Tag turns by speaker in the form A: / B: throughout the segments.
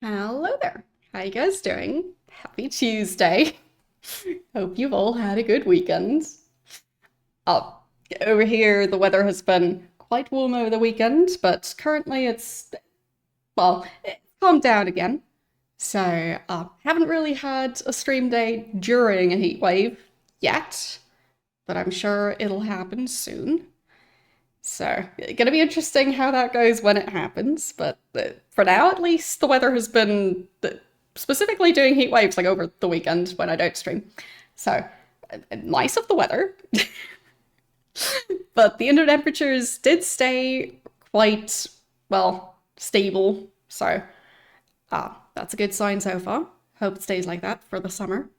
A: Hello there. How you guys doing? Happy Tuesday. Hope you've all had a good weekend. Uh, Over here, the weather has been quite warm over the weekend, but currently it's calmed down again. So, haven't really had a stream day during a heat wave yet, but I'm sure it'll happen soon. So, gonna be interesting how that goes when it happens. But for now, at least, the weather has been specifically doing heat waves like over the weekend when I don't stream. So, nice of the weather. But the indoor temperatures did stay quite, well, stable. So, that's a good sign so far. Hope it stays like that for the summer,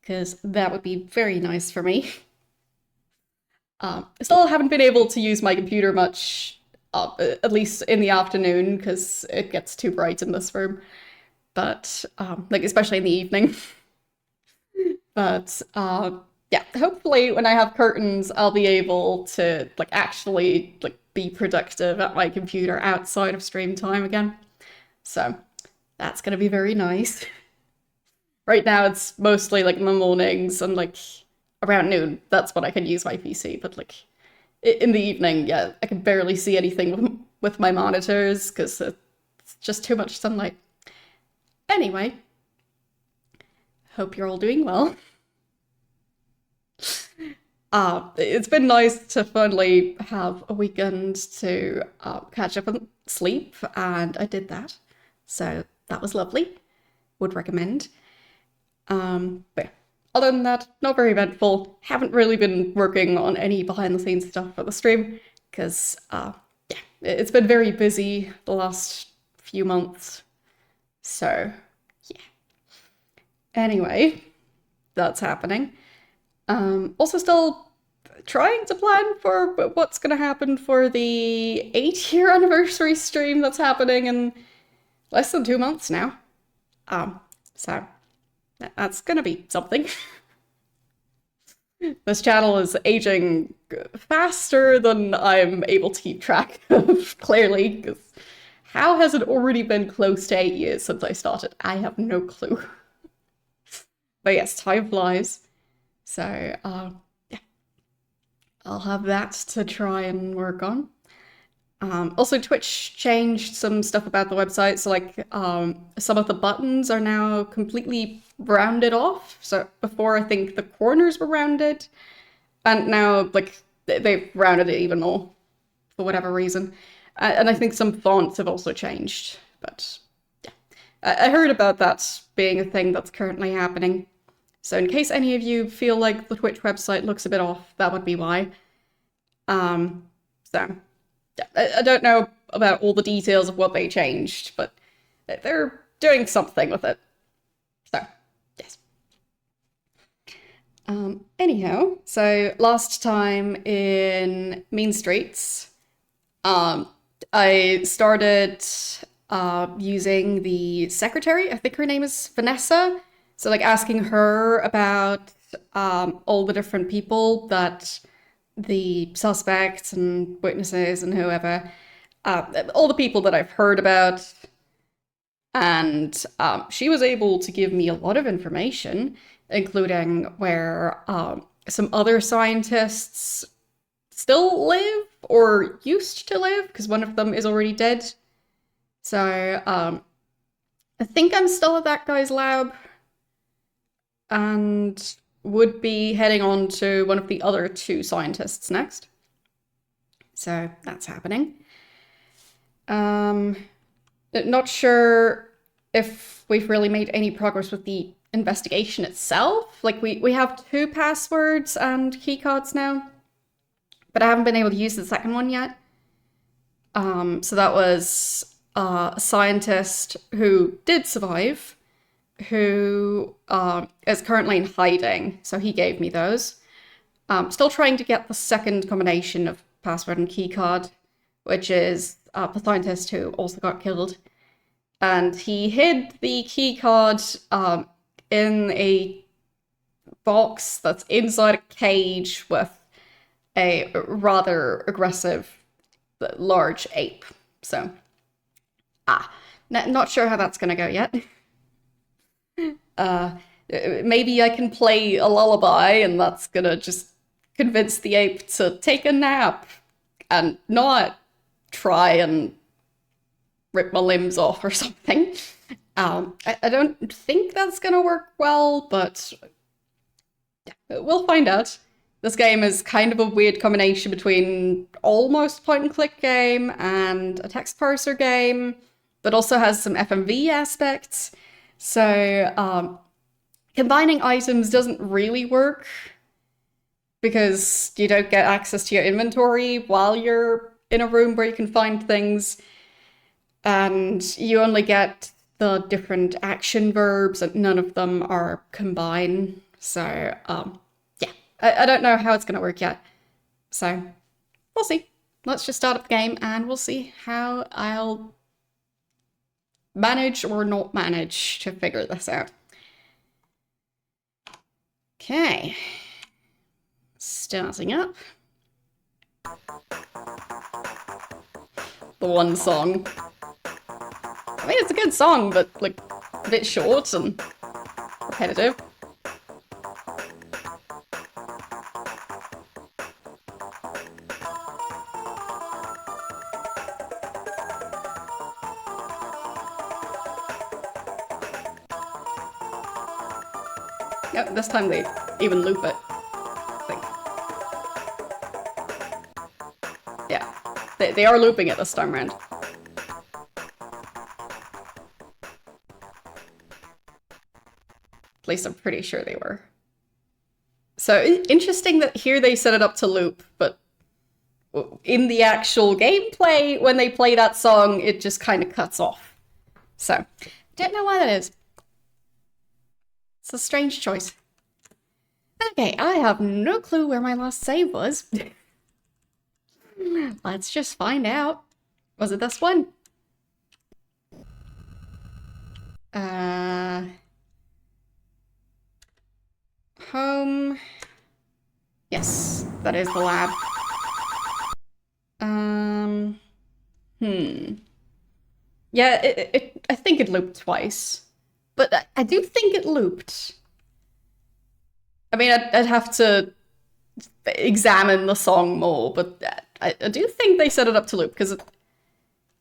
A: because that would be very nice for me. I still haven't been able to use my computer much, at least in the afternoon, because it gets too bright in this room. But, like, especially in the evening. But, yeah, hopefully when I have curtains, I'll be able to, like, actually, like, be productive at my computer outside of stream time again. So, that's gonna be very nice. Right now, it's mostly, like, in the mornings and, like, around noon. That's when I can use my PC, but, like, in the evening, yeah, I can barely see anything with my monitors because it's just too much sunlight. Anyway, hope you're all doing well. It's been nice to finally have a weekend to catch up on sleep, and I did that. So that was lovely. Would recommend. But yeah, other than that, not very eventful. Haven't really been working on any behind the scenes stuff for the stream because, yeah, it's been very busy the last few months. So, yeah. Anyway, that's happening. Also, still trying to plan for what's going to happen for the 8-year anniversary stream that's happening in less than 2 months now. So that's going to be something. This channel is aging faster than I'm able to keep track of, clearly, because how has it already been close to 8 years since I started? I have no clue. But yes, time flies. So, yeah, I'll have that to try and work on. Also, Twitch changed some stuff about the website, so like some of the buttons are now completely rounded off. So before, I think the corners were rounded, and now like they've rounded it even more for whatever reason. And I think some fonts have also changed. But yeah, I heard about that being a thing that's currently happening. So in case any of you feel like the Twitch website looks a bit off, that would be why. So I don't know about all the details of what they changed, but they're doing something with it. So, yes. Anyhow, so last time in Mean Streets, I started using the secretary. I think her name is Vanessa. So, like, asking her about all the different people that the suspects and witnesses and whoever, all the people that I've heard about. And she was able to give me a lot of information, including where some other scientists still live or used to live, because one of them is already dead. So I think I'm still at that guy's lab and would be heading on to one of the other two scientists next. So that's happening. Not sure if we've really made any progress with the investigation itself. Like, we have 2 passwords and keycards now, but I haven't been able to use the second one yet. So that was a scientist who did survive, who is currently in hiding, so he gave me those. Still trying to get the second combination of password and keycard, which is the scientist who also got killed. And he hid the keycard in a box that's inside a cage with a rather aggressive, large ape. So, Not sure how that's gonna go yet. Uh, Maybe I can play a lullaby and that's gonna just convince the ape to take a nap and not try and rip my limbs off or something. I don't think that's gonna work well, but yeah, we'll find out. This game is kind of a weird combination between almost point and click game and a text parser game, but also has some FMV aspects. So combining items doesn't really work because you don't get access to your inventory while you're in a room where you can find things, and you only get the different action verbs and none of them are combined. So yeah, I don't know how it's gonna work yet. So we'll see. Let's just start up the game and we'll see how I'll manage or not manage to figure this out. Okay. Starting up. The one song. I mean, it's a good song, but like a bit short and repetitive. Yep, this time they even loop it. Yeah, they are looping it this time around. At least I'm pretty sure they were. So interesting that here they set it up to loop, but in the actual gameplay, when they play that song, it just kind of cuts off. So, don't know why that is. It's a strange choice. Okay, I have no clue where my last save was. Let's just find out. Was it this one? Home. Yes, that is the lab. Yeah, I think it looped twice. But I do think it looped. I mean, I'd have to examine the song more, but I do think they set it up to loop, because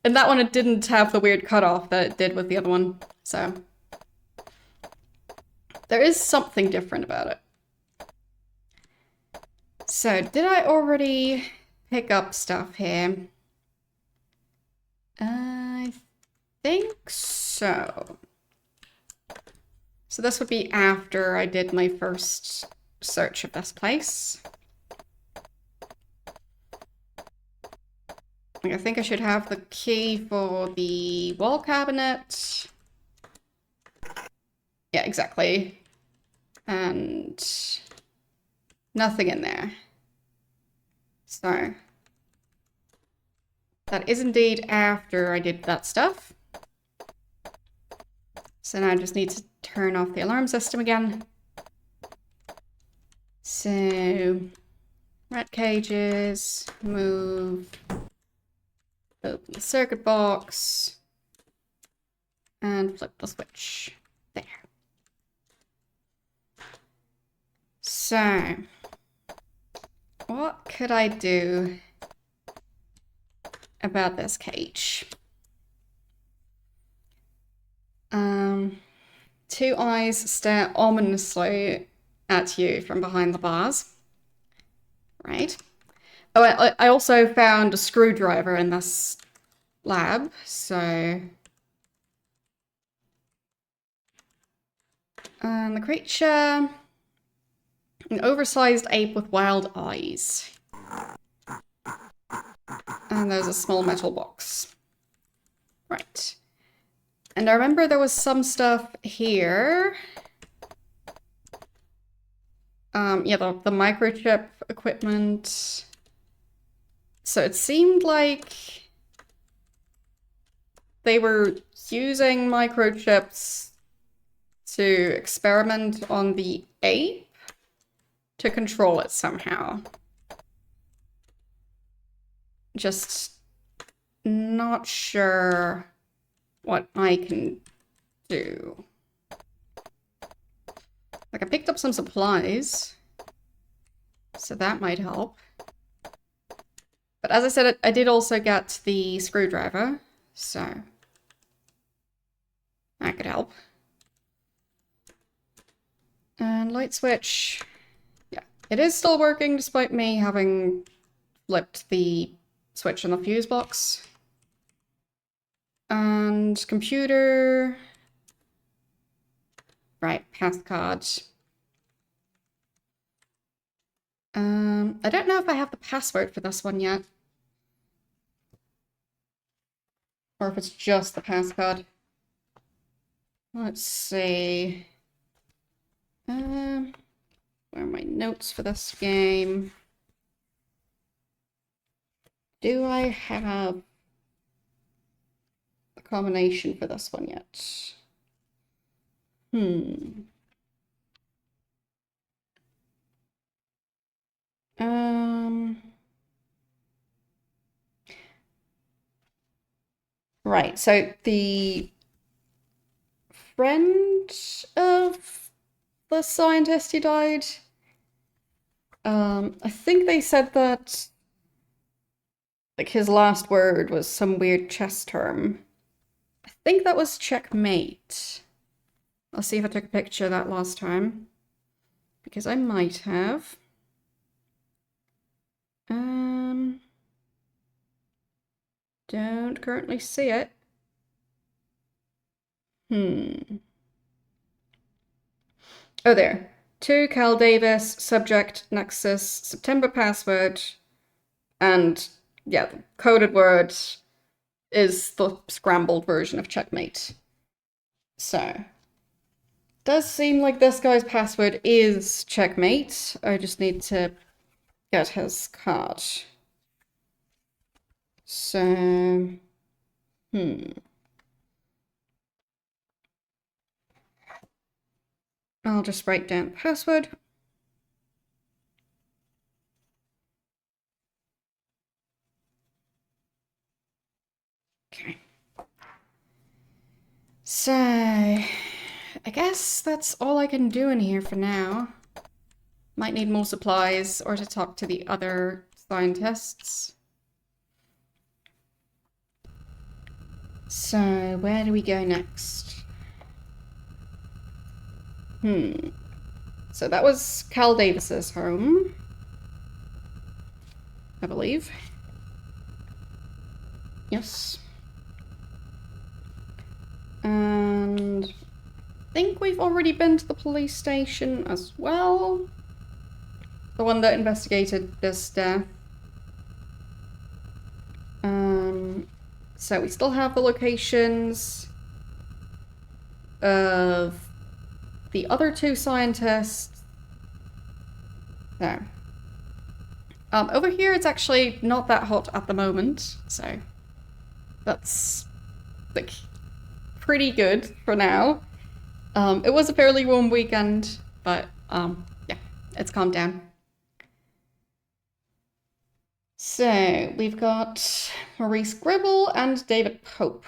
A: in that one it didn't have the weird cutoff that it did with the other one, so there is something different about it. So, did I already pick up stuff here? I think so. So this would be after I did my first search of this place. I think I should have the key for the wall cabinet. Yeah, exactly. And nothing in there. So that is indeed after I did that stuff. So now I just need to turn off the alarm system again. So, rat cages, move, open the circuit box, and flip the switch. There. So, what could I do about this cage? Two eyes stare ominously at you from behind the bars. Right. Oh, I also found a screwdriver in this lab, so... the creature... An oversized ape with wild eyes. And there's a small metal box. Right. And I remember there was some stuff here. Yeah, the microchip equipment. So it seemed like they were using microchips to experiment on the ape to control it somehow. Just not sure what I can do. Like, I picked up some supplies, so that might help. But as I said, I did also get the screwdriver, so that could help. And light switch. Yeah, it is still working despite me having flipped the switch on the fuse box. And computer. Right, path card. I don't know if I have the password for this one yet. Or if it's just the passcode. Let's see. Where are my notes for this game? Do I have the combination for this one yet? Right, so the friend of the scientist who died, I think they said that like his last word was some weird chess term. I think that was checkmate. I'll see if I took a picture of that last time. Because I might have. Don't currently see it. Oh, there. To Cal Davis, subject, Nexus, September password, and yeah, the coded word is the scrambled version of checkmate. So, does seem like this guy's password is checkmate. I just need to get his card. So, I'll just write down the password. Okay. So, I guess that's all I can do in here for now. Might need more supplies or to talk to the other scientists. So, where do we go next? So that was Cal Davis's home, I believe. Yes. And I think we've already been to the police station as well. The one that investigated this death. So we still have the locations of the other two scientists. There. Over here it's actually not that hot at the moment, so that's like pretty good for now. It was a fairly warm weekend, but yeah, it's calmed down. So we've got Maurice Gribble and David Pope.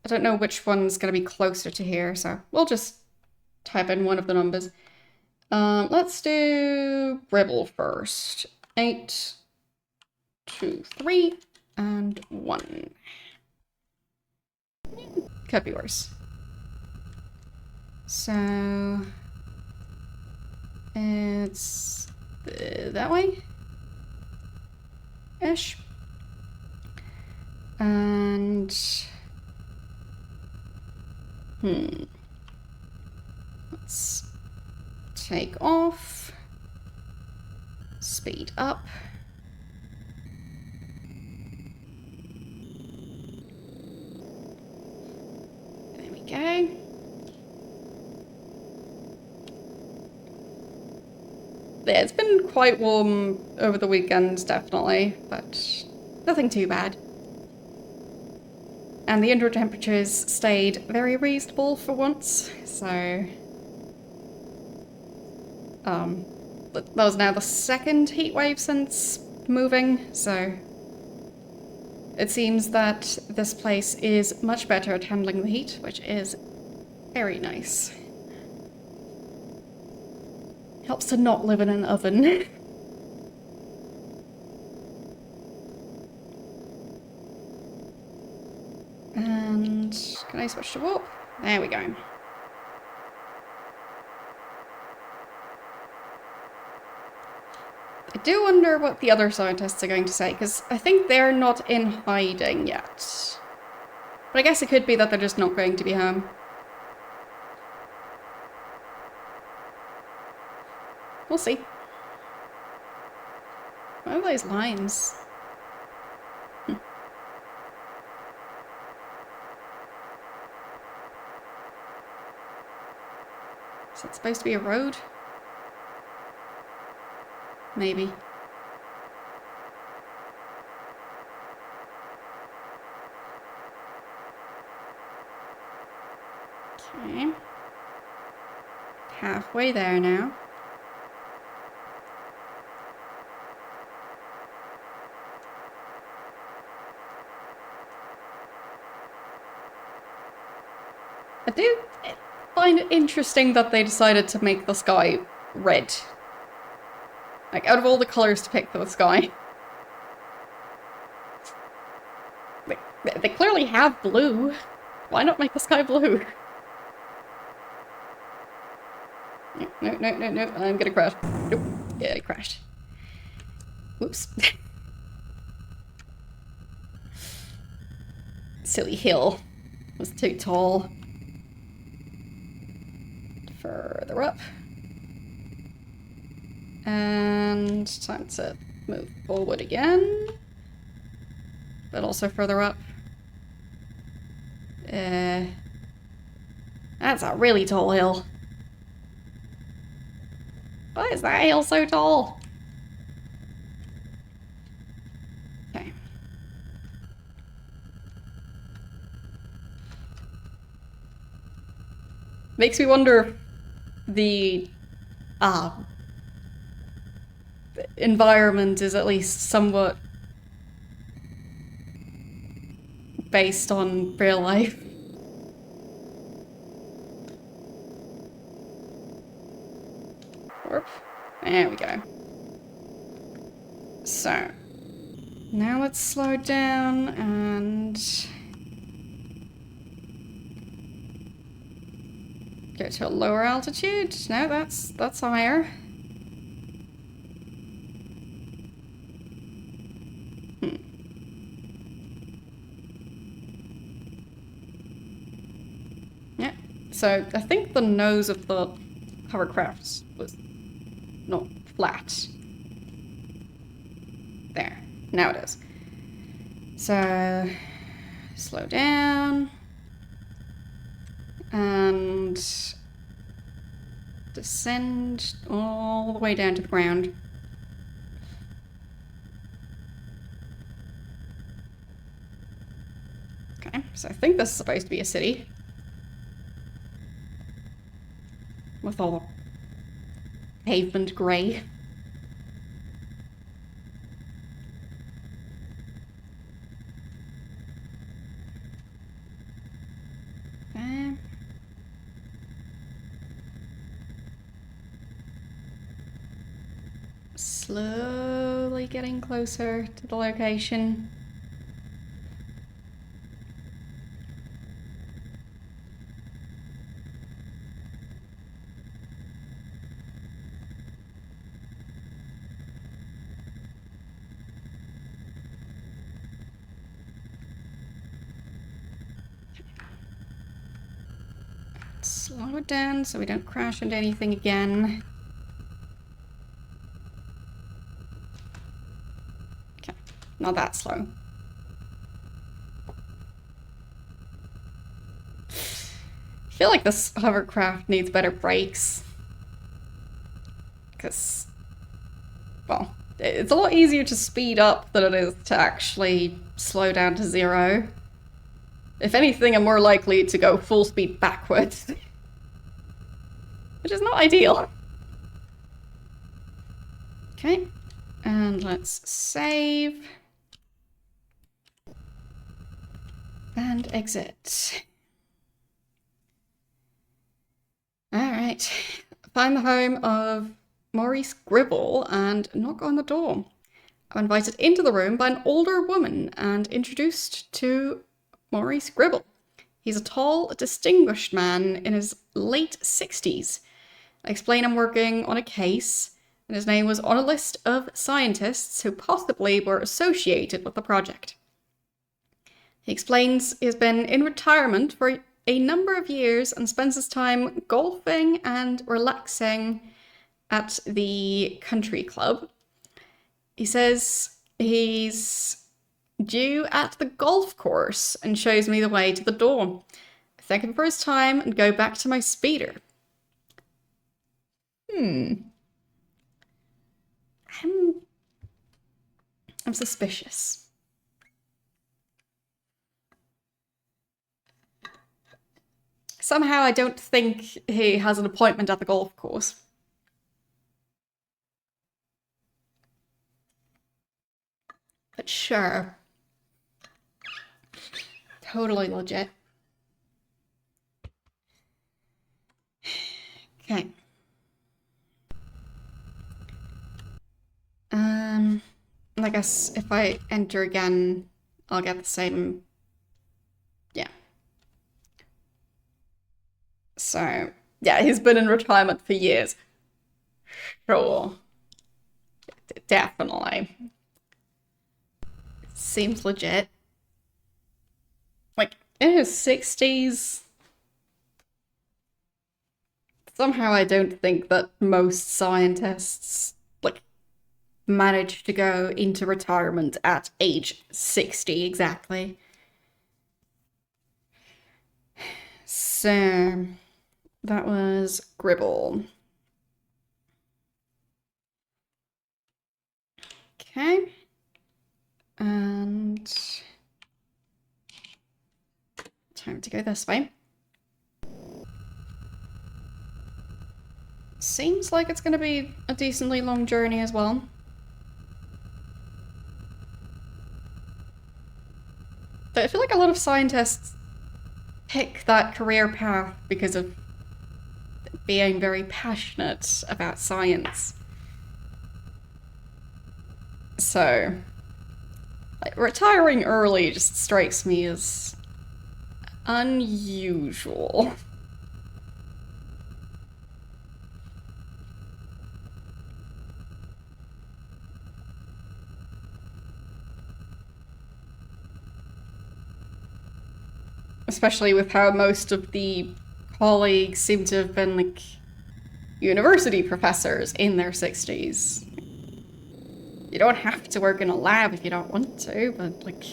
A: I don't know which one's going to be closer to here, so we'll just type in one of the numbers. Let's do Gribble first. 8, 2, 3, and 1. Could be worse. So it's that way ish. And let's take off, speed up. There we go. Yeah, it's been quite warm over the weekend, definitely, but nothing too bad. And the indoor temperatures stayed very reasonable for once, so that was now the second heat wave since moving, so It seems that this place is much better at handling the heat, which is very nice. Helps to not live in an oven. And can I switch to warp? There we go. I do wonder what the other scientists are going to say, because I think they're not in hiding yet. But I guess it could be that they're just not going to be home. We'll see. What are those lines? Is that supposed to be a road? Maybe. Okay. Halfway there now. I do find it interesting that they decided to make the sky red. Like, out of all the colors to pick for the sky. They clearly have blue. Why not make the sky blue? No, no, no, no, I'm gonna crash. Nope. Yeah, I crashed. Whoops. Silly hill. Was too tall. Further up. And time to move forward again. But also further up. That's a really tall hill. Why is that hill so tall? Okay. Makes me wonder the environment is at least somewhat based on real life. Warp. There we go. So, now let's slow down and go to a lower altitude. No, that's higher. Yeah. So I think the nose of the hovercraft was not flat. There. Now it is. So slow down. And descend all the way down to the ground. Okay, so I think this is supposed to be a city. With all the pavement grey. Slowly getting closer to the location. Slow it down so we don't crash into anything again. Okay, not that slow. I feel like this hovercraft needs better brakes. Because, well, it's a lot easier to speed up than it is to actually slow down to 0. If anything, I'm more likely to go full speed backwards. Which is not ideal. Okay, and let's save. And exit. Alright. Find the home of Maurice Gribble and knock on the door. I'm invited into the room by an older woman and introduced to Maurice Gribble. He's a tall, distinguished man in his late 60s. I explain I'm working on a case, and his name was on a list of scientists who possibly were associated with the project. He explains he's been in retirement for a number of years and spends his time golfing and relaxing at the country club. He says he's due at the golf course and shows me the way to the door. I thank him for his time and go back to my speeder. I'm suspicious. Somehow I don't think he has an appointment at the golf course. But sure. Totally legit. Okay. I guess if I enter again, I'll get the same. Yeah. So, yeah, he's been in retirement for years. Sure. Definitely. Seems legit. Like, in his 60s. Somehow I don't think that most scientists, like, manage to go into retirement at age 60 exactly. So, that was Gribble. Okay. And time to go this way. Seems like it's going to be a decently long journey as well. But I feel like a lot of scientists pick that career path because of being very passionate about science. So, like, retiring early just strikes me as unusual. Especially with how most of the colleagues seem to have been, like, university professors in their 60s. You don't have to work in a lab if you don't want to, but, like,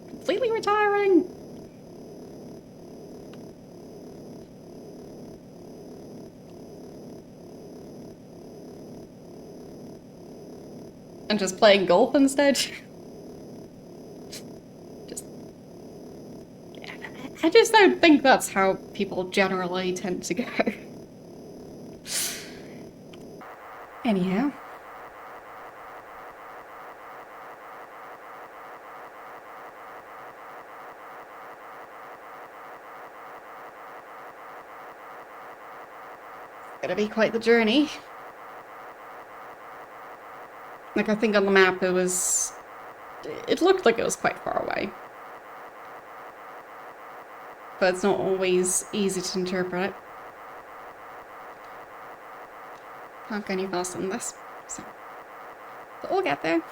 A: completely retiring? And just playing golf instead? I just don't think that's how people generally tend to go. Anyhow. It's gonna be quite the journey. Like, I think on the map it looked like it was quite far away. But it's not always easy to interpret. Can't go any faster than this, so. But we'll get there.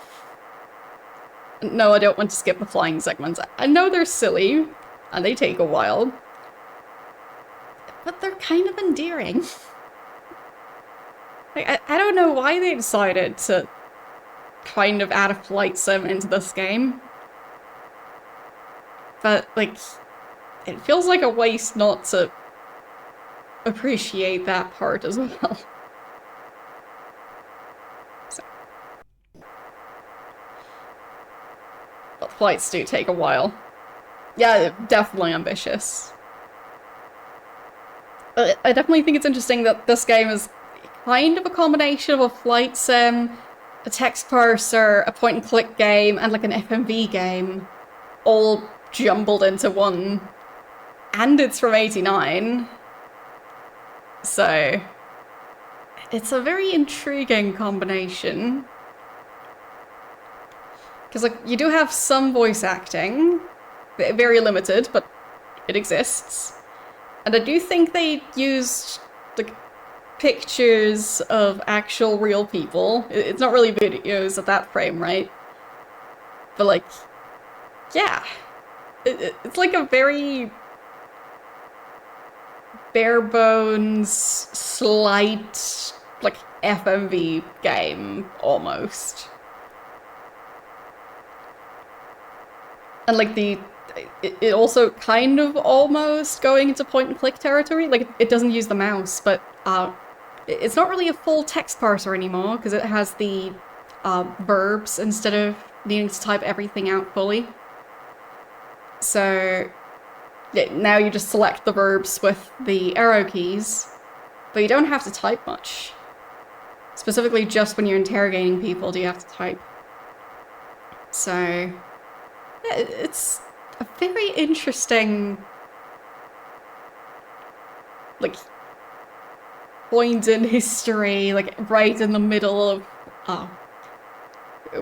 A: No, I don't want to skip the flying segments. I know they're silly, and they take a while. But they're kind of endearing. Like, I don't know why they decided to kind of add a flight sim into this game. But, like, it feels like a waste not to appreciate that part as well. So. But flights do take a while. Yeah, definitely ambitious. But I definitely think it's interesting that this game is kind of a combination of a flight sim, a text parser, a point-and-click game, and like an FMV game, all jumbled into one, and it's from 89. So it's a very intriguing combination. Because, like, you do have some voice acting, very limited, but it exists. And I do think they used, like, pictures of actual real people. It's not really videos at that frame, right? But, like, yeah. It's like a very bare bones, slight, like, FMV game, almost. And, like, it also kind of almost going into point-and-click territory. Like, it doesn't use the mouse, but it's not really a full text parser anymore, because it has the verbs instead of needing to type everything out fully. So now you just select the verbs with the arrow keys, but you don't have to type much. Specifically, just when you're interrogating people do you have to type. So yeah, it's a very interesting, like, point in history, like right in the middle of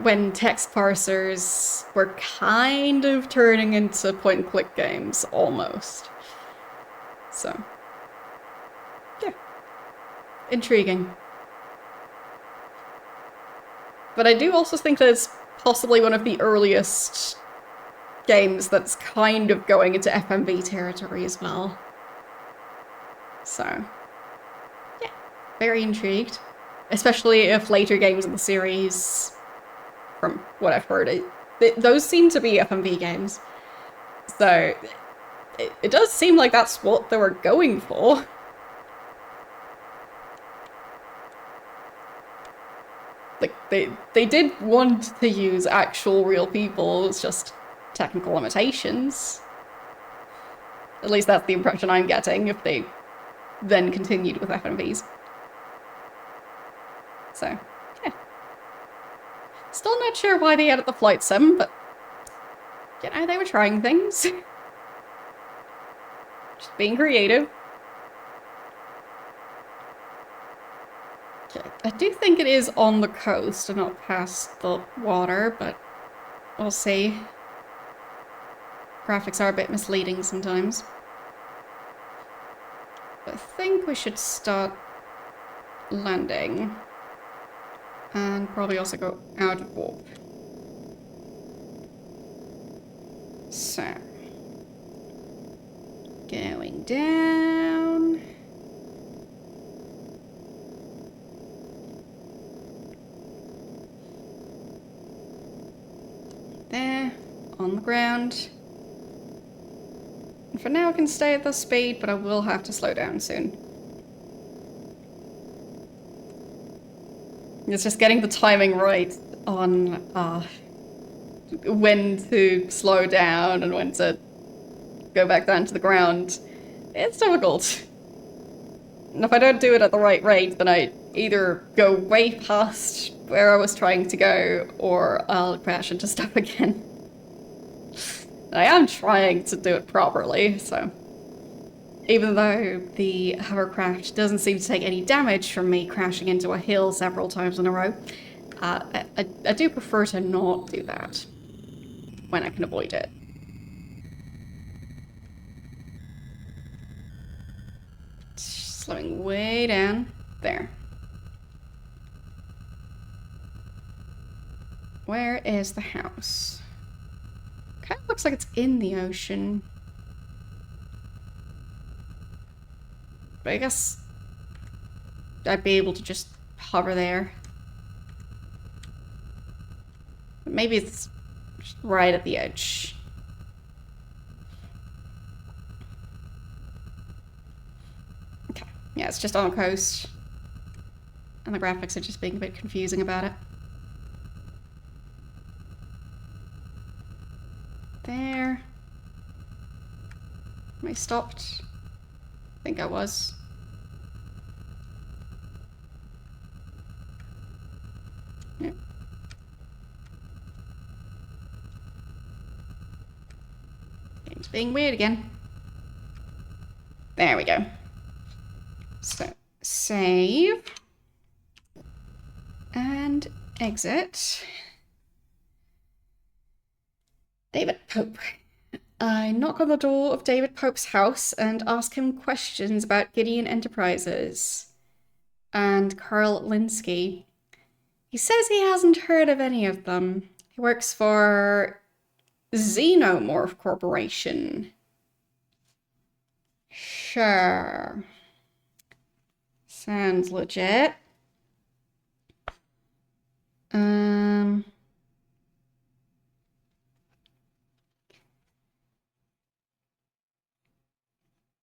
A: when text parsers were kind of turning into point-and-click games, almost. So, yeah. Intriguing. But I do also think that it's possibly one of the earliest games that's kind of going into FMV territory as well. So, yeah, very intrigued. Especially if later games in the series, from what I've heard, those seem to be FMV games. So, it does seem like that's what they were going for. Like, they did want to use actual real people, it's just technical limitations. At least that's the impression I'm getting, if they then continued with FMVs. So, yeah. Still not sure why they added the flight sim, but, you know, they were trying things. Just being creative. Okay. I do think it is on the coast and not past the water, but we'll see. Graphics are a bit misleading sometimes. But I think we should start landing. And probably also go out of warp. So. Going down. There, on the ground. And for now I can stay at this speed, but I will have to slow down soon. It's just getting the timing right on when to slow down and when to go back down to the ground. It's difficult. And if I don't do it at the right rate, then I either go way past where I was trying to go, or I'll crash into stuff again. And I am trying to do it properly, so... Even though the hovercraft doesn't seem to take any damage from me crashing into a hill several times in a row, I do prefer to not do that when I can avoid it. Slowing way down. There. Where is the house? Kind of looks like it's in the ocean. But I guess I'd be able to just hover there. But maybe it's just right at the edge. Okay, yeah, it's just on the coast. And the graphics are just being a bit confusing about it. There. Am I stopped? I think I was. Yep. being weird again. There we go. So, save. And exit. David Pope. I knock on the door of David Pope's house and ask him questions about Gideon Enterprises and Carl Linsky. He says he hasn't heard of any of them. He works for Xenomorph Corporation. Sure. Sounds legit.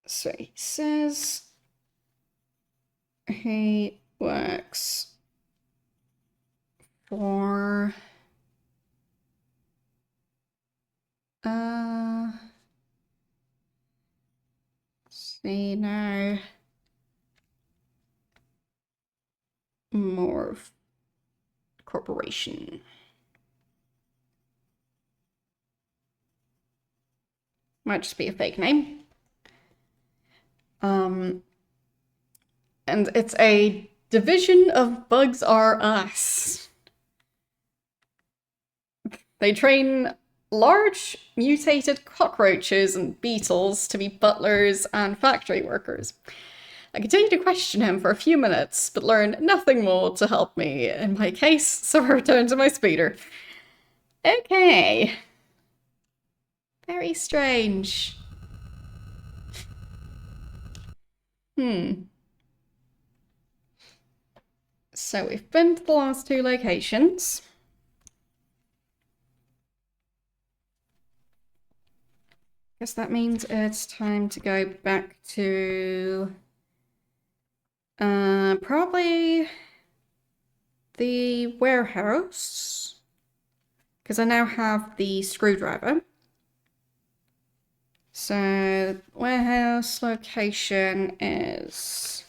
A: So he says he works for Xenomorph Corporation. Might just be a fake name. And it's a division of Bugs R Us. They train large mutated cockroaches and beetles to be butlers and factory workers. I continue to question him for a few minutes, but learn nothing more to help me in my case, so I return to my speeder. Okay. Very strange. So we've been to the last two locations. Guess that means it's time to go back to probably the warehouse, because I now have the screwdriver. So warehouse location is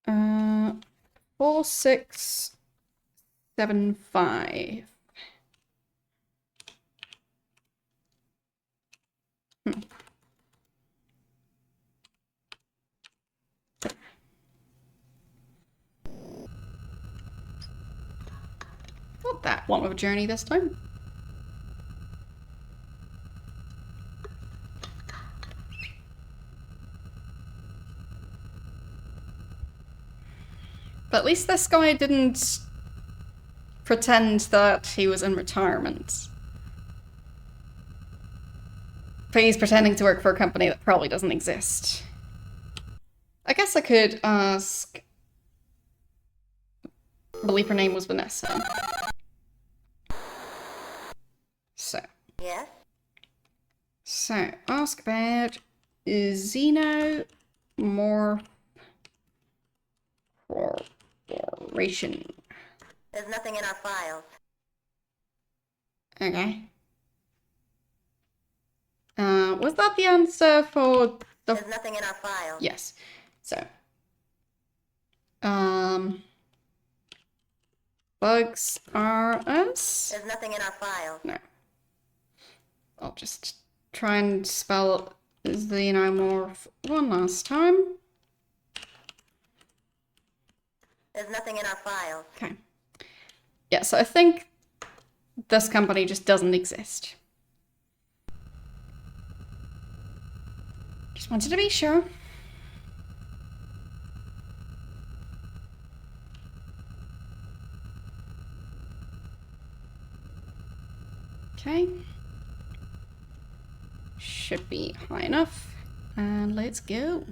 A: 4675. Not that long of a journey this time. But at least this guy didn't pretend that he was in retirement. But he's pretending to work for a company that probably doesn't exist. I guess I could ask... I believe her name was Vanessa. So.
B: Yeah?
A: So, ask about Xenomorph Corporation.
B: There's nothing in our files.
A: Okay. Was that the answer for the...
B: There's nothing in our files.
A: Yes. So. Bugs R Us?
B: There's nothing in our files.
A: No. I'll just try and spell Xenomorph one last time.
B: There's nothing in our files.
A: Okay. Yeah, so I think this company just doesn't exist. Just wanted to be sure. Okay. Should be high enough. And let's go.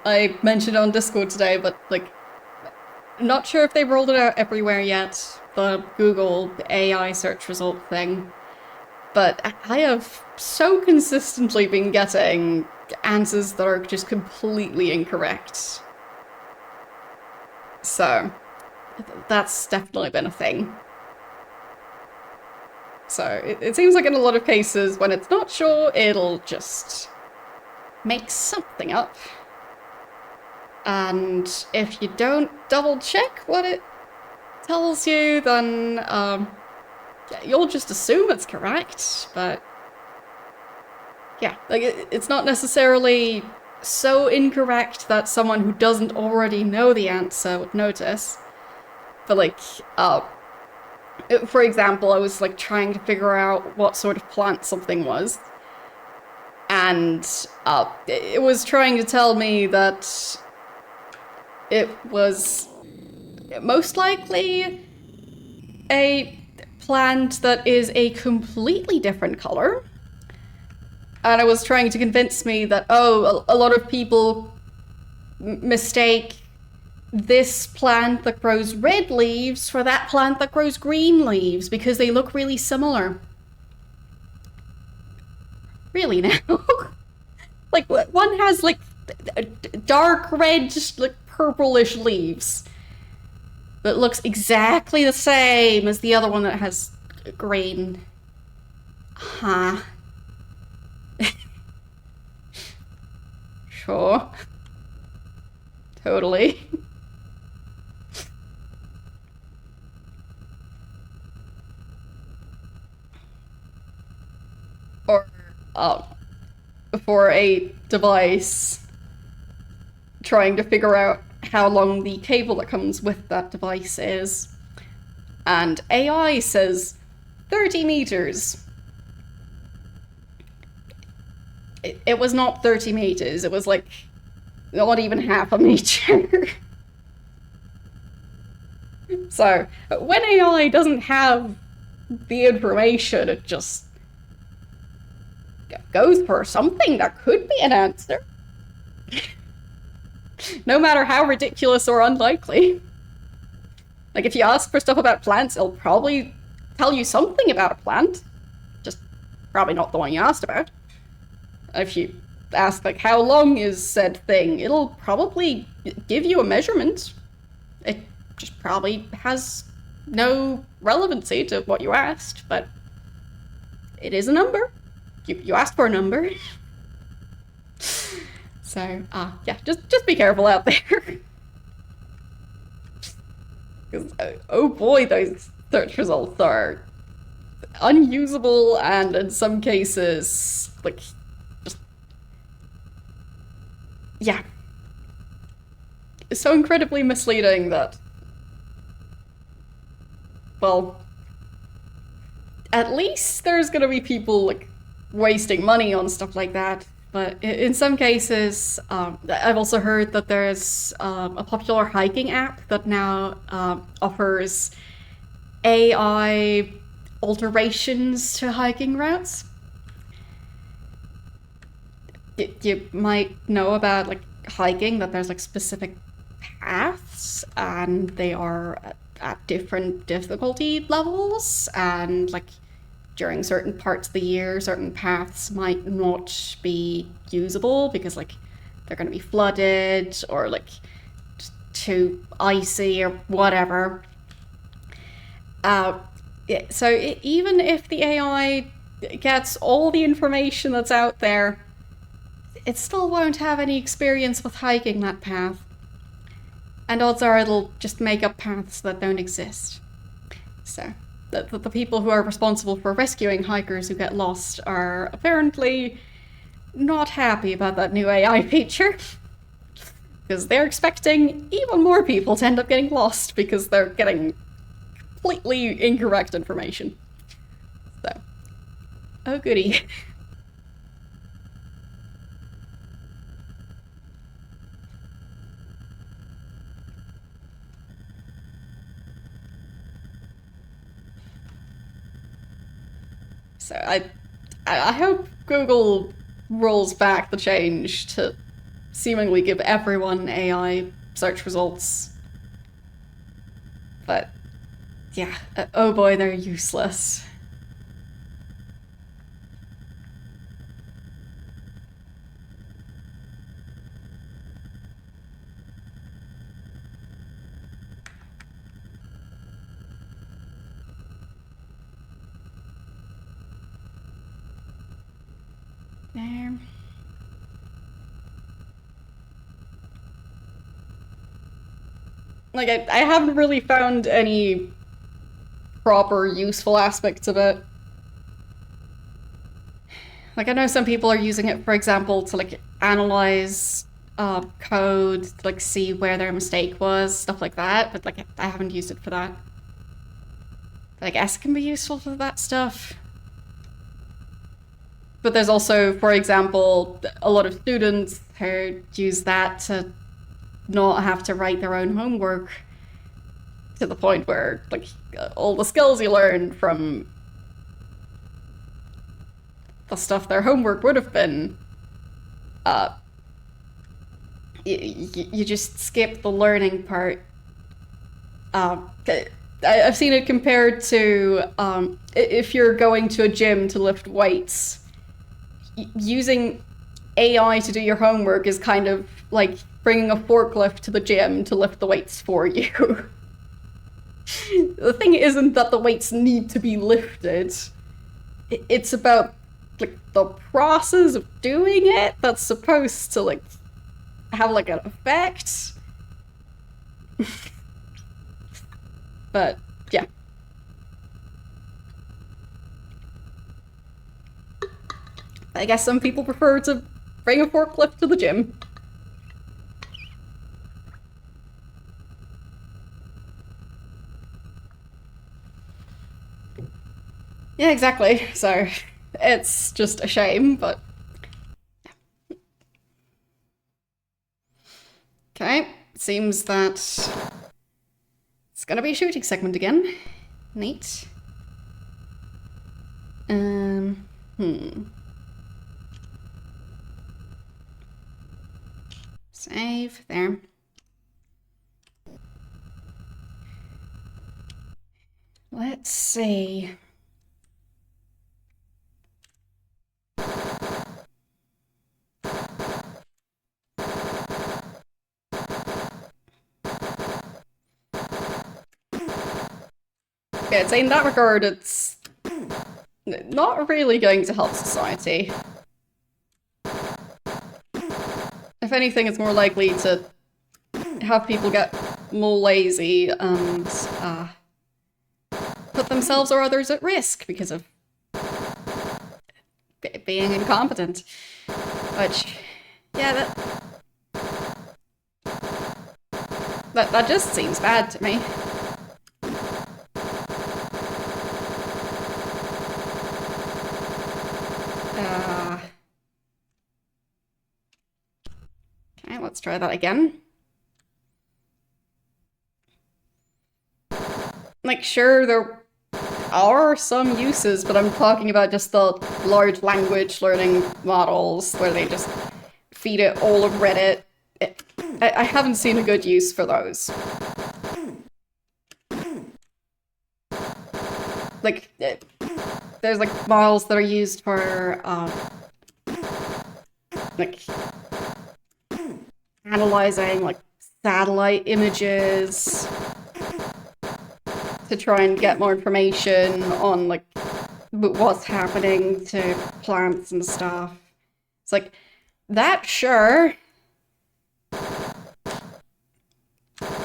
A: I mentioned on Discord today, but like, not sure if they've rolled it out everywhere yet. The Google AI search result thing. But I have so consistently been getting answers that are just completely incorrect. So that's definitely been a thing. So it seems like in a lot of cases, when it's not sure, it'll just make something up. And if you don't double check what it tells you, then you'll just assume it's correct. But yeah, like it's not necessarily so incorrect that someone who doesn't already know the answer would notice. But like, for example, I was like trying to figure out what sort of plant something was, and it was trying to tell me that it was most likely a plant that is a completely different color. And it was trying to convince me that, oh, a lot of people mistake this plant that grows red leaves for that plant that grows green leaves because they look really similar. Really now? Like, one has like dark red, like purplish leaves that looks exactly the same as the other one that has green. Huh. Sure. Totally. Or, for a device, trying to figure out how long the cable that comes with that device is. And AI says 30 meters. It was not 30 meters, it was like not even half a meter. So, when AI doesn't have the information, it just goes for something that could be an answer. No matter how ridiculous or unlikely. Like, if you ask for stuff about plants, it'll probably tell you something about a plant. Just probably not the one you asked about. If you ask, like, how long is said thing, it'll probably give you a measurement. It just probably has no relevancy to what you asked, but it is a number. You asked for a number. So, yeah, just be careful out there. Because, oh boy, those search results are unusable and in some cases, like, just, yeah. It's so incredibly misleading that, well, at least there's gonna be people, like, wasting money on stuff like that. But in some cases, I've also heard that there's a popular hiking app that now offers AI alterations to hiking routes. You might know about like hiking that there's like specific paths and they are at different difficulty levels, and like during certain parts of the year, certain paths might not be usable because like they're going to be flooded or like just too icy or whatever. So even if the AI gets all the information that's out there, it still won't have any experience with hiking that path. And odds are it'll just make up paths that don't exist. So the people who are responsible for rescuing hikers who get lost are apparently not happy about that new AI feature. Because they're expecting even more people to end up getting lost because they're getting completely incorrect information. So, oh goody. So I hope Google rolls back the change to seemingly give everyone AI search results. But yeah, oh boy, they're useless. Like, I haven't really found any proper useful aspects of it. Like, I know some people are using it, for example, to, like, analyze code, to, like, see where their mistake was, stuff like that, but, like, I haven't used it for that. But I guess it can be useful for that stuff. But there's also, for example, a lot of students who use that to not have to write their own homework, to the point where, like, all the skills you learn from the stuff their homework would have been, you just skip the learning part. I've seen it compared to if you're going to a gym to lift weights, using AI to do your homework is kind of like bringing a forklift to the gym to lift the weights for you. The thing isn't that the weights need to be lifted. It's about, like, the process of doing it that's supposed to, like, have, like, an effect. But, yeah. I guess some people prefer to bring a forklift to the gym. Yeah, exactly. So, it's just a shame, but... Okay, seems that it's gonna be a shooting segment again. Neat. Save, there. Let's see. Yeah, so in that regard, it's not really going to help society. If anything, it's more likely to have people get more lazy and put themselves or others at risk because of being incompetent. Which, yeah, that just seems bad to me. Okay, let's try that again. Like, sure, there are some uses, but I'm talking about just the large language learning models where they just feed it all of Reddit. I haven't seen a good use for those. Like, there's like models that are used for like analyzing like satellite images to try and get more information on like what's happening to plants and stuff. It's like, that, sure.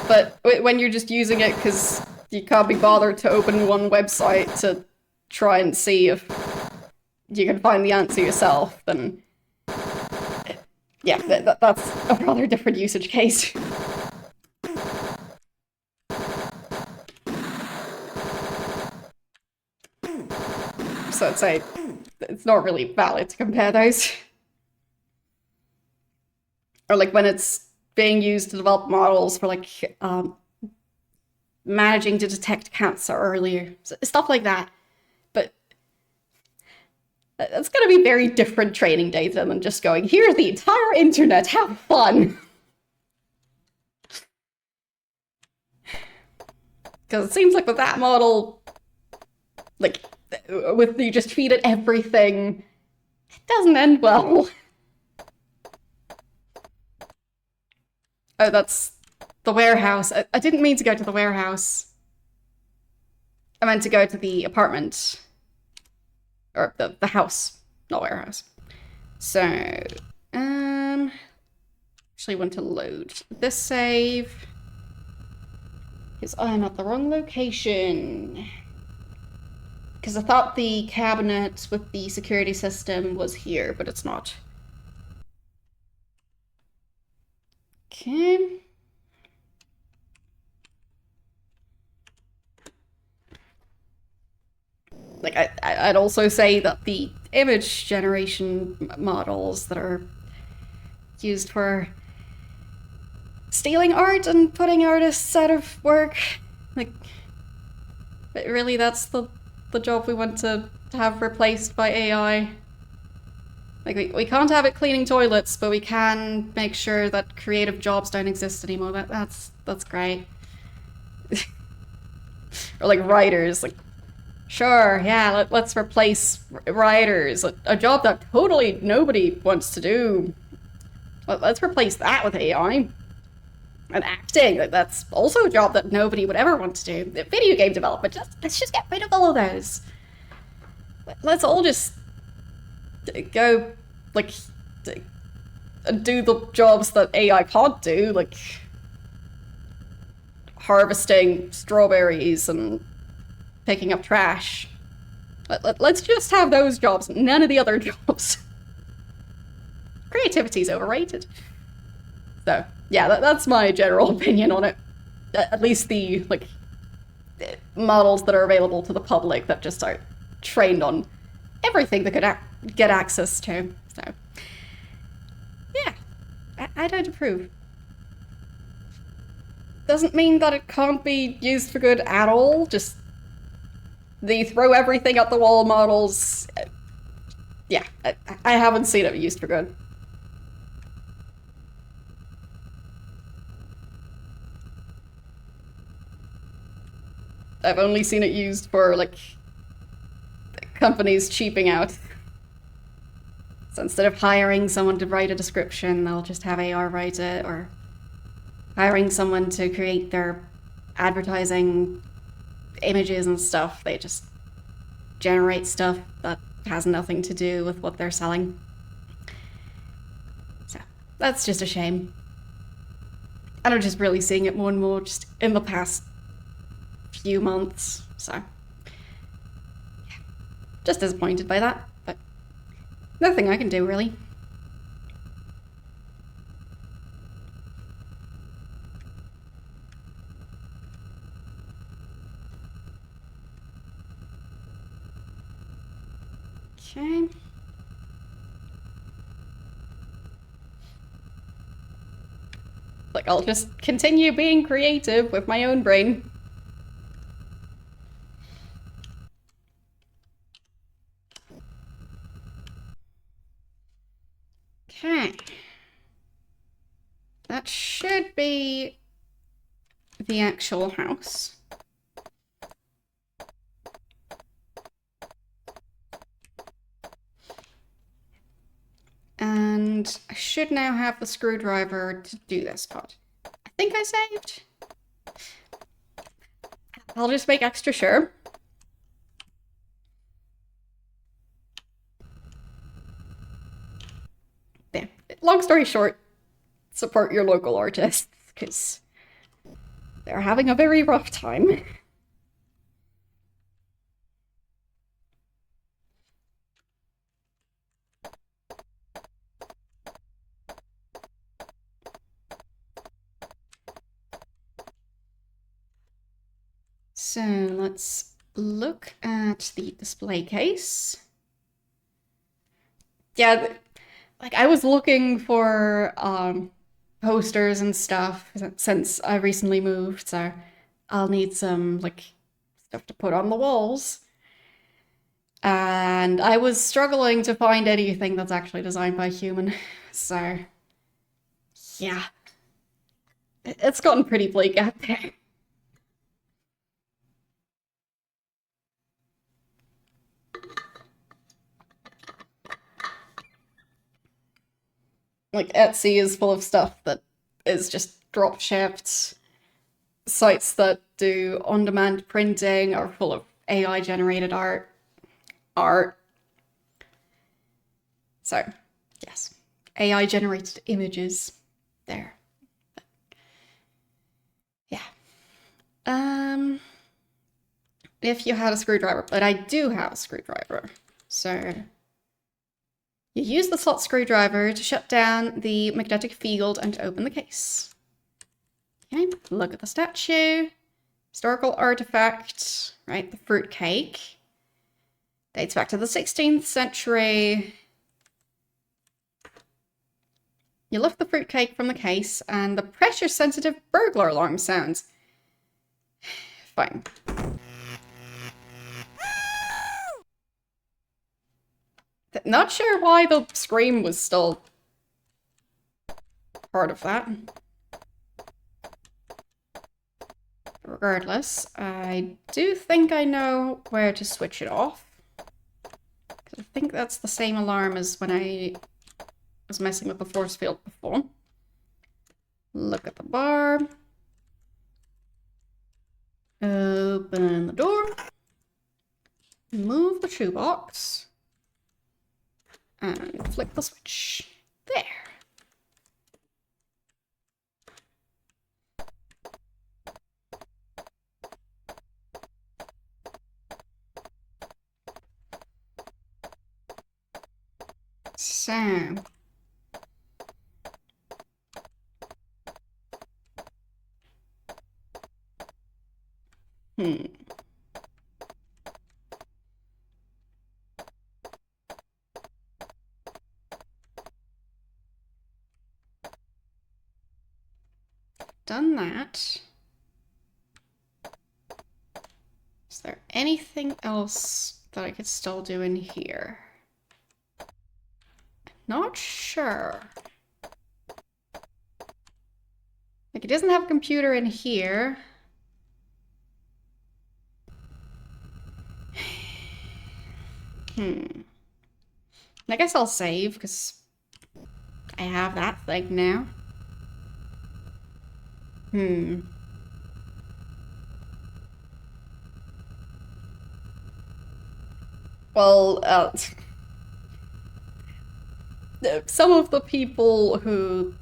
A: But when you're just using it because you can't be bothered to open one website to try and see if you can find the answer yourself, then yeah, that's a rather different usage case. So I'd say it's not really valid to compare those. Or like when it's being used to develop models for like managing to detect cancer earlier, stuff like that. But that's going to be very different training data than just going, here's the entire internet, have fun. Because it seems like with that model, like, with you just feed it everything, it doesn't end well. Oh, that's the warehouse. I didn't mean to go to the warehouse. I meant to go to the apartment. Or the house, not warehouse. So, actually want to load this save. Because I'm at the wrong location. Because I thought the cabinet with the security system was here, but it's not. Okay. Like, I'd also say that the image generation models that are used for stealing art and putting artists out of work, like, really that's the job we want to have replaced by AI. Like, we can't have it cleaning toilets, but we can make sure that creative jobs don't exist anymore. That's great. Or like writers, like, sure, yeah, let's replace writers, a job that totally nobody wants to do. Let's replace that with AI. And acting, that's also a job that nobody would ever want to do. Video game development, let's just get rid of all of those. Let's all just go, like, do the jobs that AI can't do, like harvesting strawberries and picking up trash. Let's just have those jobs, none of the other jobs. Creativity's overrated. So, yeah, that's my general opinion on it. At least the, like, models that are available to the public that just are trained on everything they could get access to. So, yeah, I don't approve. Doesn't mean that it can't be used for good at all, just the throw everything at the wall models. Yeah, I haven't seen it used for good. I've only seen it used for, like, companies cheaping out. So instead of hiring someone to write a description, they'll just have AR write it, or hiring someone to create their advertising images and stuff, they just generate stuff that has nothing to do with what they're selling. So that's just a shame. And I'm just really seeing it more and more just in the past few months, so yeah, just disappointed by that, but nothing I can do, really. Okay. Like, I'll just continue being creative with my own brain. Okay. That should be the actual house. And I should now have the screwdriver to do this part. I think I saved. I'll just make extra sure. There. Long story short, support your local artists, because they're having a very rough time. So let's look at the display case. Yeah, like, I was looking for posters and stuff since I recently moved, so I'll need some, like, stuff to put on the walls. And I was struggling to find anything that's actually designed by a human. So, yeah. It's gotten pretty bleak out there. Like, Etsy is full of stuff that is just drop shipped. Sites that do on-demand printing are full of AI generated art. So, yes, AI generated images there. But, yeah. If you had a screwdriver, but I do have a screwdriver. So you use the slot screwdriver to shut down the magnetic field and to open the case. Okay, look at the statue. Historical artifact, right? The fruit cake. Dates back to the 16th century. You lift the fruitcake from the case, and the pressure-sensitive burglar alarm sounds. Fine. Not sure why the scream was still part of that. Regardless, I do think I know where to switch it off. I think that's the same alarm as when I was messing with the force field before. Look at the bar. Open the door. Move the shoebox. And flick the switch. There. So. Done that. Is there anything else that I could still do in here? Not sure. Like, it doesn't have a computer in here. I guess I'll save, because I have that thing now. Well, some of the people who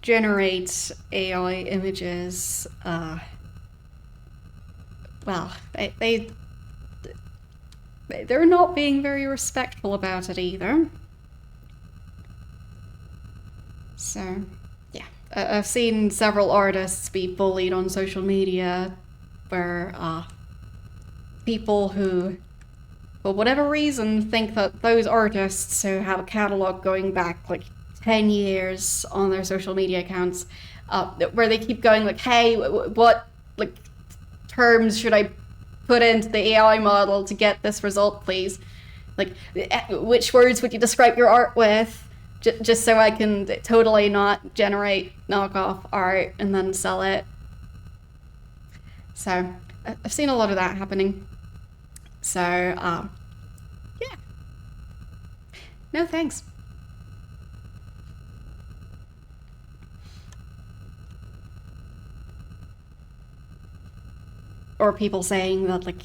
A: generate AI images, well, they're not being very respectful about it either. So, yeah. I've seen several artists be bullied on social media where people who, for whatever reason, think that those artists who have a catalogue going back like 10 years on their social media accounts, where they keep going like, hey, what like terms should I put into the AI model to get this result, please? Like, which words would you describe your art with? Just so I can totally not generate knockoff art and then sell it. So, I've seen a lot of that happening. So, yeah. No thanks. Or people saying that, like,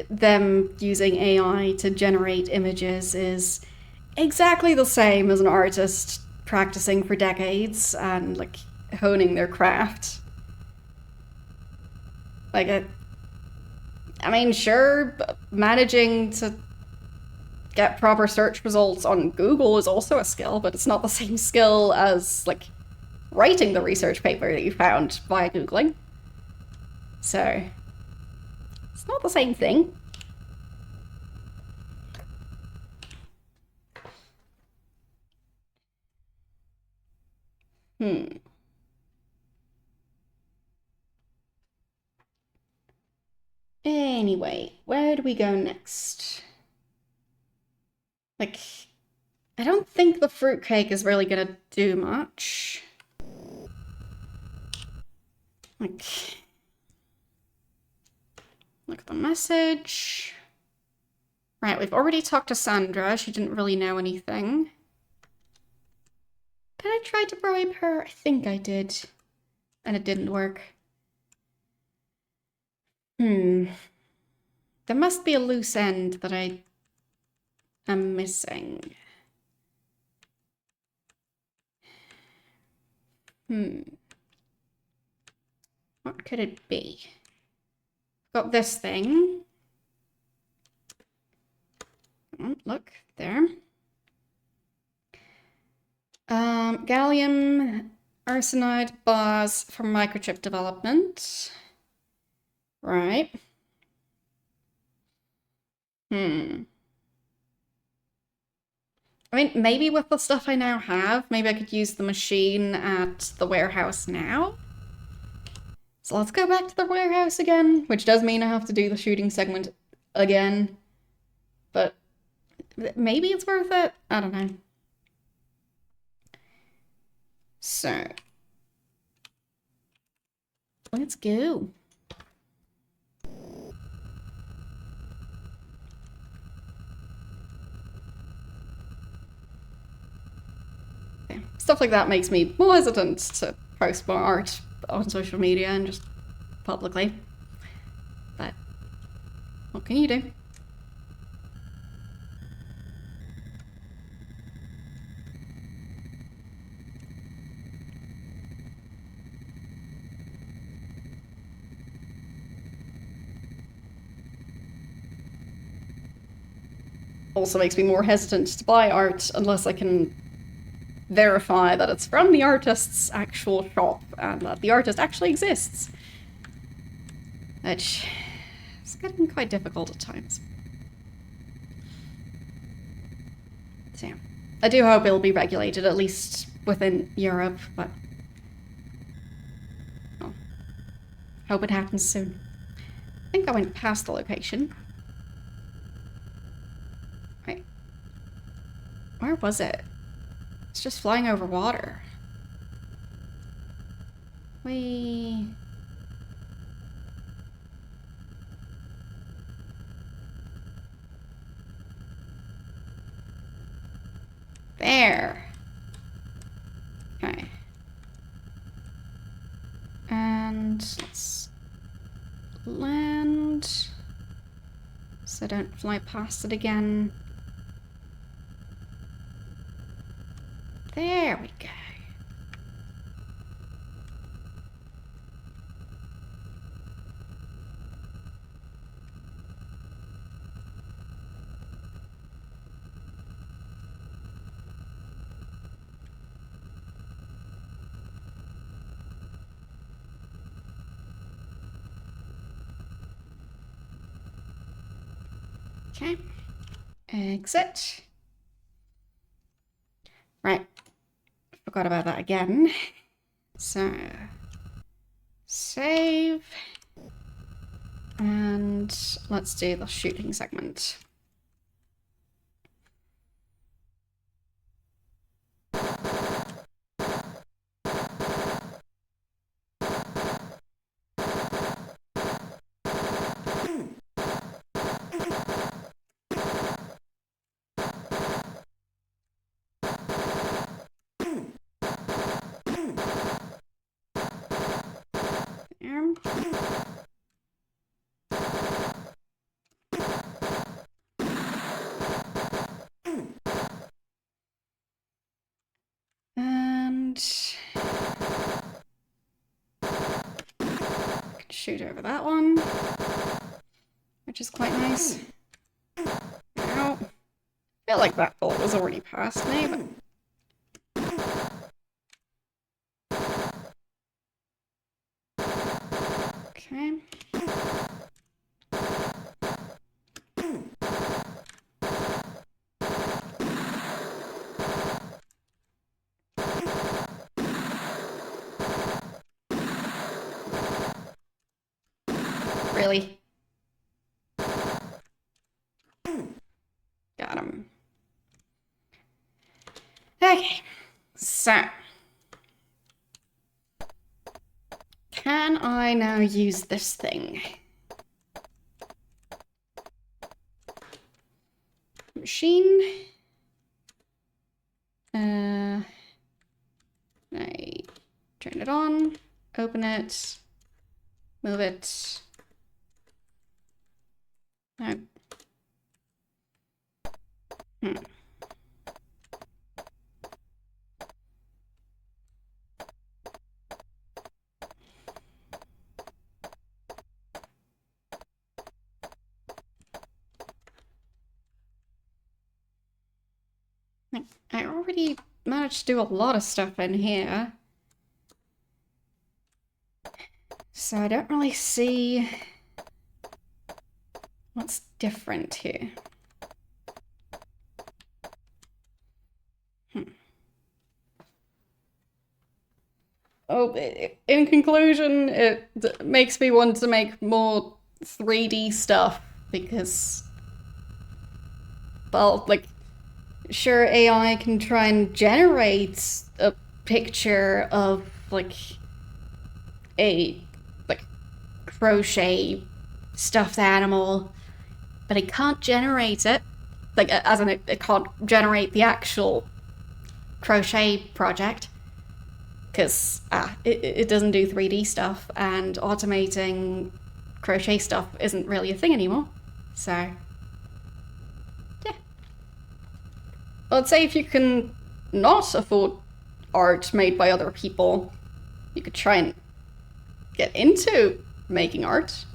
A: them using AI to generate images is exactly the same as an artist practicing for decades and, like, honing their craft. Like, I mean, sure, managing to get proper search results on Google is also a skill, but it's not the same skill as, like, writing the research paper that you found via Googling. So, it's not the same thing. Anyway, where do we go next? Like, I don't think the fruitcake is really gonna do much. Like, look at the message. Right, we've already talked to Sandra. She didn't really know anything. Did I try to bribe her? I think I did. And it didn't work. There must be a loose end that I am missing. What could it be? Got this thing. Look, there. Gallium arsenide bars for microchip development. Right. I mean, maybe with the stuff I now have, maybe I could use the machine at the warehouse now. So let's go back to the warehouse again, which does mean I have to do the shooting segment again. But maybe it's worth it? I don't know. So, let's go. Okay. Stuff like that makes me more hesitant to post more art on social media and just publicly. But what can you do? Also makes me more hesitant to buy art unless I can verify that it's from the artist's actual shop and that the artist actually exists. Which is getting quite difficult at times. So yeah, I do hope it'll be regulated, at least within Europe, but well, hope it happens soon. I think I went past the location. Wait, where was it? It's just flying over water. Whee. There. Okay. And let's land so I don't fly past it again. There we go. Okay. Exit. Right. Forgot about that again. So, save. And let's do the shooting segment. There. And I can shoot over that one, which is quite nice. Ow. I feel like that bullet was already past me, but okay. Really? Got him. Okay, so can I now use this thing? Machine. I turn it on, open it, move it. No. Like, I already managed to do a lot of stuff in here. So I don't really see what's different here. Oh, in conclusion, it makes me want to make more 3D stuff because, well, like, sure, AI can try and generate a picture of, like, a, like, crochet stuffed animal, but it can't generate it. Like, as in, it can't generate the actual crochet project. Because it doesn't do 3D stuff, and automating crochet stuff isn't really a thing anymore. So, yeah. I'd say if you can not afford art made by other people, you could try and get into making art.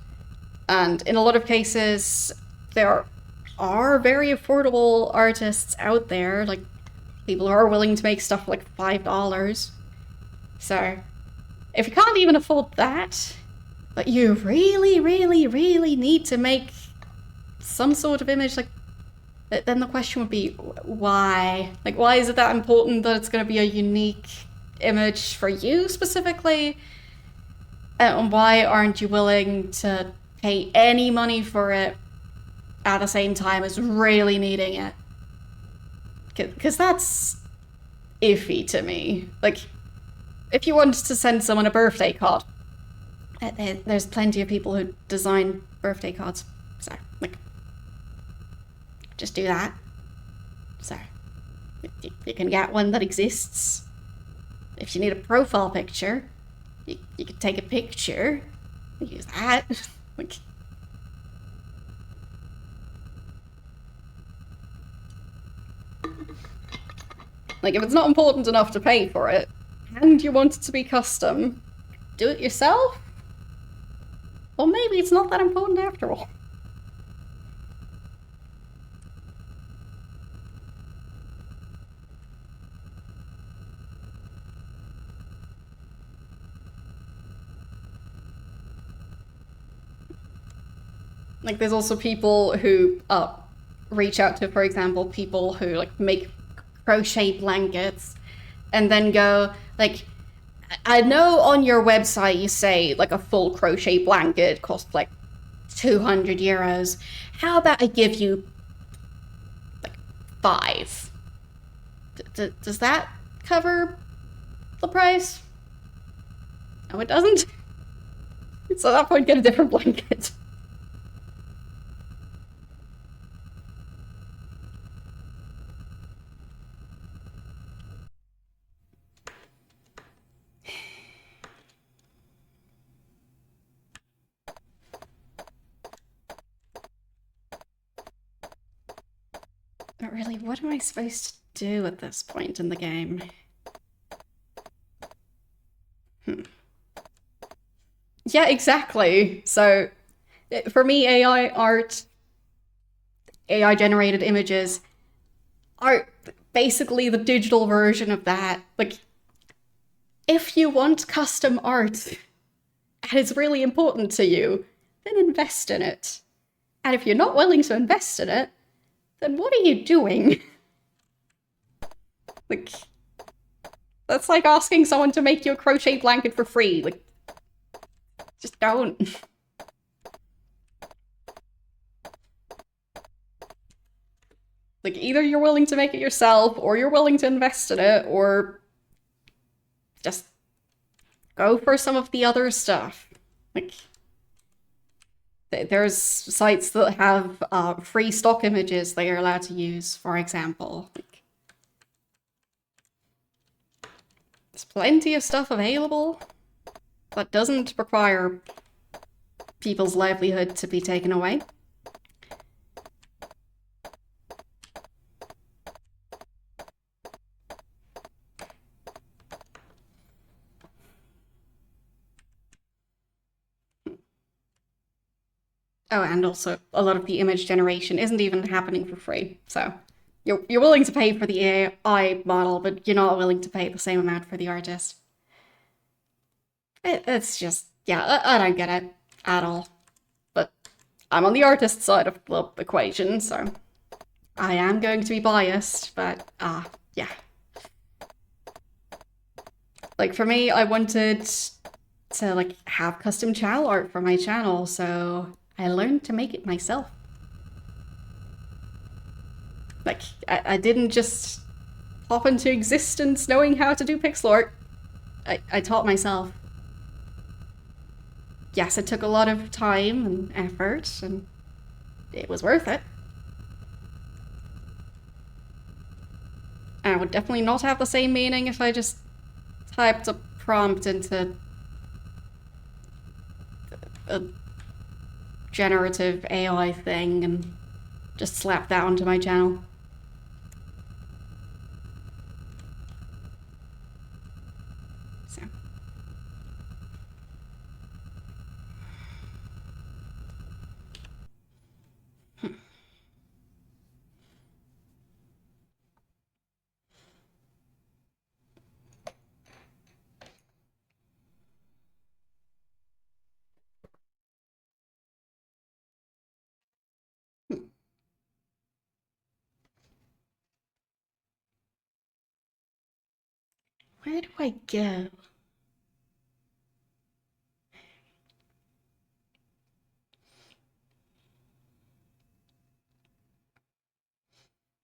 A: And in a lot of cases, there are very affordable artists out there, like people who are willing to make stuff for like $5. So, if you can't even afford that, but you really, really, really need to make some sort of image, like, then the question would be, why? Like, why is it that important that it's going to be a unique image for you specifically? And why aren't you willing to pay any money for it at the same time as really needing it? Because that's iffy to me. Like, if you wanted to send someone a birthday card, there's plenty of people who design birthday cards. So, like, just do that. So, you can get one that exists. If you need a profile picture, you can take a picture, use that. Like, if it's not important enough to pay for it, and you want it to be custom, do it yourself? Or maybe it's not that important after all. Like, there's also people who reach out to, for example, people who like make crochet blankets and then go, like, I know on your website you say like a full crochet blanket costs like 200 euros. How about I give you like 5? Does that cover the price? No, it doesn't. So at that point, get a different blanket. But really, what am I supposed to do at this point in the game? Yeah, exactly. So, for me, AI art, AI generated images are basically the digital version of that. Like, if you want custom art and it's really important to you, then invest in it. And if you're not willing to invest in it, then what are you doing? Like, that's like asking someone to make you a crochet blanket for free. Like, just don't. Like, either you're willing to make it yourself, or you're willing to invest in it, or just go for some of the other stuff. Like, there's sites that have free stock images that you're allowed to use, for example. Like, there's plenty of stuff available that doesn't require people's livelihood to be taken away. Oh, and also a lot of the image generation isn't even happening for free, so You're willing to pay for the AI model, but you're not willing to pay the same amount for the artist. It's just, yeah, I don't get it at all. But I'm on the artist side of the equation, so I am going to be biased, but yeah. Like for me, I wanted to like have custom channel art for my channel, so I learned to make it myself. Like I didn't just pop into existence knowing how to do pixel art. I taught myself. Yes, it took a lot of time and effort, and it was worth it. And it would definitely not have the same meaning if I just typed a prompt into a generative AI thing and just slapped that onto my channel. So. Where do I go?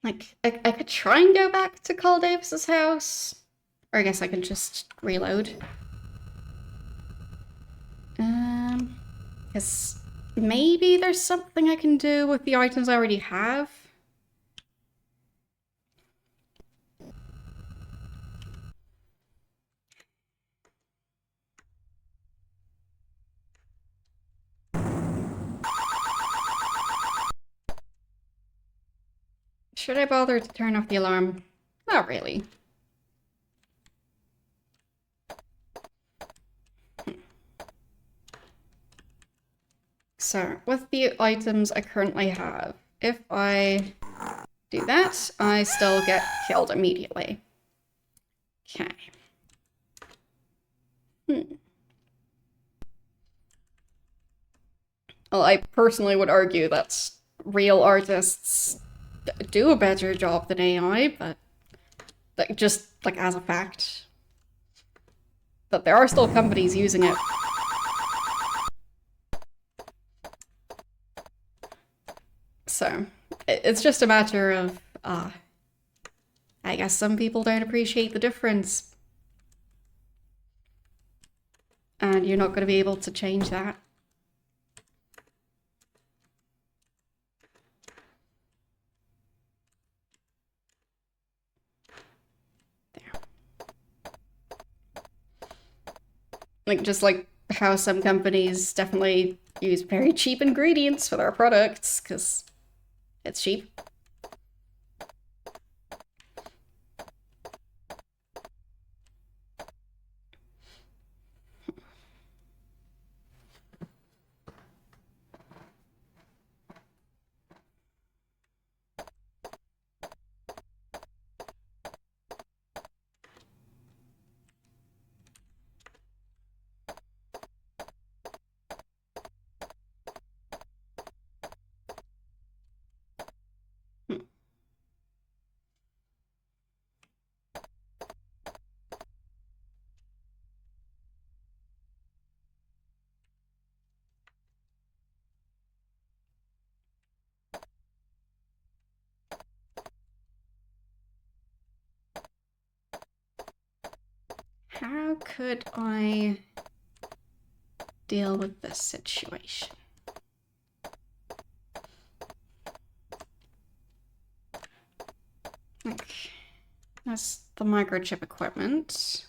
A: Like, I could try and go back to Carl Davis's house. Or I guess I can just reload. Because maybe there's something I can do with the items I already have. Should I bother to turn off the alarm? Not really. So, with the items I currently have, if I do that, I still get killed immediately. Okay. Well, I personally would argue that real artists do a better job than AI, but like, just like as a fact, that there are still companies using it. So it's just a matter of, I guess some people don't appreciate the difference, and you're not going to be able to change that. Like, just like how some companies definitely use very cheap ingredients for their products, because it's cheap. How could I deal with this situation? Okay. That's the microchip equipment.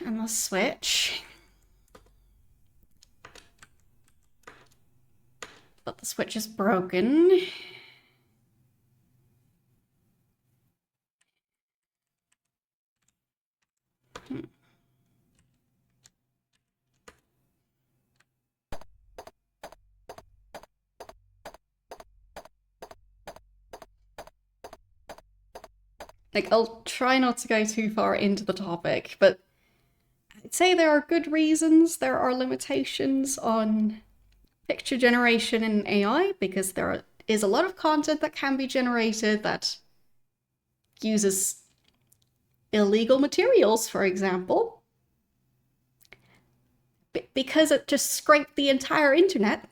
A: And the switch. But the switch is broken. Like, I'll try not to go too far into the topic, but I'd say there are good reasons there are limitations on picture generation in AI, because there is a lot of content that can be generated that uses illegal materials, for example, because it just scraped the entire internet.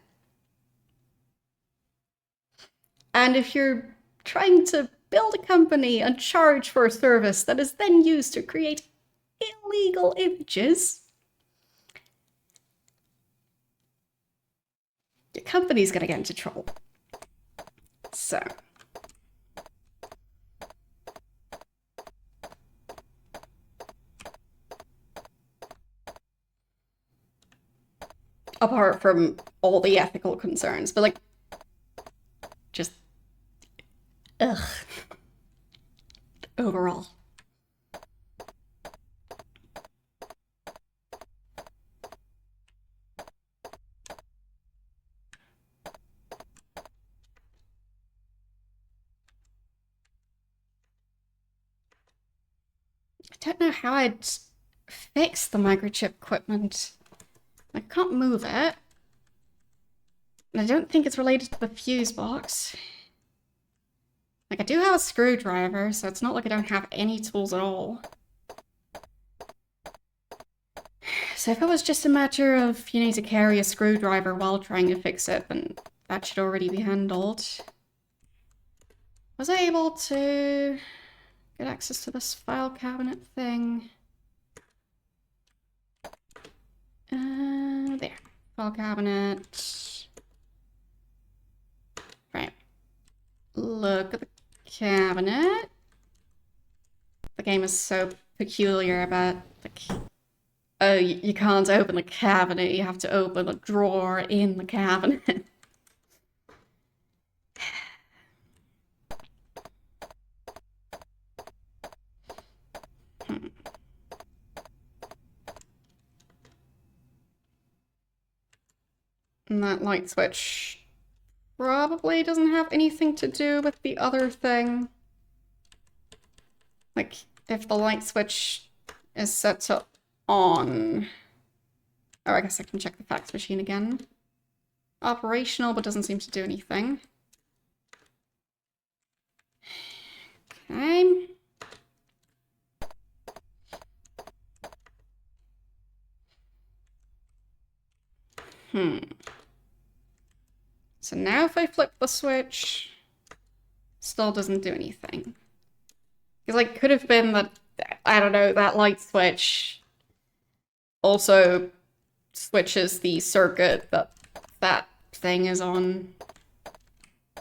A: And if you're trying to build a company and charge for a service that is then used to create illegal images, your company's gonna get into trouble. So, apart from all the ethical concerns, but like, just, ugh, overall. I don't know how I'd fix the microchip equipment. I can't move it. And I don't think it's related to the fuse box. Like, I do have a screwdriver, so it's not like I don't have any tools at all. So if it was just a matter of you need to carry a screwdriver while trying to fix it, then that should already be handled. Was I able to get access to this file cabinet thing? There. File cabinet. Right. Look at the cabinet. The game is so peculiar about, like, oh, you can't open the cabinet, you have to open a drawer in the cabinet. And that light switch probably doesn't have anything to do with the other thing. Like, if the light switch is set to on... Oh, I guess I can check the fax machine again. Operational, but doesn't seem to do anything. Okay. So now if I flip the switch, still doesn't do anything. Because, like, could have been that, I don't know, that light switch also switches the circuit that that thing is on.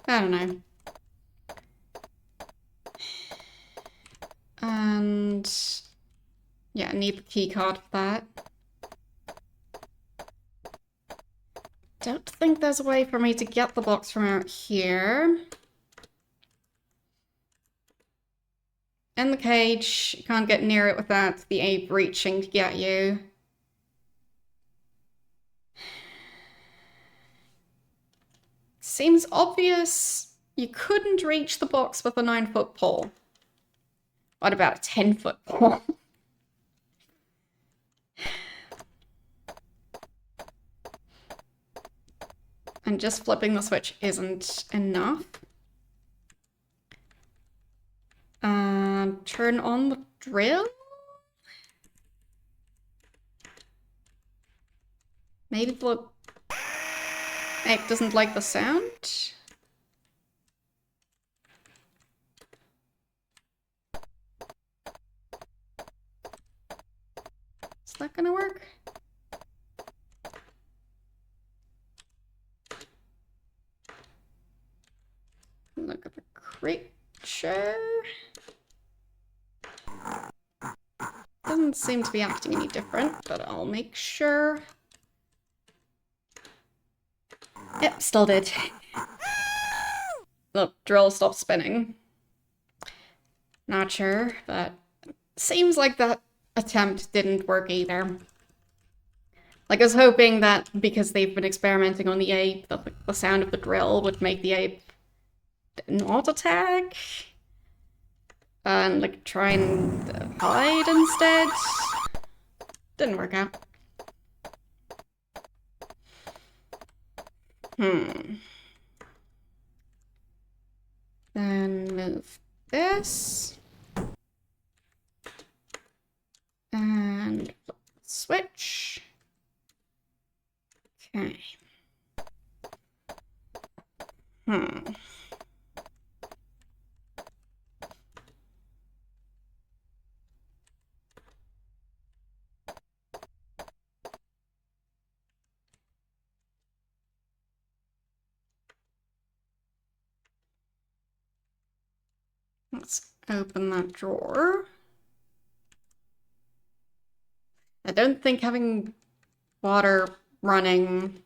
A: I don't know. And yeah, I need the key card for that. Don't think there's a way for me to get the box from out here. In the cage, you can't get near it without the ape reaching to get you. Seems obvious you couldn't reach the box with a 9-foot pole. What about a 10-foot pole? And just flipping the switch isn't enough. Turn on the drill? Maybe the ape doesn't like the sound? Is that gonna work? Look at the creature. Doesn't seem to be acting any different, but I'll make sure. Yep, still did. The drill stopped spinning. Not sure, but seems like that attempt didn't work either. Like, I was hoping that because they've been experimenting on the ape, that the sound of the drill would make the ape not attack. and like try and hide instead. Didn't work out. Then move this. And switch. Okay. Let's open that drawer. I don't think having water running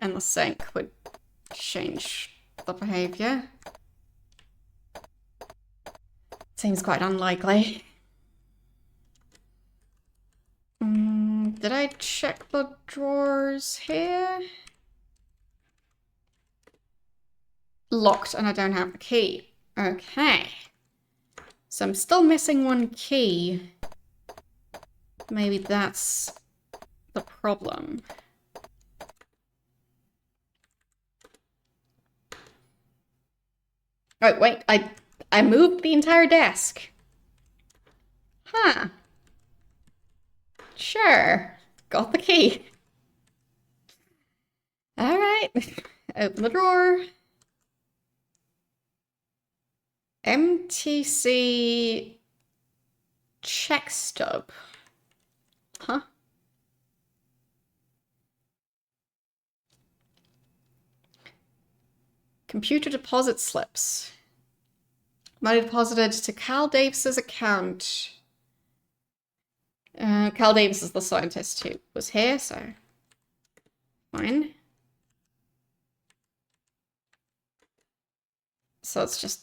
A: in the sink would change the behavior. Seems quite unlikely. Did I check the drawers here? Locked and I don't have the key. Okay. So I'm still missing one key. Maybe that's the problem. Oh, wait, I moved the entire desk. Huh. Sure. Got the key. Alright. Open the drawer. MTC check stub. Huh? Computer deposit slips. Money deposited to Cal Davis's account. Cal Davis is the scientist who was here, so fine. So it's just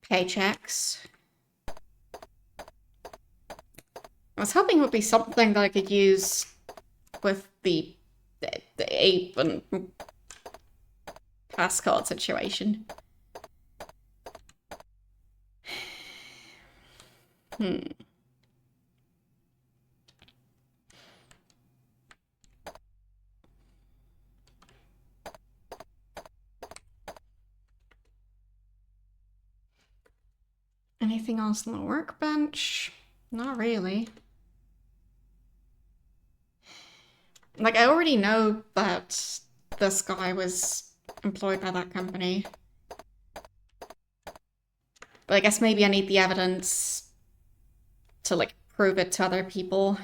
A: paychecks. I was hoping it would be something that I could use with the ape and passcard situation. Anything else on the workbench? Not really. Like, I already know that this guy was employed by that company. But I guess maybe I need the evidence to, like, prove it to other people.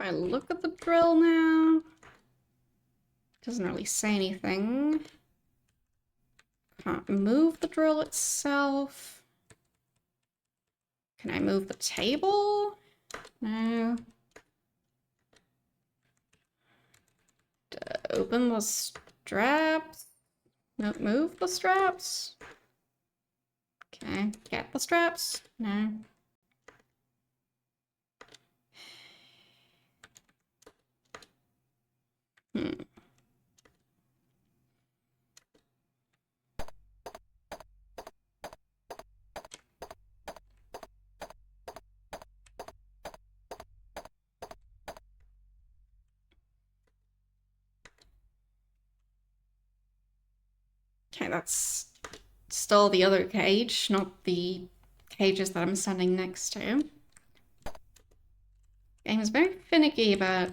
A: If I look at the drill now, it doesn't really say anything. Can't move the drill itself. Can I move the table? No. Open the straps. No, move the straps. Okay, get the straps. No. Okay, that's still the other cage, not the cages that I'm standing next to. Game is very finicky about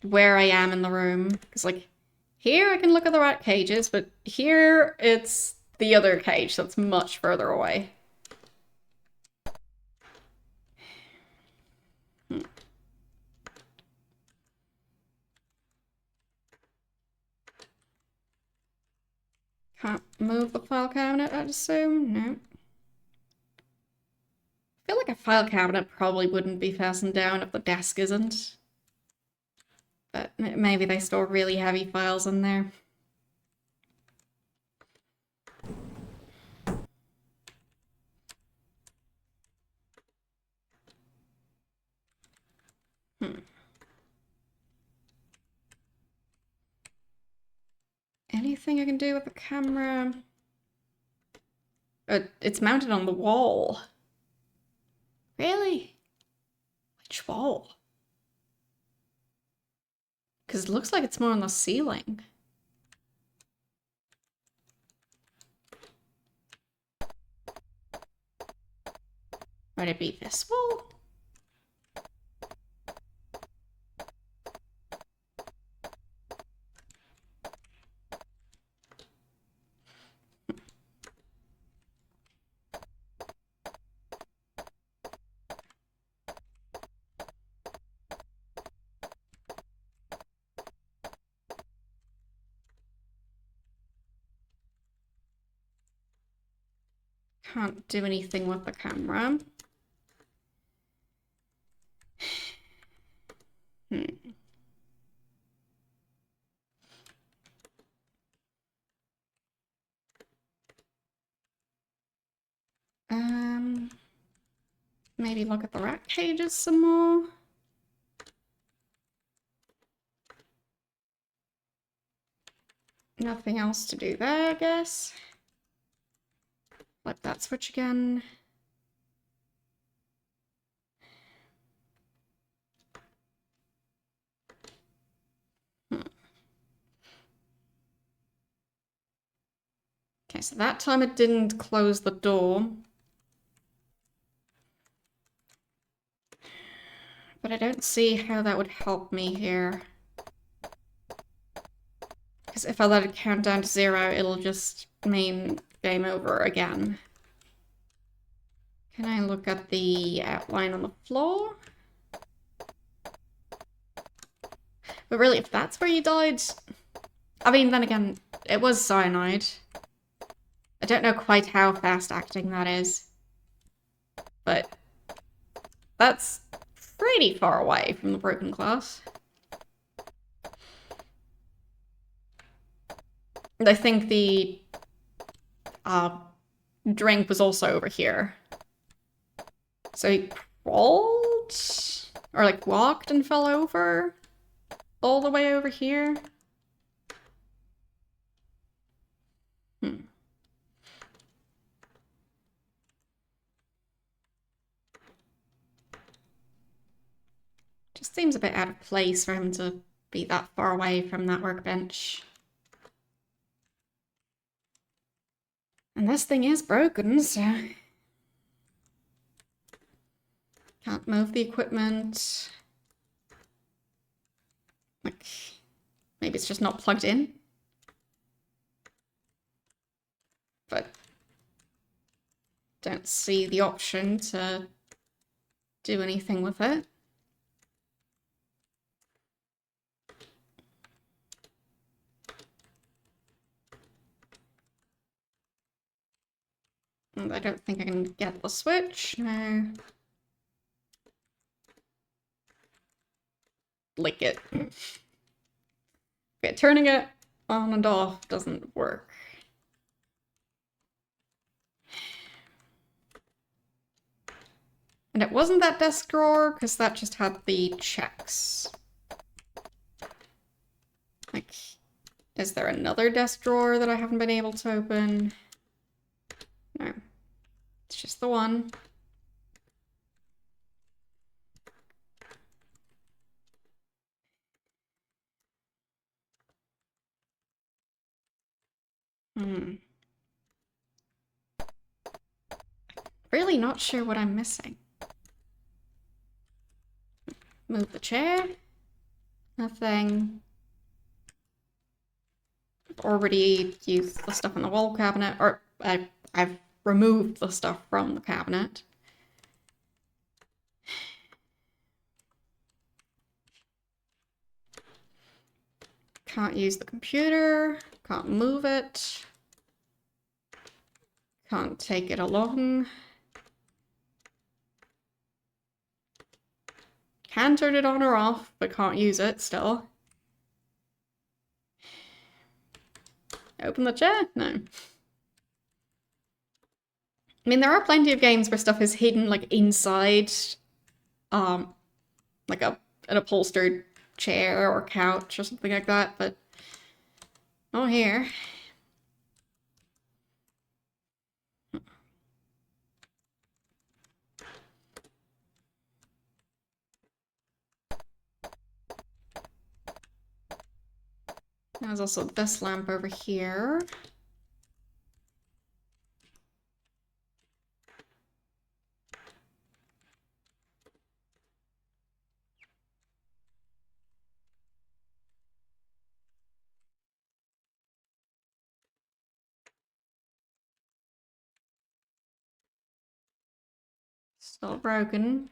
A: where I am in the room. Because, like, here I can look at the rat cages, but here it's the other cage that's much further away. move the file cabinet, I'd assume? No. I feel like a file cabinet probably wouldn't be fastened down if the desk isn't. But maybe they store really heavy files in there. Anything I can do with the camera? It's mounted on the wall. Really? Which wall? Because it looks like it's more on the ceiling. Would it be this wall? Can't do anything with the camera. Maybe look at the rat cages some more. Nothing else to do there, I guess. Flip that switch again. Okay, so that time it didn't close the door. But I don't see how that would help me here. Because if I let it count down to 0, it'll just mean game over again. Can I look at the outline on the floor? But really, if that's where you died... I mean, then again, it was cyanide. I don't know quite how fast acting that is. But that's pretty far away from the broken glass. And I think the drink was also over here. So he crawled? Or like walked and fell over? All the way over here? Just seems a bit out of place for him to be that far away from that workbench. And this thing is broken, so... Can't move the equipment. Like, maybe it's just not plugged in? But... don't see the option to do anything with it. And I don't think I can get the switch, no. Lick it. Okay, turning it on and off doesn't work. And it wasn't that desk drawer, because that just had the checks. Like, is there another desk drawer that I haven't been able to open? No. It's just the one. Really not sure what I'm missing. Move the chair. Nothing. I've already used the stuff in the wall cabinet, or I've removed the stuff from the cabinet. Can't use the computer. Can't move it. Can't take it along. Can turn it on or off, but can't use it still. Open the chair? No. I mean, there are plenty of games where stuff is hidden, like, inside, like an upholstered chair or couch or something like that, but not here. There's also this lamp over here. Still broken.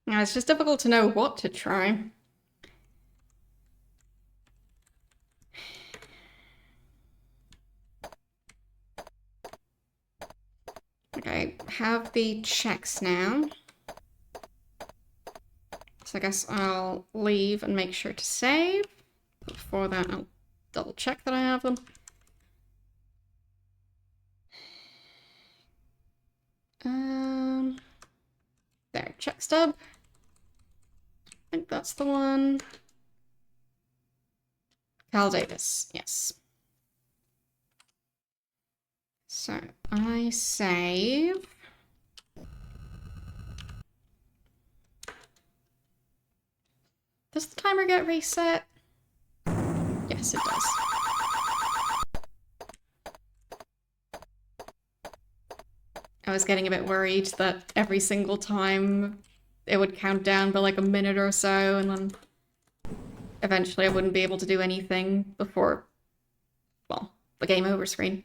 A: Now, it's just difficult to know what to try. Okay, have the checks now. So I guess I'll leave and make sure to save. Before that, I'll double check that I have them. There, check stub. I think that's the one. Cal Davis, yes. So I save. Does the timer get reset? Yes, it does. I was getting a bit worried that every single time it would count down by like a minute or so, and then eventually I wouldn't be able to do anything before, well, the game over screen.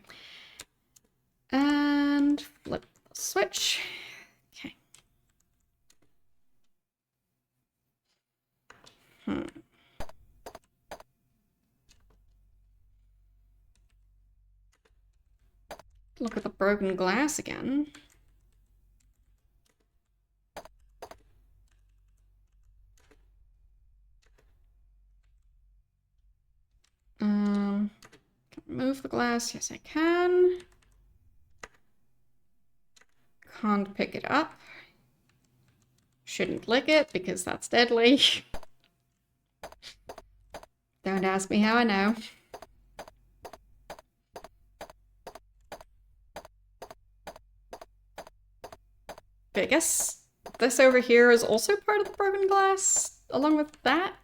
A: And flip the switch. Okay. Look at the broken glass again. Move the glass. Yes, I can. Can't pick it up. Shouldn't lick it because that's deadly. Don't ask me how I know. But I guess this over here is also part of the broken glass, along with that.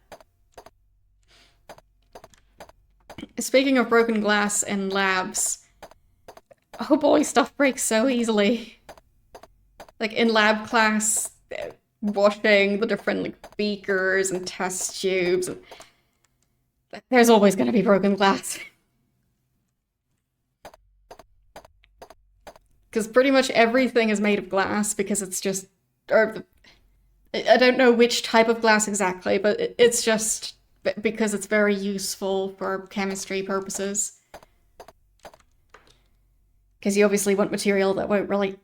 A: Speaking of broken glass in labs, oh boy, stuff breaks so easily. Like in lab class, washing the different like beakers and test tubes, and there's always going to be broken glass. Because pretty much everything is made of glass because it's just, or I don't know which type of glass exactly, but it's just because it's very useful for chemistry purposes. Because you obviously want material that won't really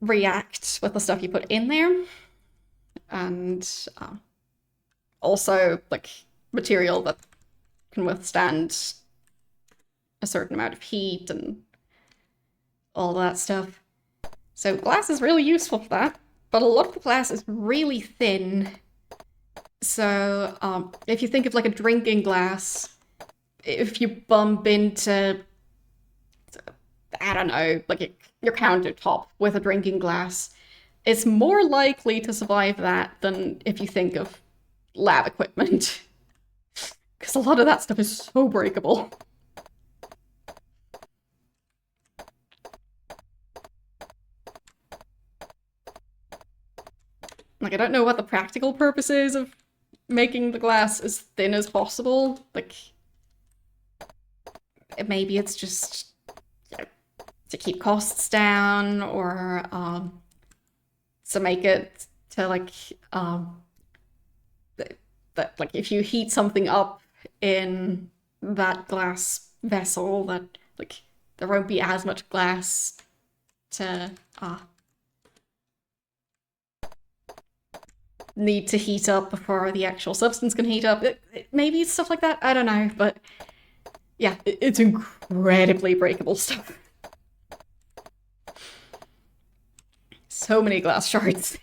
A: react with the stuff you put in there. And also, like, material that can withstand a certain amount of heat and all that stuff. So glass is really useful for that, but a lot of the glass is really thin. So if you think of like a drinking glass, if you bump into, I don't know, like your countertop with a drinking glass, it's more likely to survive that than if you think of lab equipment. Because a lot of that stuff is so breakable. Like, I don't know what the practical purpose is of making the glass as thin as possible. Like, maybe it's just, you know, to keep costs down, or to make it to like that like if you heat something up in that glass vessel, that like there won't be as much glass to need to heat up before the actual substance can heat up. Maybe stuff like that. I don't know, but yeah, it's incredibly breakable stuff. So many glass shards.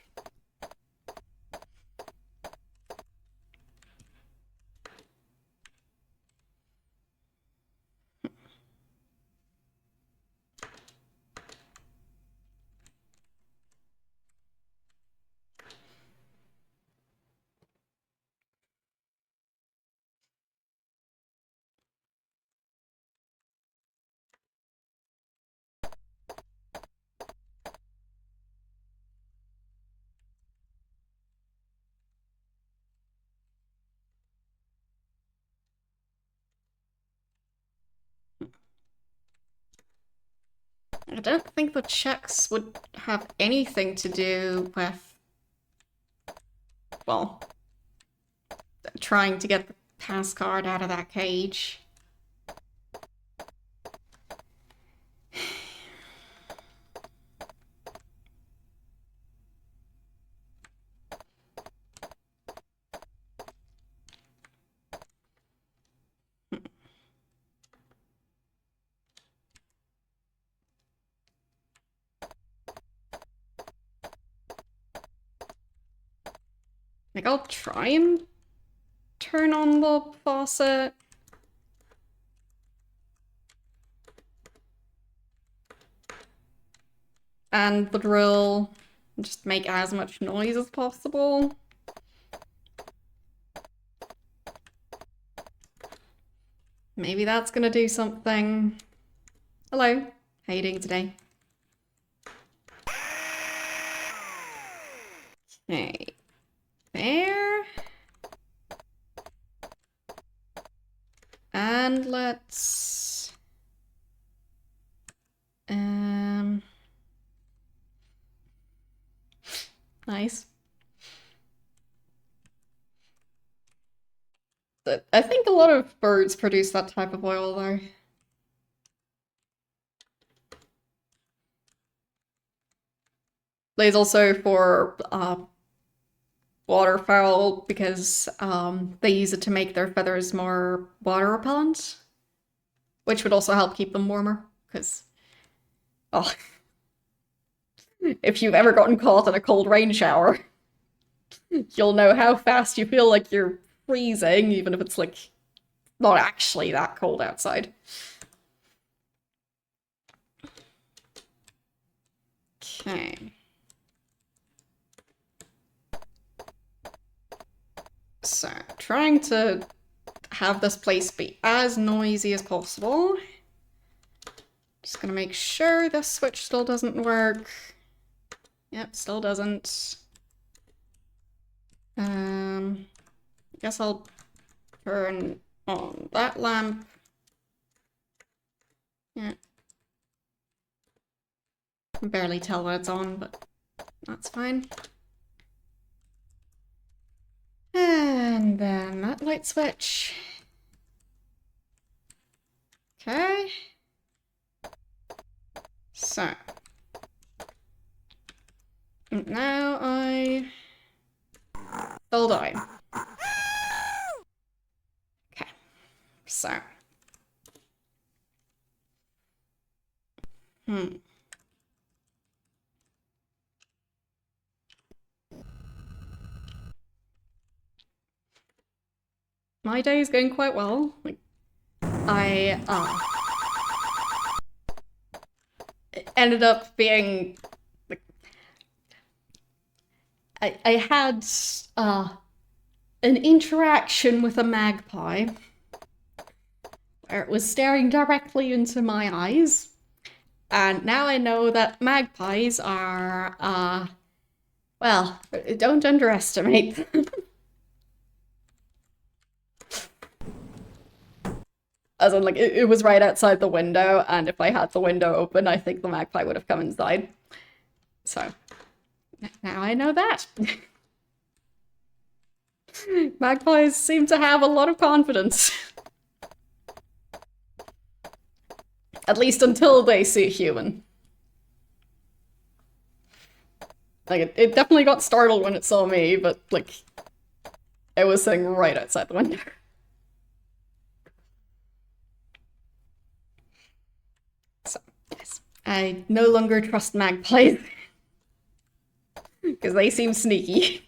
A: I don't think the checks would have anything to do with, well, trying to get the pass card out of that cage. Like, I'll try and turn on the faucet. And the drill. Just make as much noise as possible. Maybe that's gonna do something. Hello, how you doing today? Okay, there. And let's... Nice. I think a lot of birds produce that type of oil, though. There's also for waterfowl because they use it to make their feathers more water repellent, which would also help keep them warmer. Because, oh, if you've ever gotten caught in a cold rain shower, you'll know how fast you feel like you're freezing, even if it's like not actually that cold outside. Okay. So, trying to have this place be as noisy as possible. Just gonna make sure this switch still doesn't work. Yep, still doesn't. Guess I'll turn on that lamp. Yeah. I can barely tell when it's on, but that's fine. And then that light switch. Okay. So. Now I still die. Okay. So. My day is going quite well. Like, I it ended up being like I had an interaction with a magpie where it was staring directly into my eyes, and now I know that magpies are well, don't underestimate them. As in, like, it was right outside the window, and if I had the window open, I think the magpie would have come inside. So, now I know that. Magpies seem to have a lot of confidence. At least until they see a human. Like, it definitely got startled when it saw me, but, like, it was sitting right outside the window. So, yes. I no longer trust magpies. Because they seem sneaky.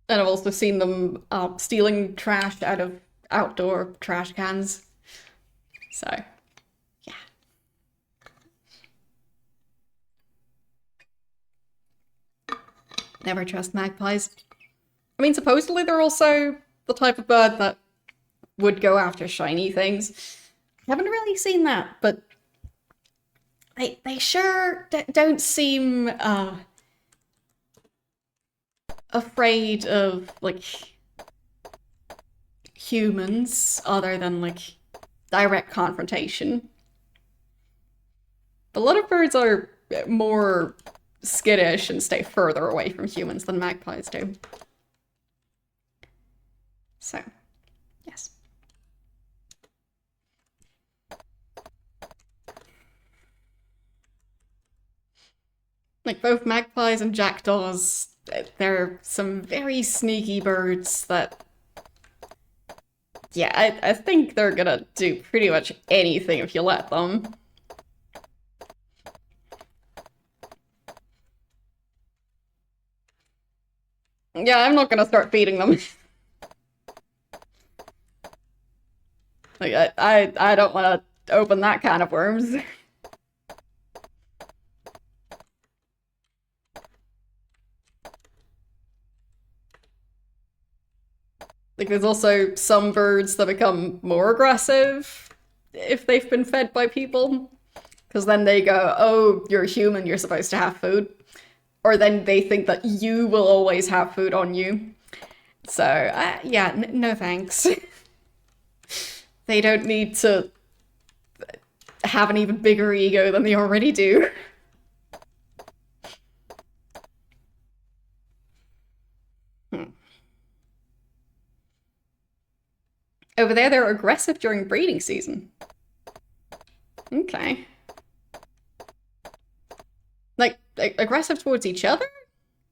A: And I've also seen them stealing trash out of outdoor trash cans. So, yeah. Never trust magpies. I mean, supposedly they're also the type of bird that would go after shiny things. I haven't really seen that, but they sure don't seem afraid of, like, humans other than, like, direct confrontation. A lot of birds are more skittish and stay further away from humans than magpies do. So, yes. Like, both magpies and jackdaws, they're some very sneaky birds that, yeah, I think they're gonna do pretty much anything if you let them. Yeah, I'm not gonna start feeding them. Like, I don't want to open that can of worms. Like, there's also some birds that become more aggressive if they've been fed by people. Because then they go, oh, you're a human, you're supposed to have food. Or then they think that you will always have food on you. So, yeah, no thanks. They don't need to have an even bigger ego than they already do. Over there, they're aggressive during breeding season. Okay. Like, aggressive towards each other?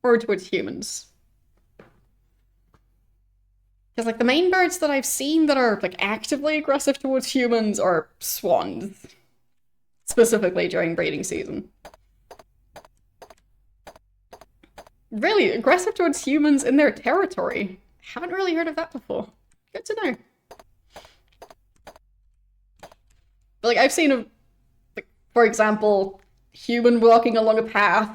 A: Or towards humans? Because, like, the main birds that I've seen that are, like, actively aggressive towards humans are swans. Specifically during breeding season. Really, aggressive towards humans in their territory. Haven't really heard of that before. Good to know. But, like, I've seen, like, for example, human walking along a path,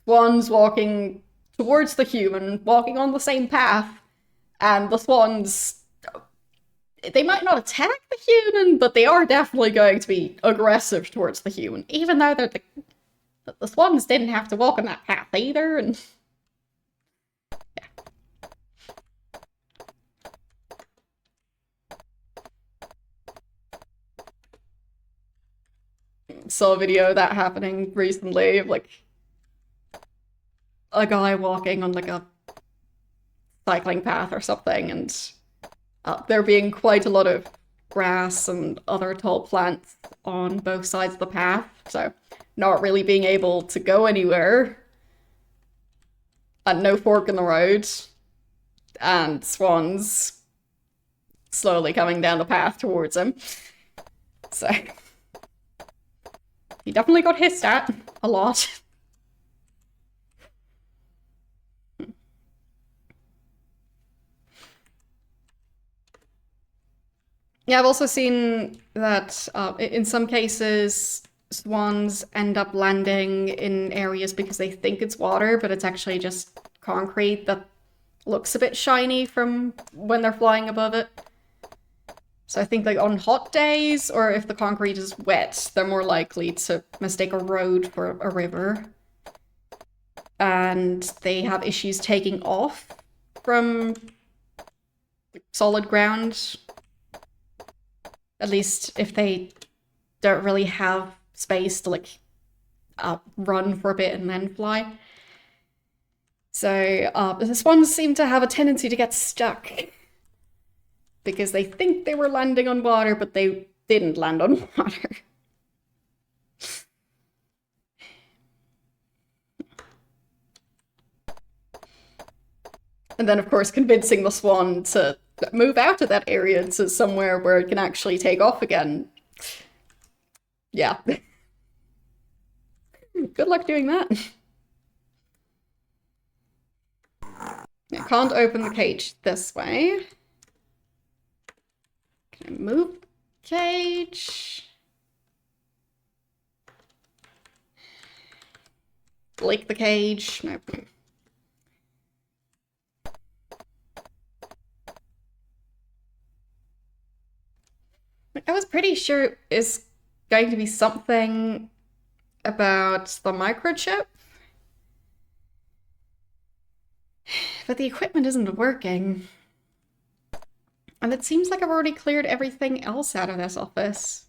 A: swans walking towards the human, walking on the same path, and the swans, they might not attack the human, but they are definitely going to be aggressive towards the human, even though the swans didn't have to walk on that path either, and yeah. Saw a video of that happening recently of, like, a guy walking on, like, a cycling path or something, and there being quite a lot of grass and other tall plants on both sides of the path, so not really being able to go anywhere, and no fork in the road, and swans slowly coming down the path towards him. So he definitely got hissed at a lot. Yeah, I've also seen that in some cases, swans end up landing in areas because they think it's water, but it's actually just concrete that looks a bit shiny from when they're flying above it. So I think like on hot days, or if the concrete is wet, they're more likely to mistake a road for a river. And they have issues taking off from solid ground. At least if they don't really have space to like run for a bit and then fly. So the swans seem to have a tendency to get stuck because they think they were landing on water, but they didn't land on water. And then, of course, convincing the swan to move out of that area to somewhere where it can actually take off again. Yeah. Good luck doing that. I can't open the cage this way. Can I move the cage? Lick the cage? Nope. I was pretty sure it's going to be something about the microchip. But the equipment isn't working. And it seems like I've already cleared everything else out of this office.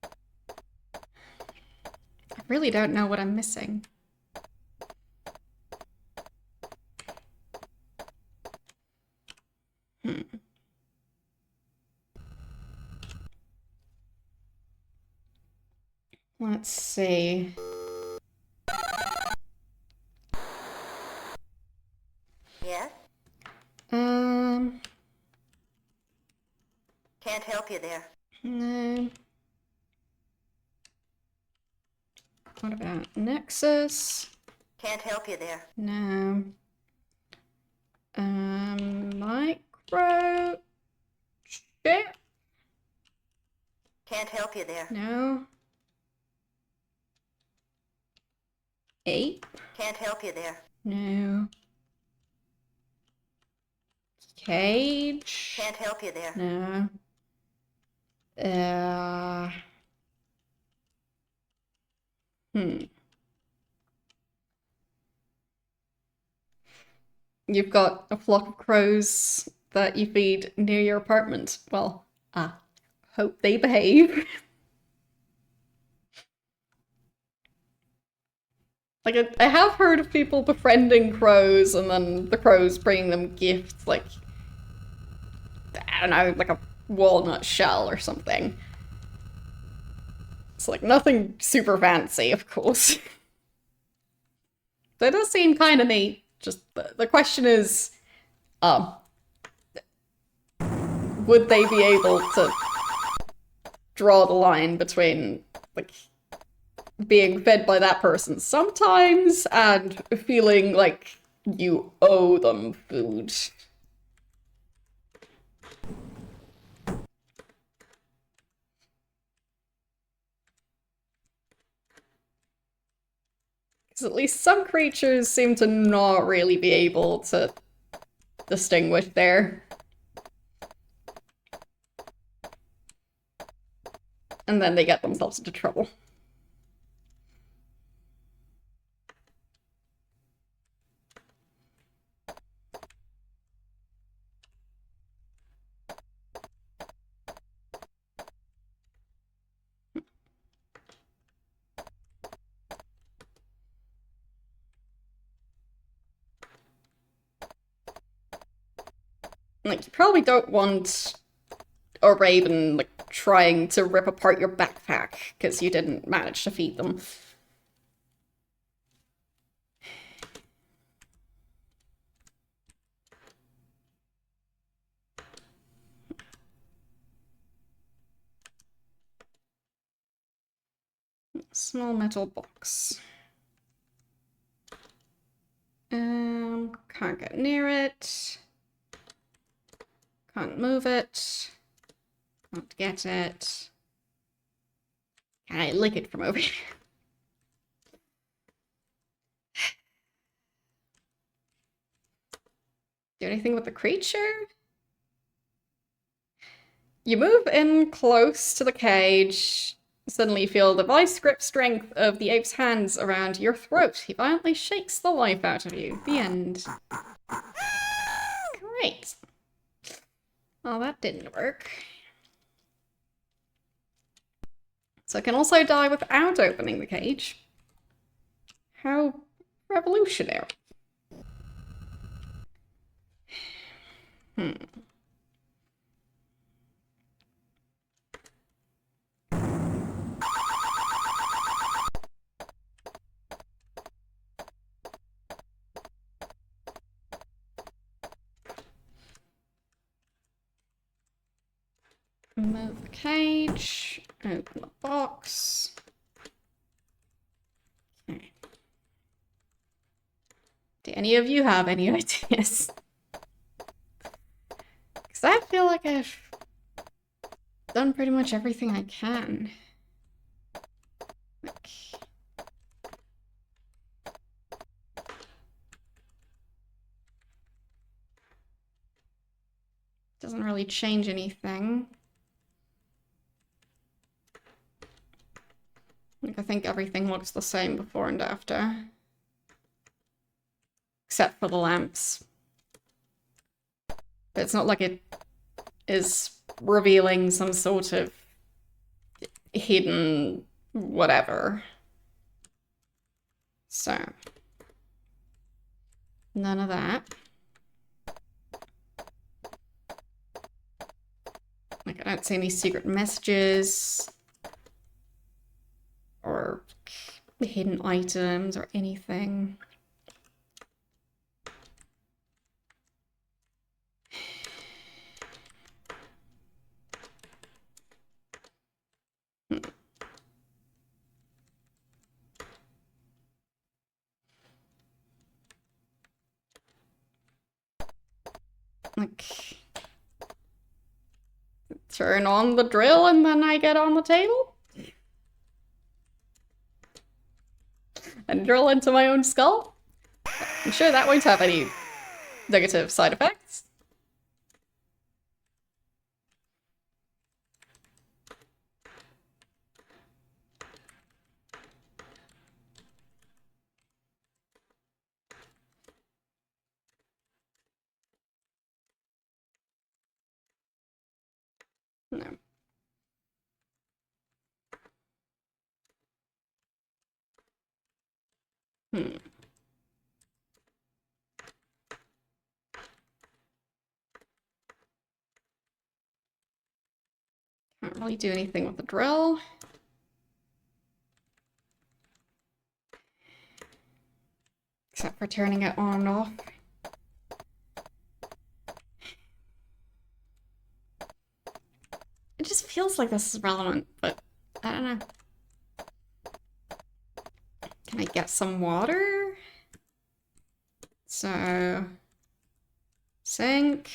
A: I really don't know what I'm missing. Let's see.
B: Yes? Can't help you there.
A: No. What about Nexus?
B: Can't help you there.
A: No. Micro chip?
B: Can't help you there.
A: No. Ape?
B: Can't help you there.
A: No. Cage?
B: Can't help you there.
A: No. You've got a flock of crows that you feed near your apartment. Well, hope they behave. Like, I have heard of people befriending crows and then the crows bringing them gifts, like, I don't know, like a walnut shell or something. It's like nothing super fancy, of course. But it does seem kind of neat. Just the question is, would they be able to draw the line between, like, being fed by that person sometimes and feeling like you owe them food? Because at least some creatures seem to not really be able to distinguish there. And then they get themselves into trouble. Like, you probably don't want a raven, like, trying to rip apart your backpack because you didn't manage to feed them. Small metal box. Can't get near it. Can't move it. Can't get it. Can I lick it from over here? Do anything with the creature? You move in close to the cage. Suddenly you feel the vice grip strength of the ape's hands around your throat. He violently shakes the life out of you. The end. Great. Well, that didn't work. So it can also die without opening the cage. How revolutionary. Move the cage, open the box. Okay. Do any of you have any ideas? Because I feel like I've done pretty much everything I can. Like, doesn't really change anything. Like, I think everything looks the same before and after. Except for the lamps. But it's not like it is revealing some sort of hidden whatever. So, none of that. Like, I don't see any secret messages or hidden items or anything. Like, turn on the drill and then I get on the table? And drill into my own skull? I'm sure that won't have any negative side effects. No. Hmm. Can't really do anything with the drill. Except for turning it on and off. It just feels like this is relevant, but I don't know. Can I get some water? So, sink.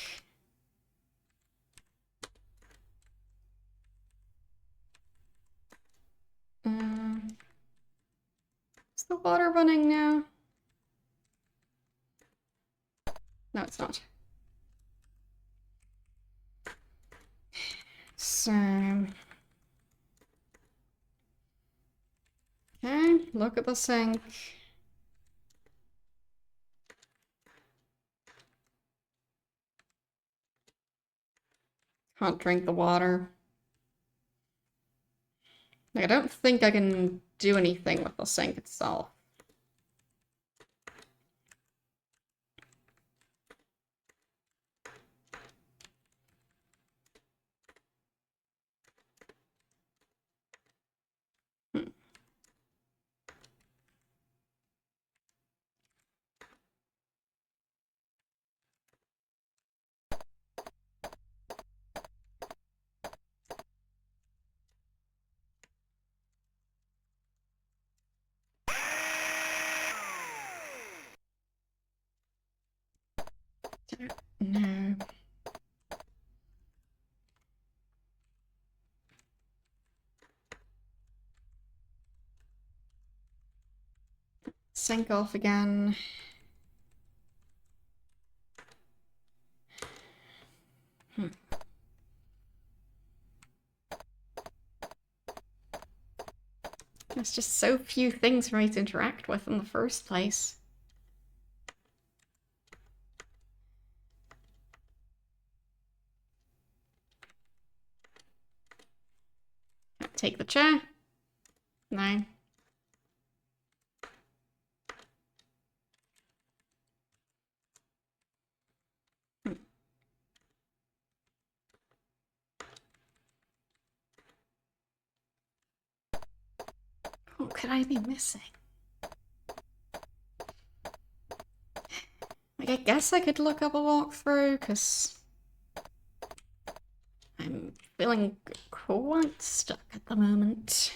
A: Is the water running now? No, it's not. So, okay, look at the sink. Can't drink the water. Like, I don't think I can do anything with the sink itself. No. Sink off again. There's just so few things for me to interact with in the first place. Take the chair. No. What could I be missing? Like, I guess I could look up a walkthrough, because I'm feeling quite stuck at the moment.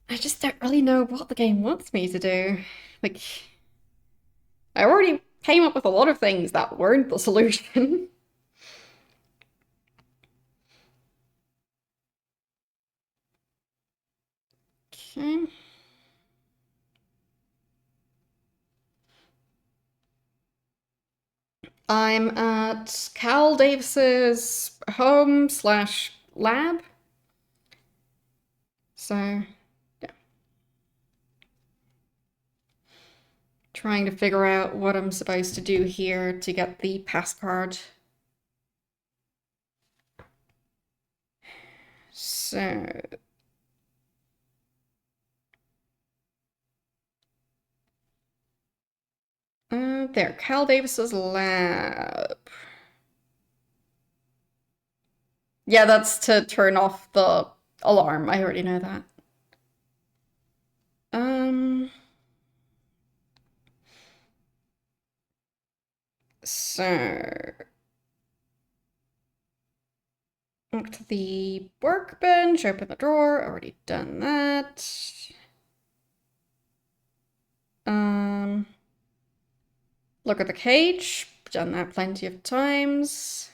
A: I just don't really know what the game wants me to do. Like, I already came up with a lot of things that weren't the solution. Okay. I'm at Cal Davis's home slash lab. So, yeah. Trying to figure out what I'm supposed to do here to get the pass card. So, there, Cal Davis's lab. Yeah, that's to turn off the alarm. I already know that. So up to the workbench, open the drawer, already done that. Look at the cage, done that plenty of times.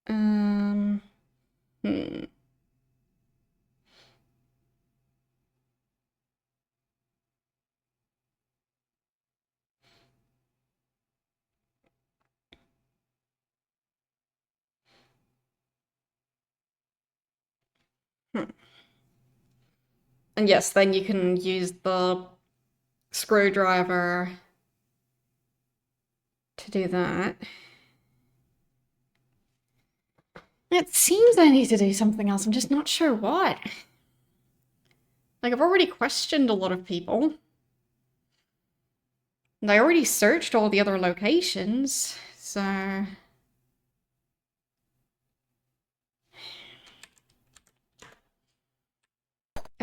A: Hmm. And yes, then you can use the screwdriver to do that. It seems I need to do something else. I'm just not sure what. Like, I've already questioned a lot of people. And I already searched all the other locations, so... I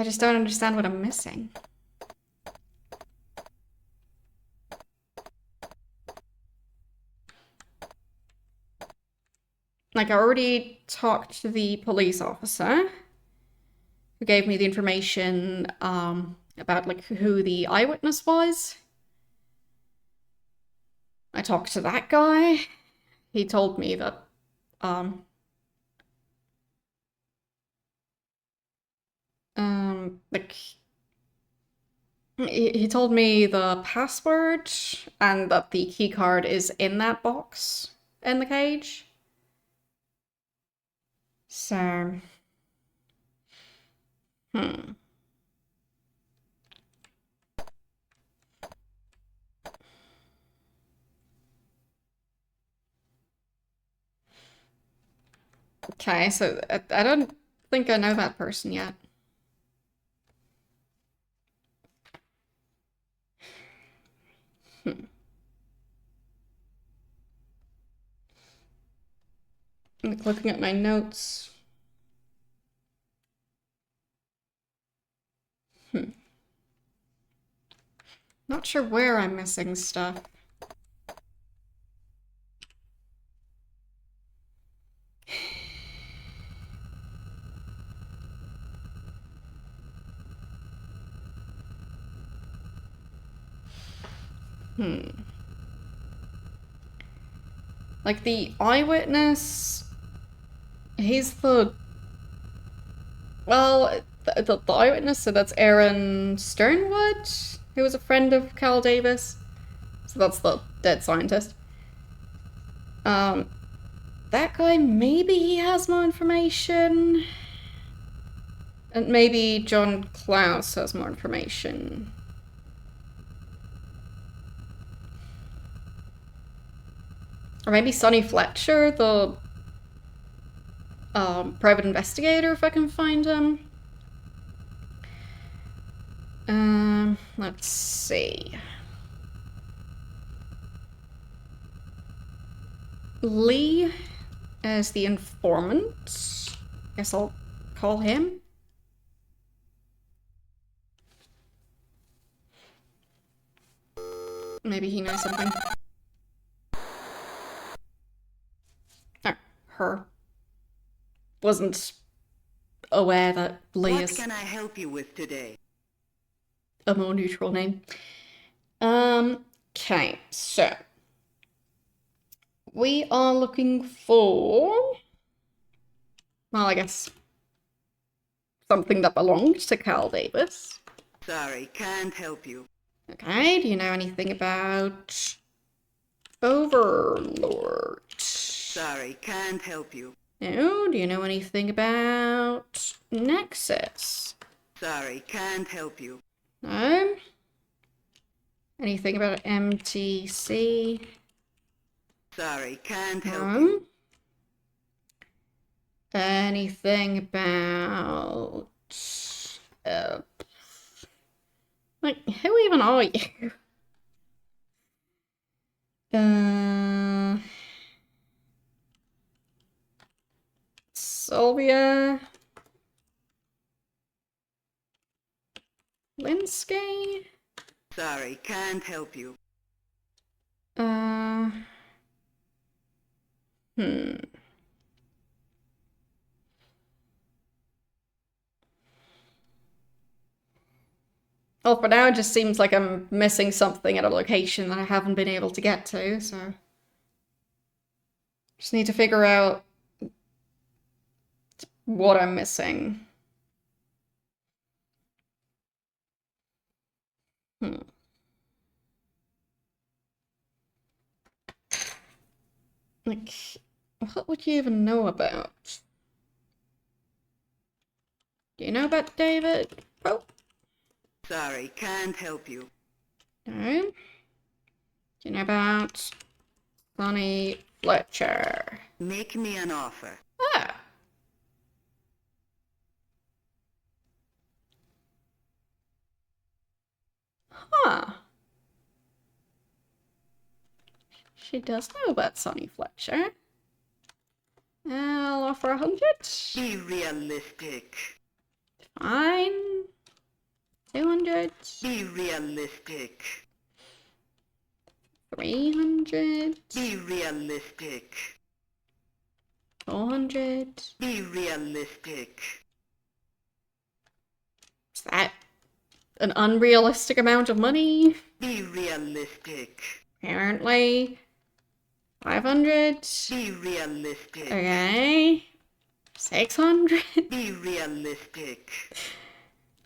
A: just don't understand what I'm missing. Like, I already talked to the police officer who gave me the information about, like, who the eyewitness was. I talked to that guy. He told me that, like, he told me the password and that the key card is in that box in the cage. So, Okay, so I don't think I know that person yet. I'm looking at my notes. Not sure where I'm missing stuff. Like the eyewitness, he's the... Well, the eyewitness, so that's Aaron Sternwood, who was a friend of Cal Davis. So that's the dead scientist. that guy, maybe he has more information. And maybe John Klaus has more information. Or maybe Sonny Fletcher, the private investigator, if I can find him. Let's see. Lee as the informant. Guess I'll call him. Maybe he knows something. Oh, her. Wasn't aware that Lee is...
C: What can I help you with today?
A: A more neutral name. Okay, so... we are looking for... well, I guess... something that belongs to Carl Davis.
C: Sorry, can't help you.
A: Okay, do you know anything about... Overlord?
C: Sorry, can't help you.
A: No, do you know anything about... Nexus?
C: Sorry, can't help you.
A: No? Anything about MTC?
C: Sorry, can't help
A: No?
C: you.
A: Anything about... like, who even are you? Sylvia... Linsky?
C: Sorry, can't help you.
A: Well, for now it just seems like I'm missing something at a location that I haven't been able to get to, so... just need to figure out what I'm missing. Like, what would you even know about? Do you know about David? Oh.
C: Sorry, can't help you.
A: No. Do you know about Sonny Fletcher?
C: Make me an offer.
A: Ah. Huh. She does know about Sonny Fletcher. I'll offer 100.
C: Be realistic.
A: Fine. 200.
C: Be realistic.
A: 300.
C: Be realistic.
A: 400.
C: Be realistic.
A: Is that an unrealistic amount of money?
C: Be realistic.
A: Apparently. 500.
C: Be realistic.
A: Okay. 600.
C: Be realistic.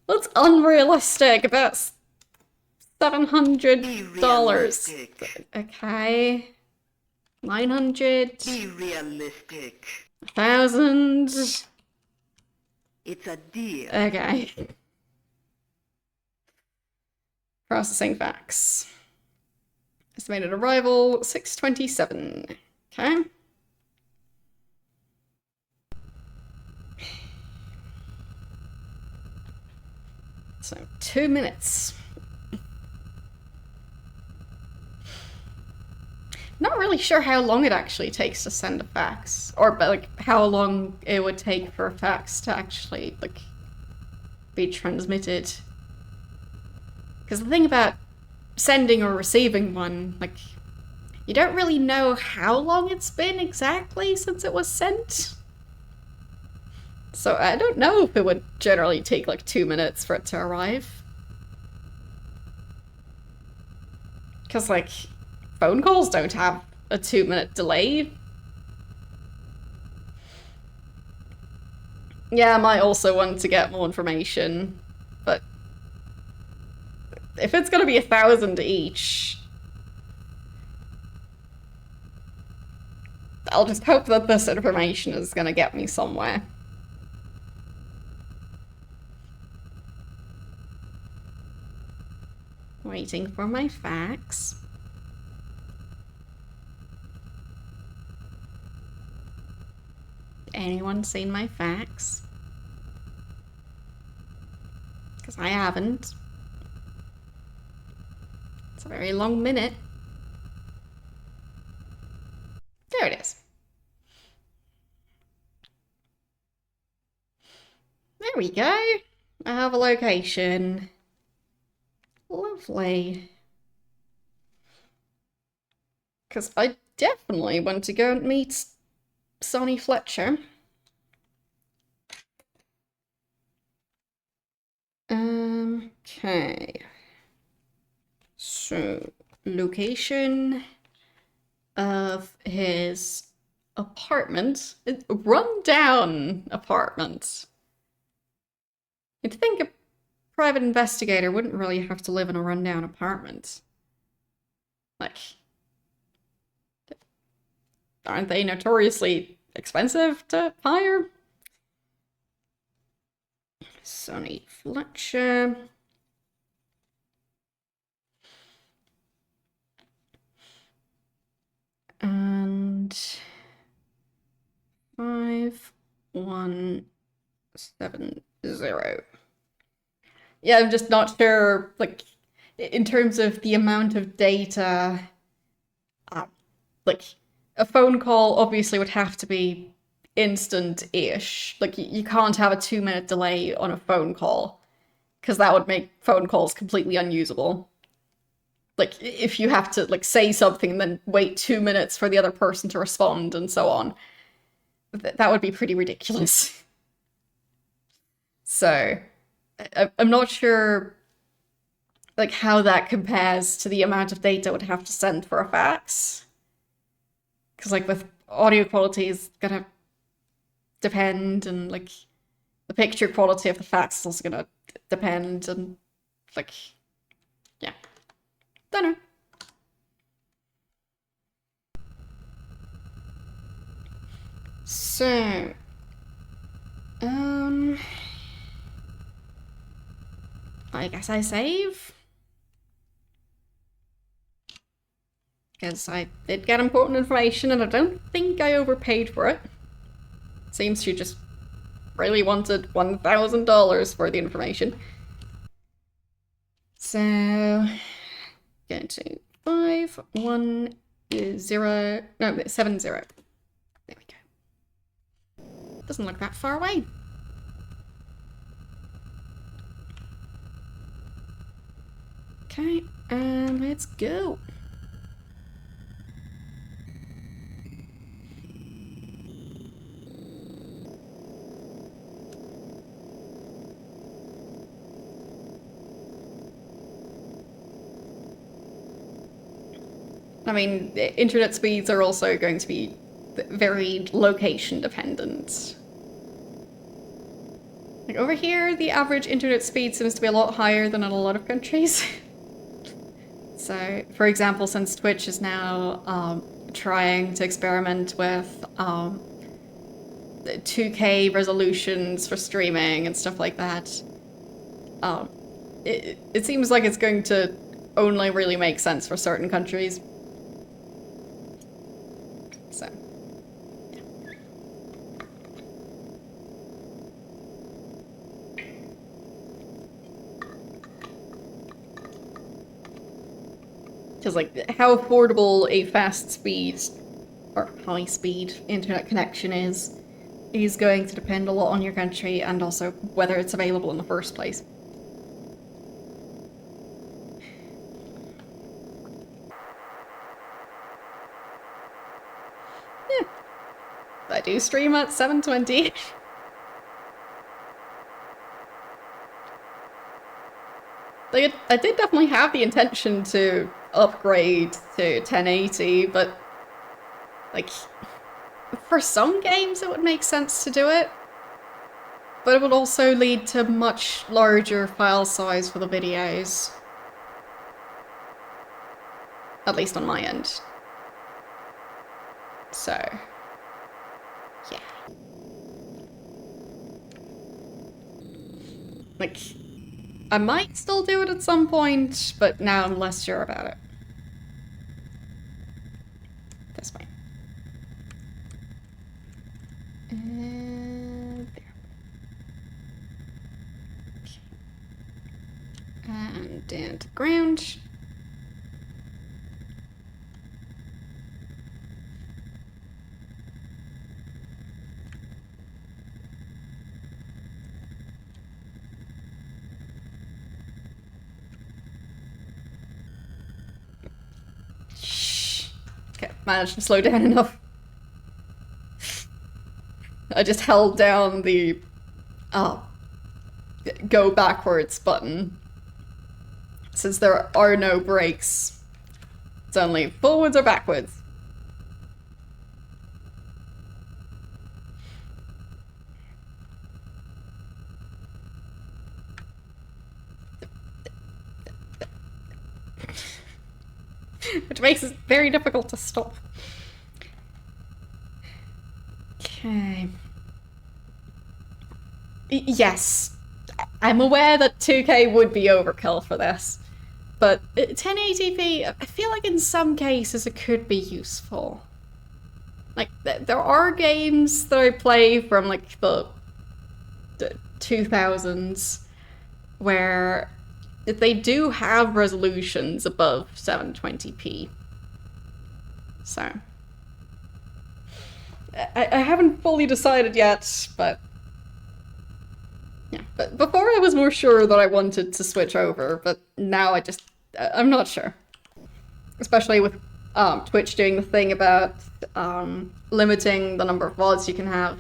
A: What's unrealistic about
C: Be
A: $700?
C: realistic.
A: Okay. 900.
C: Be realistic.
A: 1,000.
C: It's a deal.
A: Okay. Processing facts. Estimated arrival 6:27. Okay. So 2 minutes. Not really sure how long it actually takes to send a fax, or like how long it would take for a fax to actually like be transmitted. Because the thing about sending or receiving one, like, you don't really know how long it's been exactly since it was sent. So I don't know if it would generally take like 2 minutes for it to arrive. Because, like, phone calls don't have a 2-minute delay. Yeah, I might also want to get more information, but if it's gonna be 1,000 each, I'll just hope that this information is gonna get me somewhere. Waiting for my facts. Anyone seen my facts? Because I haven't. It's a very long minute. There it is. There we go. I have a location. Lovely. Because I definitely want to go and meet Sonny Fletcher. Okay. So, location of his apartment. A run-down apartment. You'd think a private investigator wouldn't really have to live in a rundown apartment. Like, aren't they notoriously expensive to hire? Sonny Fletcher. And 5170. Yeah, I'm just not sure, like, in terms of the amount of data, like, a phone call obviously would have to be instant-ish. Like, you can't have a 2-minute delay on a phone call, because that would make phone calls completely unusable. Like, if you have to, like, say something and then wait 2 minutes for the other person to respond and so on, that would be pretty ridiculous. So, I'm not sure, like, how that compares to the amount of data I would have to send for a fax. Because, like, with audio quality is gonna depend, and, like, the picture quality of the fax is also gonna depend, and, like, yeah. Don't know. So, I guess I save. Because I did get important information and I don't think I overpaid for it. Seems she just really wanted $1,000 for the information. So, go to 510, no, 70. There we go. Doesn't look that far away. Okay, and let's go. I mean, internet speeds are also going to be very location dependent. Like over here, the average internet speed seems to be a lot higher than in a lot of countries. So, for example, since Twitch is now trying to experiment with 2K resolutions for streaming and stuff like that, it seems like it's going to only really make sense for certain countries. So, yeah. Because, like, how affordable a fast speed or high speed internet connection is going to depend a lot on your country and also whether it's available in the first place. Yeah. I do stream at 720. Like, I did definitely have the intention to upgrade to 1080, but, like, for some games it would make sense to do it. But it would also lead to much larger file size for the videos. At least on my end. So, Yeah. Like, I might still do it at some point, but now I'm less sure about it. This way. And there. Okay. And down to the ground. Shh. Okay, managed to slow down enough. I just held down the go backwards button. Since there are no brakes, it's only forwards or backwards. Which makes it very difficult to stop. Okay. Yes, I'm aware that 2K would be overkill for this, but 1080p, I feel like in some cases it could be useful. Like, there are games that I play from, like, the 2000s where they do have resolutions above 720p. So, I haven't fully decided yet, but yeah. But before I was more sure that I wanted to switch over, but now I'm not sure. Especially with Twitch doing the thing about limiting the number of VODs you can have.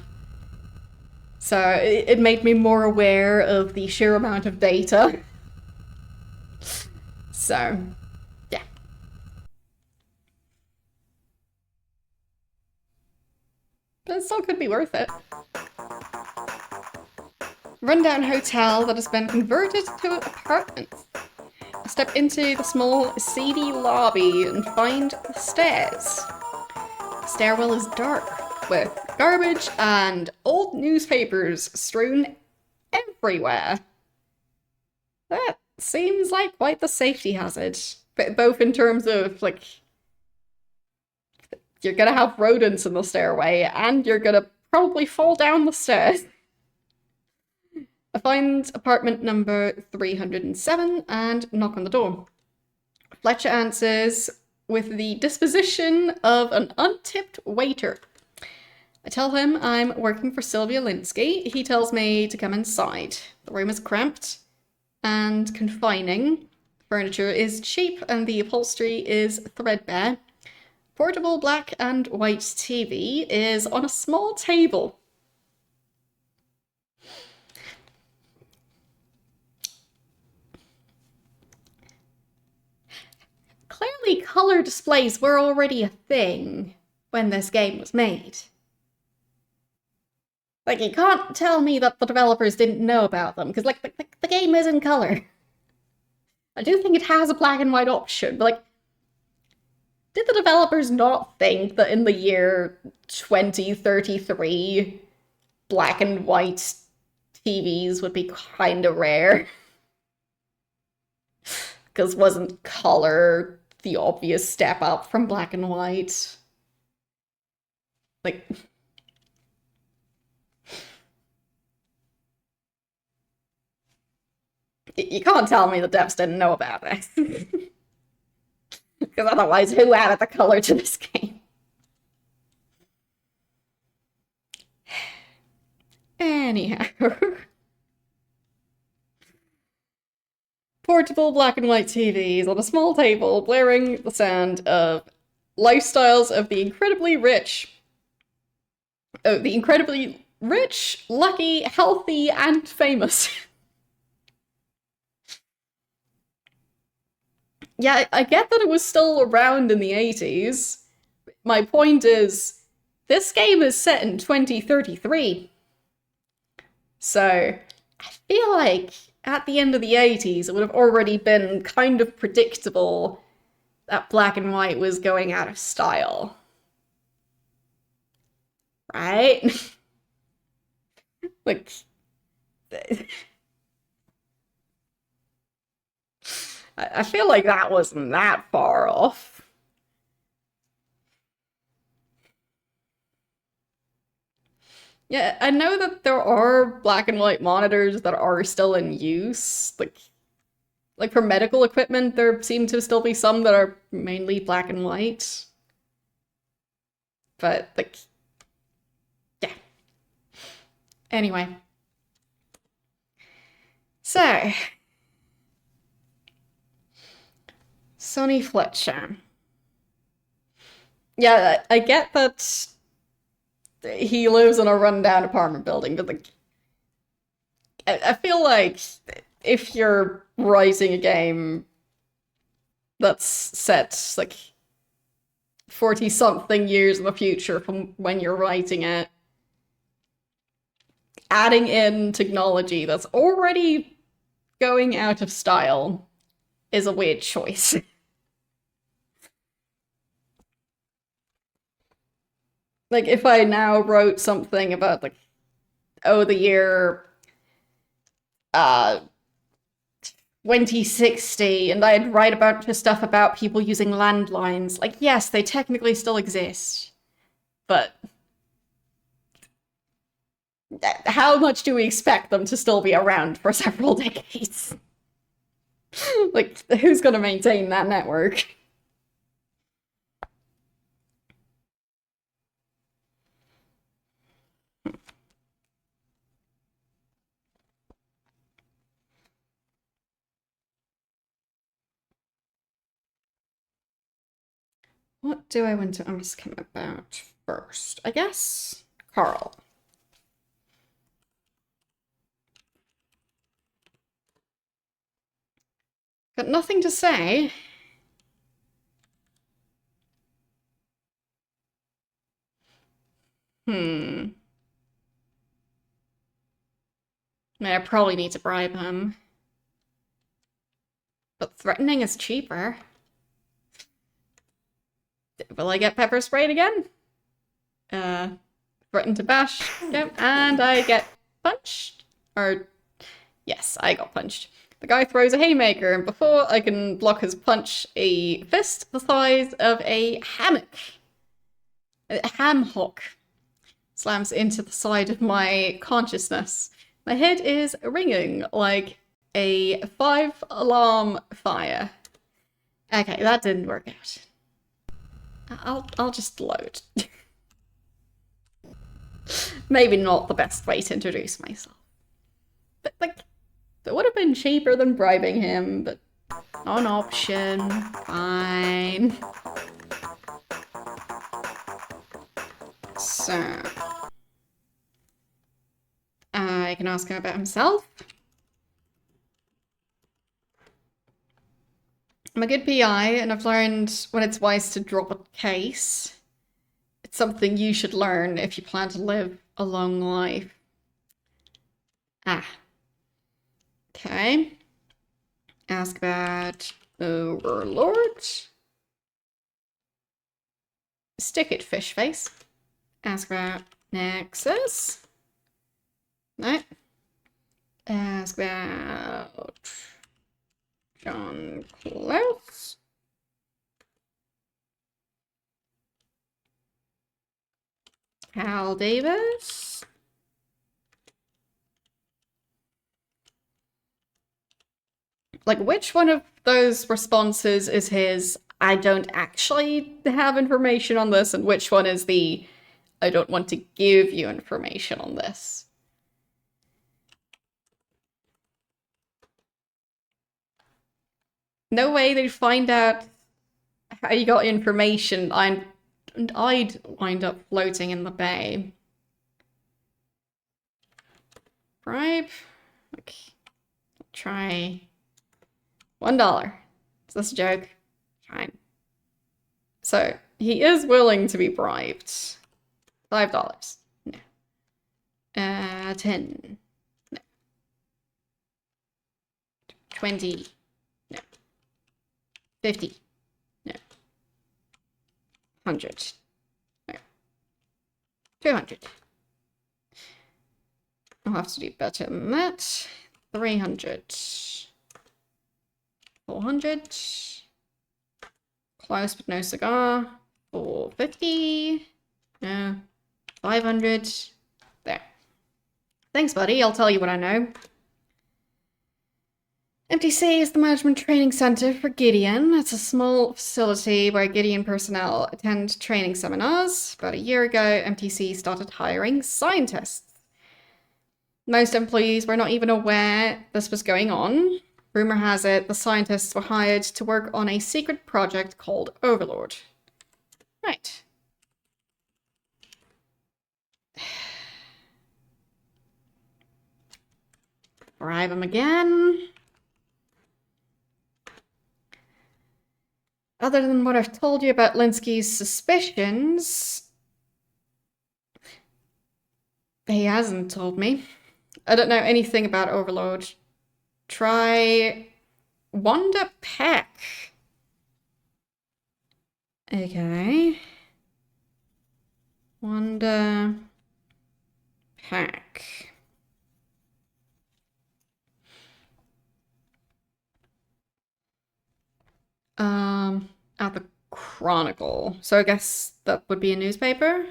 A: So it made me more aware of the sheer amount of data. So, yeah. But it still could be worth it. Rundown hotel that has been converted to apartments. Step into the small, seedy lobby and find the stairs. The stairwell is dark, with garbage and old newspapers strewn everywhere. That seems like quite the safety hazard. Both in terms of, like, you're gonna have rodents in the stairway, and you're gonna probably fall down the stairs. I find apartment number 307 and knock on the door. Fletcher answers with the disposition of an untipped waiter. I tell him I'm working for Sylvia Linsky. He tells me to come inside. The room is cramped and confining. Furniture is cheap and the upholstery is threadbare. Portable black and white TV is on a small table. Clearly, color displays were already a thing when this game was made. Like, you can't tell me that the developers didn't know about them, because, like, the game is in color. I do think it has a black and white option, but, like, did the developers not think that in the year 2033, black and white TVs would be kind of rare? Because wasn't color the obvious step up from black and white? Like, you can't tell me the devs didn't know about this. Because otherwise, who added the color to this game? Anyhow. Portable black and white TVs on a small table, blaring the sound of lifestyles of the incredibly rich. Oh, the incredibly rich, lucky, healthy, and famous. Yeah, I get that it was still around in the 80s. My point is, this game is set in 2033. So, I feel like at the end of the 80s, it would have already been kind of predictable that black and white was going out of style. right? Like, I feel like that wasn't that far off. Yeah, I know that there are black and white monitors that are still in use. Like for medical equipment, there seem to still be some that are mainly black and white. But like, yeah. Anyway. So, Sonny Fletcher. Yeah, I get that he lives in a rundown apartment building, but like, I feel like if you're writing a game that's set like 40 something years in the future from when you're writing it, adding in technology that's already going out of style is a weird choice. Like if I now wrote something about like, oh, the year uh 2060, and I'd write about just stuff about people using landlines, like yes, they technically still exist, but how much do we expect them to still be around for several decades? Like, who's gonna maintain that network? What do I want to ask him about first? I guess Carl. Got nothing to say. Hmm. I probably need to bribe him. But threatening is cheaper. Will I get pepper sprayed again? Threaten to bash. Yep, and I get punched. Or, yes, I got punched. The guy throws a haymaker, and before I can block his punch, a fist the size of a hammock, a ham hock, slams into the side of my consciousness. My head is ringing like a 5-alarm fire. Okay, that didn't work out. I'll just load. Maybe not the best way to introduce myself. But like, it would have been cheaper than bribing him, but not an option. Fine. So, I can ask him about himself. I'm a good PI, and I've learned when it's wise to drop a case. It's something you should learn if you plan to live a long life. Ah. Okay. Ask about Overlord. Stick it, fish face. Ask about Nexus. No. Ask about John Klaus. Hal Davis. Like, which one of those responses is his, I don't actually have information on this, and which one is the, I don't want to give you information on this? No way they'd find out how you got information, and I'd wind up floating in the bay. Bribe? Okay. Try $1. Is this a joke? Fine. So, he is willing to be bribed. $5. No. 10. No. 20. No. 50. No. 100. No. 200. I'll have to do better than that. 300. 400. Close but no cigar. 450. No. 500. There. Thanks, buddy. I'll tell you what I know. MTC is the Management Training Center for Gideon. It's a small facility where Gideon personnel attend training seminars. About a year ago, MTC started hiring scientists. Most employees were not even aware this was going on. Rumor has it the scientists were hired to work on a secret project called Overlord. Right. Bribe him again. Other than what I've told you about Linsky's suspicions, he hasn't told me. I don't know anything about Overlord. Try Wanda Peck. Okay. Wanda Peck. At the Chronicle. So I guess that would be a newspaper.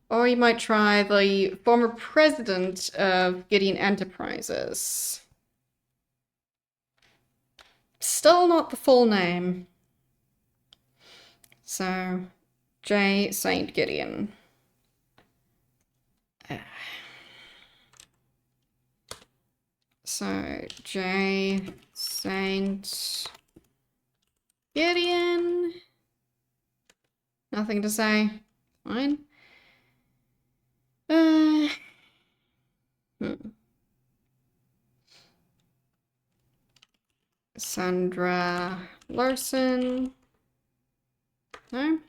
A: Or you might try the former president of Gideon Enterprises. Still not the full name. So, J. St. Gideon. So, J. St. Gideon. Nothing to say. Fine. Sandra Larson. No?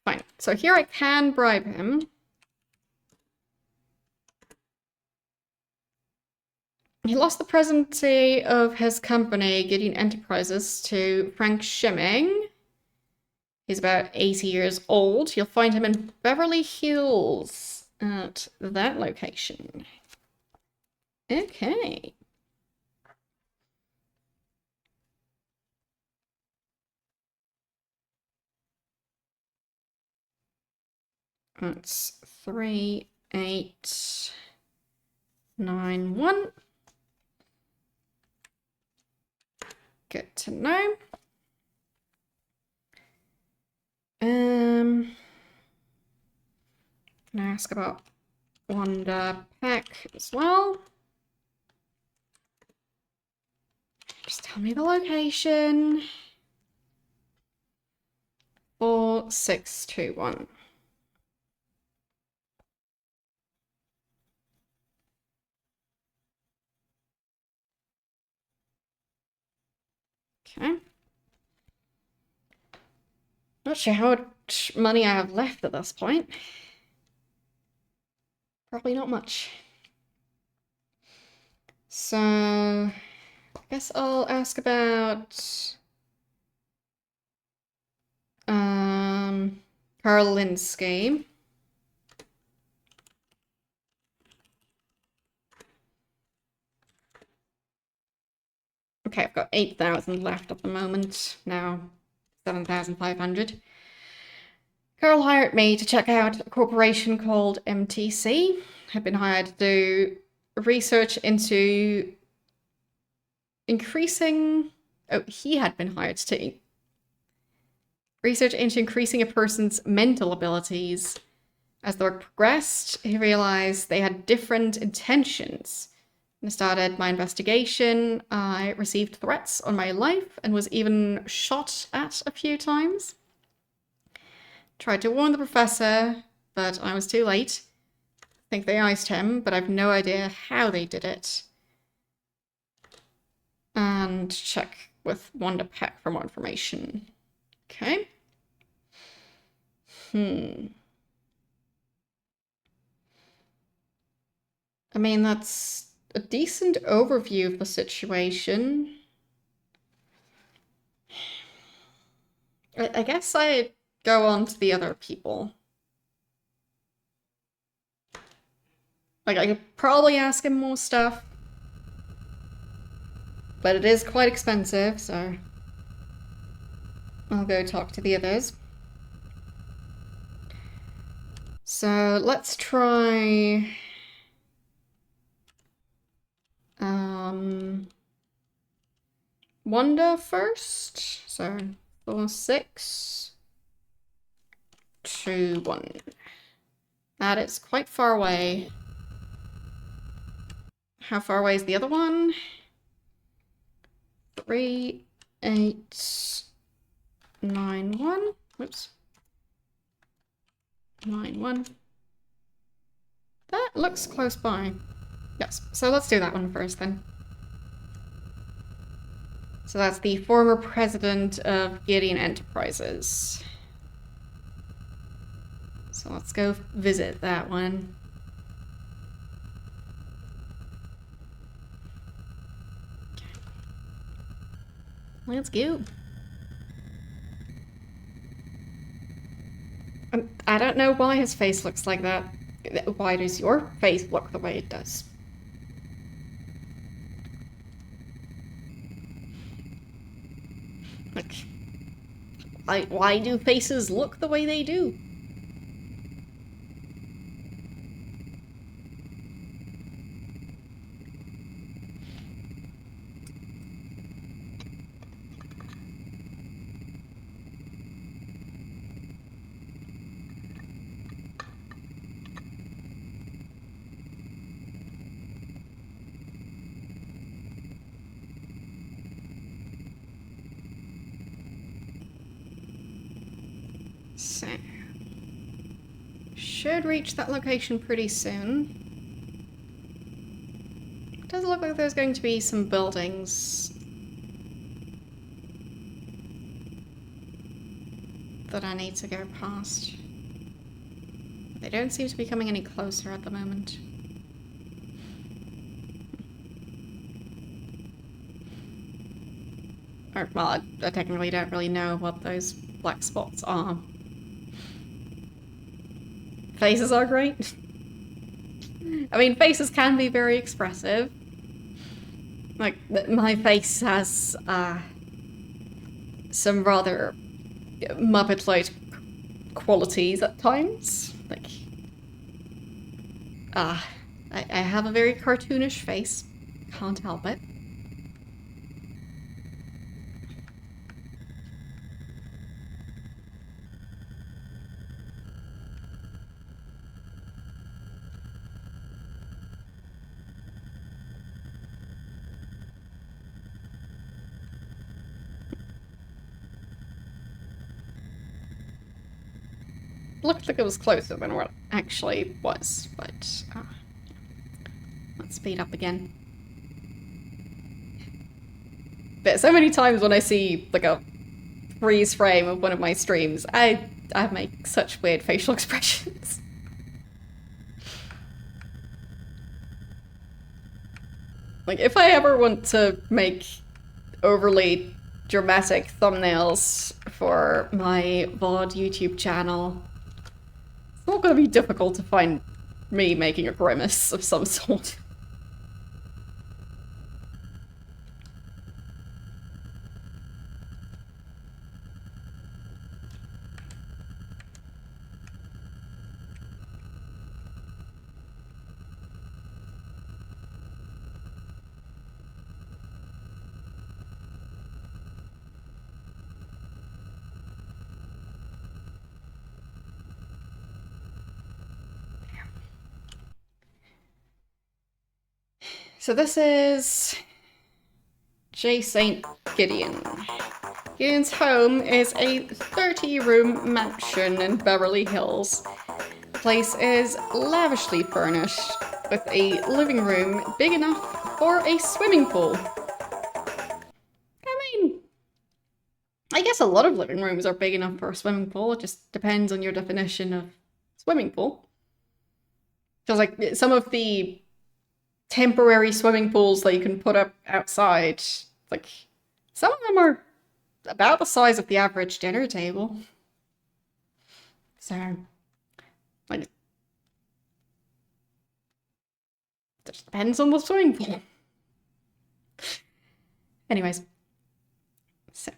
A: Fine. So here I can bribe him. He lost the presidency of his company, Gideon Enterprises, to Frank Shimming. He's about 80 years old. You'll find him in Beverly Hills at that location. Okay. That's 3891. Good to know. Can I ask about Wanda Peck as well? Just tell me the location. 4621. Okay. Not sure how much money I have left at this point. Probably not much. So, I guess I'll ask about Carl Linsky. Okay, I've got 8,000 left at the moment. Now 7,500. Carl hired me to check out a corporation called MTC. I've been hired to do research into increasing... Oh, he had been hired to research into increasing a person's mental abilities. As the work progressed, he realized they had different intentions. When I started my investigation, I received threats on my life and was even shot at a few times. Tried to warn the professor, but I was too late. I think they iced him, but I've no idea how they did it. And check with Wanda Peck for more information. Okay. I mean, that's a decent overview of the situation. I guess I go on to the other people. Like, I could probably ask him more stuff. But it is quite expensive, so I'll go talk to the others. So let's try... Wanda first. So 4, 6, 2, 1. That is quite far away. How far away is the other one? 3, 8, 9, 1. Whoops. 9, 1. That looks close by. Yes, so let's do that one first then. So that's the former president of Gideon Enterprises. So let's go visit that one. Let's go. I don't know why his face looks like that. Why does your face look the way it does? Like, why do faces look the way they do? So, should reach that location pretty soon. It does look like there's going to be some buildings that I need to go past. They don't seem to be coming any closer at the moment. Or, well, I technically don't really know what those black spots are. Faces are great. I mean, faces can be very expressive. Like, my face has some rather Muppet-like qualities at times. Like, I have a very cartoonish face. Can't help it. Looked like it was closer than what it actually was, but let's speed up again. But so many times when I see like a freeze frame of one of my streams, I make such weird facial expressions. Like, if I ever want to make overly dramatic thumbnails for my VOD YouTube channel, it's not going to be difficult to find me making a grimace of some sort. So this is J. St. Gideon. Gideon's home is a 30-room mansion in Beverly Hills. The place is lavishly furnished, with a living room big enough for a swimming pool. I mean, guess a lot of living rooms are big enough for a swimming pool. It just depends on your definition of swimming pool. Because like some of the temporary swimming pools that you can put up outside, like some of them are about the size of the average dinner table. So, like, it just depends on the swimming pool. Anyways, so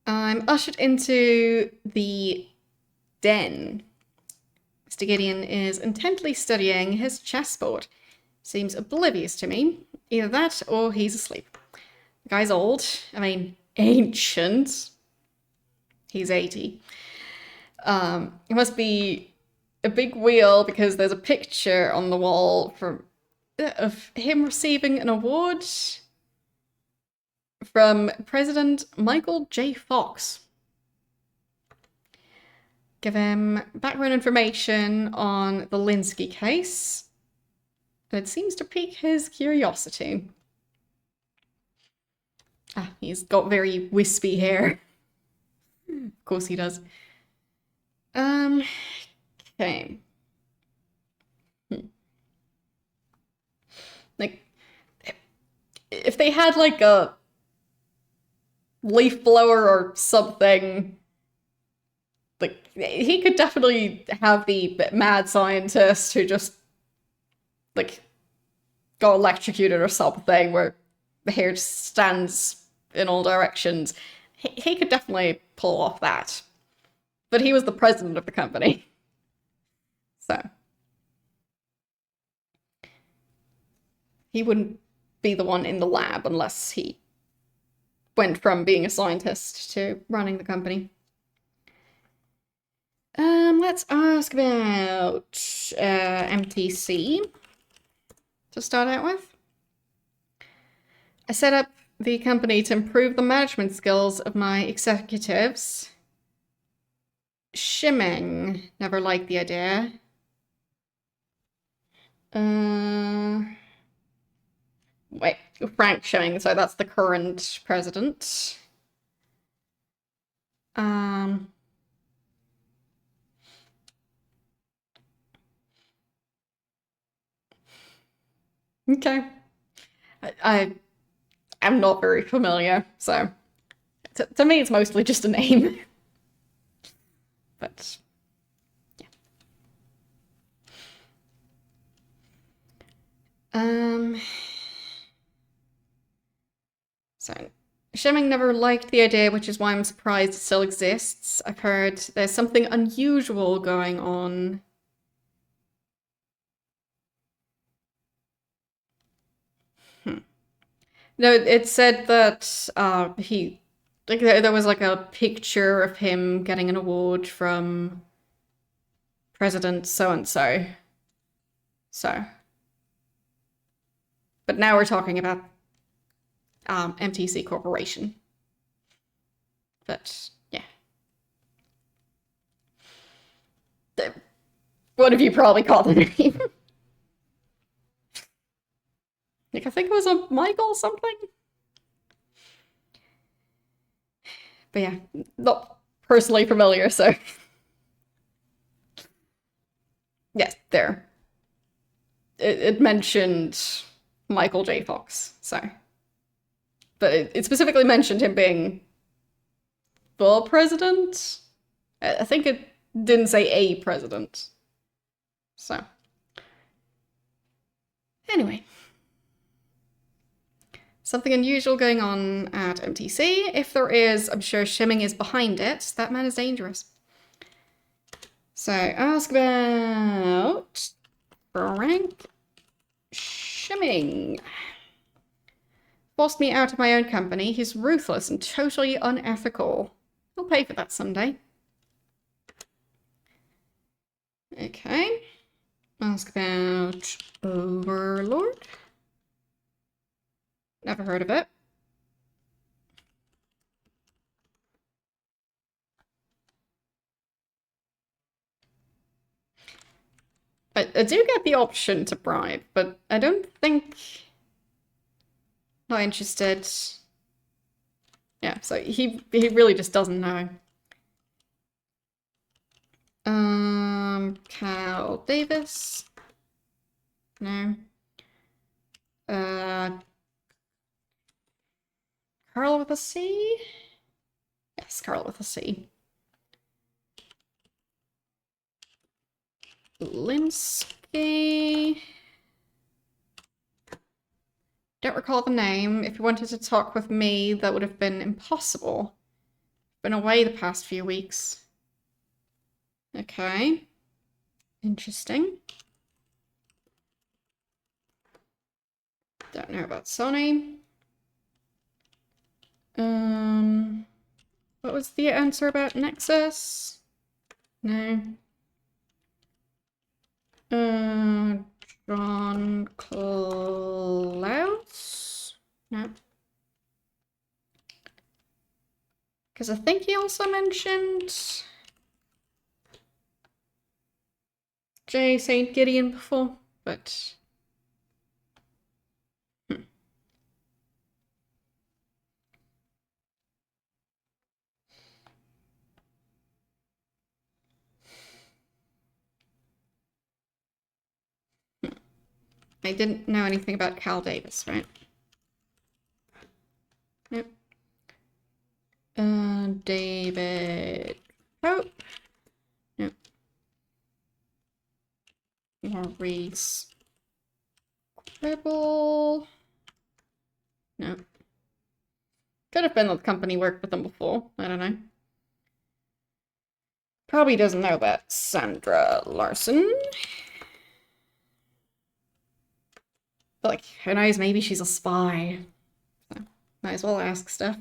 A: I'm ushered into the den. Mr. Gideon is intently studying his chessboard. Seems oblivious to me. Either that or he's asleep. The guy's old. I mean, ancient. He's 80. It must be a big wheel because there's a picture on the wall of him receiving an award from President Michael J. Fox. Give him background information on the Linsky case. And it seems to pique his curiosity. Ah, he's got very wispy hair. Of course he does. Okay. Like, if they had like a leaf blower or something, like, he could definitely have the mad scientist who just, like, got electrocuted or something, where the hair just stands in all directions. He could definitely pull off that. But he was the president of the company. So. He wouldn't be the one in the lab unless he went from being a scientist to running the company. Let's ask about MTC to start out with. I set up the company to improve the management skills of my executives. Shimming never liked the idea. Wait, Frank Shimming, so that's the current president. Okay. I'm not very familiar, so to me it's mostly just a name. But yeah. So Shimming never liked the idea, which is why I'm surprised it still exists. I've heard there's something unusual going on. No, it said that there was like a picture of him getting an award from President so-and-so. So. But now we're talking about MTC Corporation. But, yeah. One of you probably called the name. Like, I think it was a Michael something. But yeah, not personally familiar, so. Yes, there. It mentioned Michael J. Fox, so. But it specifically mentioned him being the president. I think it didn't say a president. So. Anyway. Something unusual going on at MTC. If there is, I'm sure Shimming is behind it. That man is dangerous. So, ask about Frank Shimming. Forced me out of my own company. He's ruthless and totally unethical. He'll pay for that someday. Okay. Ask about Overlord. Never heard of it. I do get the option to bribe, but I don't think... Not interested. Yeah, so he really just doesn't know. Cal Davis. No. Carl with a C? Yes, Carl with a C. Linsky. Don't recall the name. If you wanted to talk with me, that would have been impossible. Been away the past few weeks. Okay. Interesting. Don't know about Sony. What was the answer about Nexus? No. John Klaus? No. Because I think he also mentioned J. St. Gideon before, but... I didn't know anything about Cal Davis, right? Nope. David Pope. Nope. Maurice Cribble. Nope. Could have been that the company worked with them before. I don't know. Probably doesn't know about Sandra Larson. But like, who knows, maybe she's a spy. So, might as well ask stuff.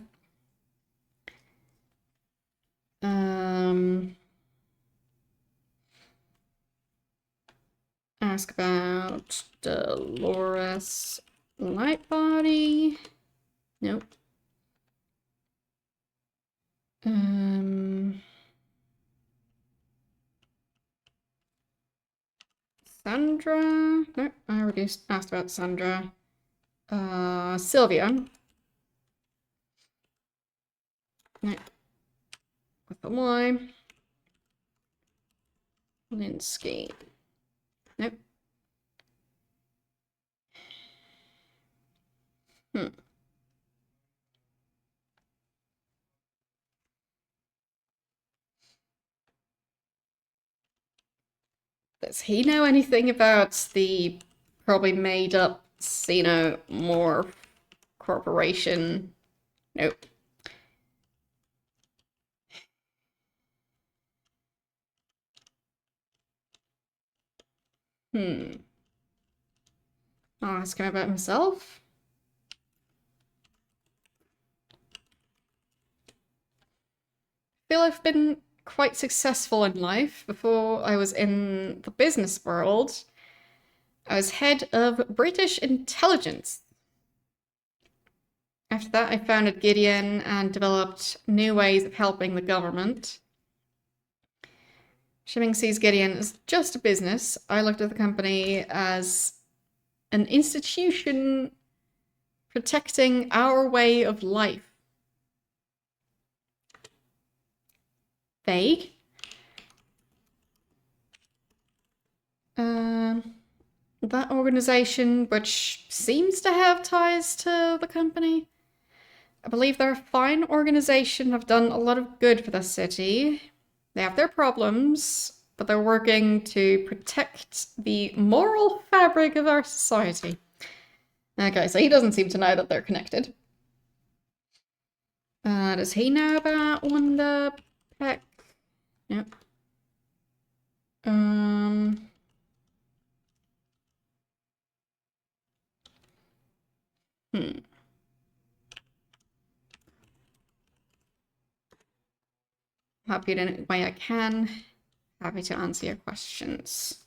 A: Ask about Dolores Lightbody. Nope. Sandra? Nope, I already asked about Sandra. Sylvia. Nope. With the Y. Linsky. Nope. Does he know anything about the probably made up Xenomorph Corporation? Nope. I'll ask him about himself. I feel I've been quite successful in life. Before I was in the business world, I was head of British intelligence. After that, I founded Gideon and developed new ways of helping the government. Shimming sees Gideon as just a business. I looked at the company as an institution protecting our way of life. Vague. That organization, which seems to have ties to the company. I believe they're a fine organization, have done a lot of good for the city. They have their problems, but they're working to protect the moral fabric of our society. Okay, so he doesn't seem to know that they're connected. Does he know about Wanda Peck? Nope. Happy in any way I can. Happy to answer your questions.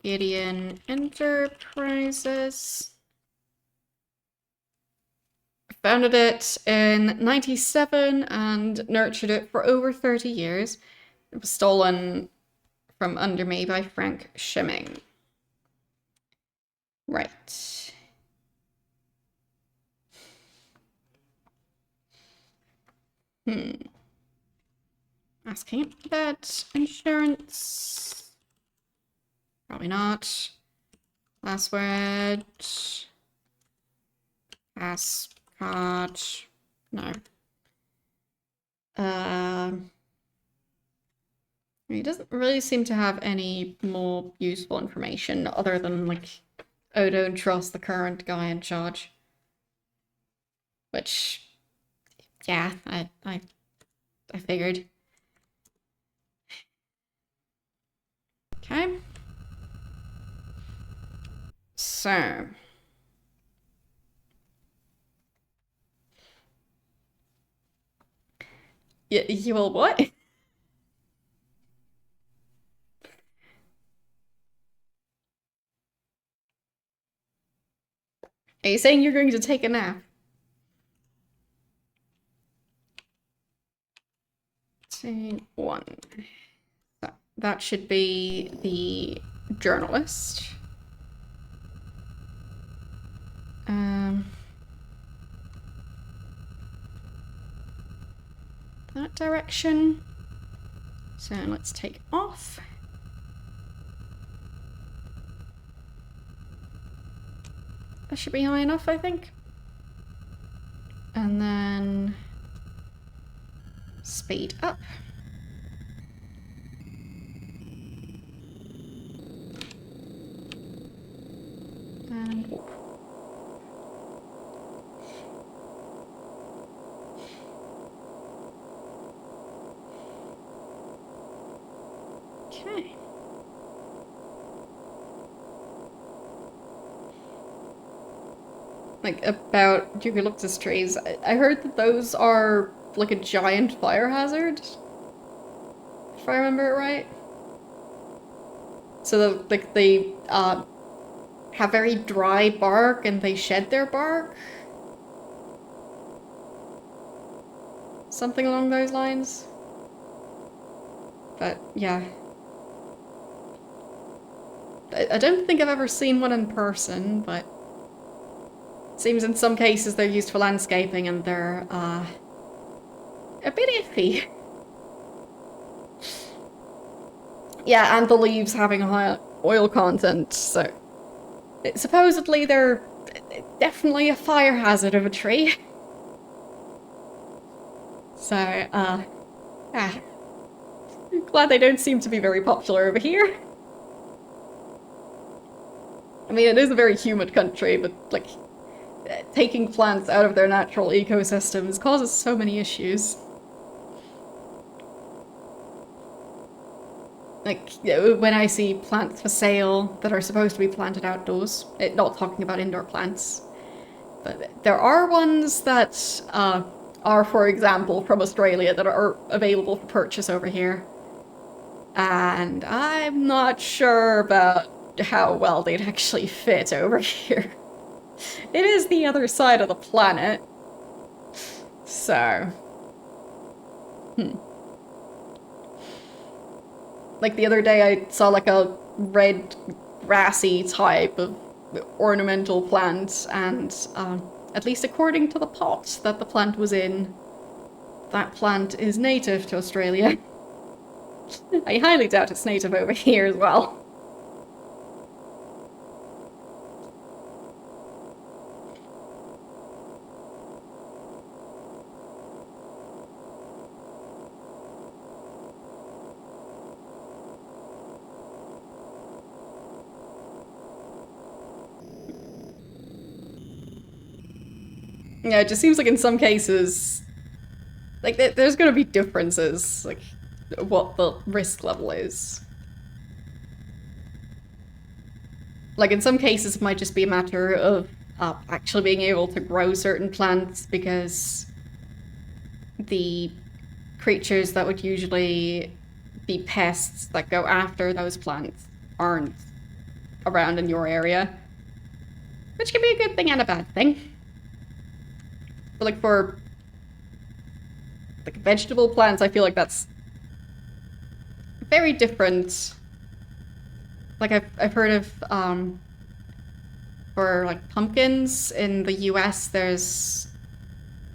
A: Gideon Enterprises. Founded it in 97 and nurtured it for over 30 years. It was stolen from Under Me by Frank Shimming. Right. Asking about insurance. Probably not. Last word. Pass card. No. He doesn't really seem to have any more useful information other than, like, oh, don't trust the current guy in charge. Which, yeah, I figured. Okay. So. You will what? Are you saying you're going to take a nap? Scene 1. So that should be the journalist. That direction. So let's take off. That should be high enough, I think. And then speed up. And whoop. Okay. Like, about eucalyptus trees, I heard that those are like a giant fire hazard, if I remember it right. So like they have very dry bark and they shed their bark. Something along those lines. But yeah. I don't think I've ever seen one in person, but it seems in some cases they're used for landscaping and they're a bit iffy. Yeah, and the leaves having a high oil content, so supposedly they're definitely a fire hazard of a tree. So, glad they don't seem to be very popular over here. I mean, it is a very humid country, but, like, taking plants out of their natural ecosystems causes so many issues. Like, when I see plants for sale that are supposed to be planted outdoors, not talking about indoor plants, but there are ones that are, for example, from Australia that are available for purchase over here. And I'm not sure about how well they'd actually fit over here. It is the other side of the planet. So. Like the other day I saw like a red grassy type of ornamental plant and at least according to the pot that the plant was in, that plant is native to Australia. I highly doubt it's native over here as well. Yeah, it just seems like in some cases, like there's gonna be differences, like what the risk level is. Like in some cases it might just be a matter of actually being able to grow certain plants because the creatures that would usually be pests that go after those plants aren't around in your area. Which can be a good thing and a bad thing. But like for like vegetable plants, I feel like that's very different like I've heard of for like pumpkins in the US, there's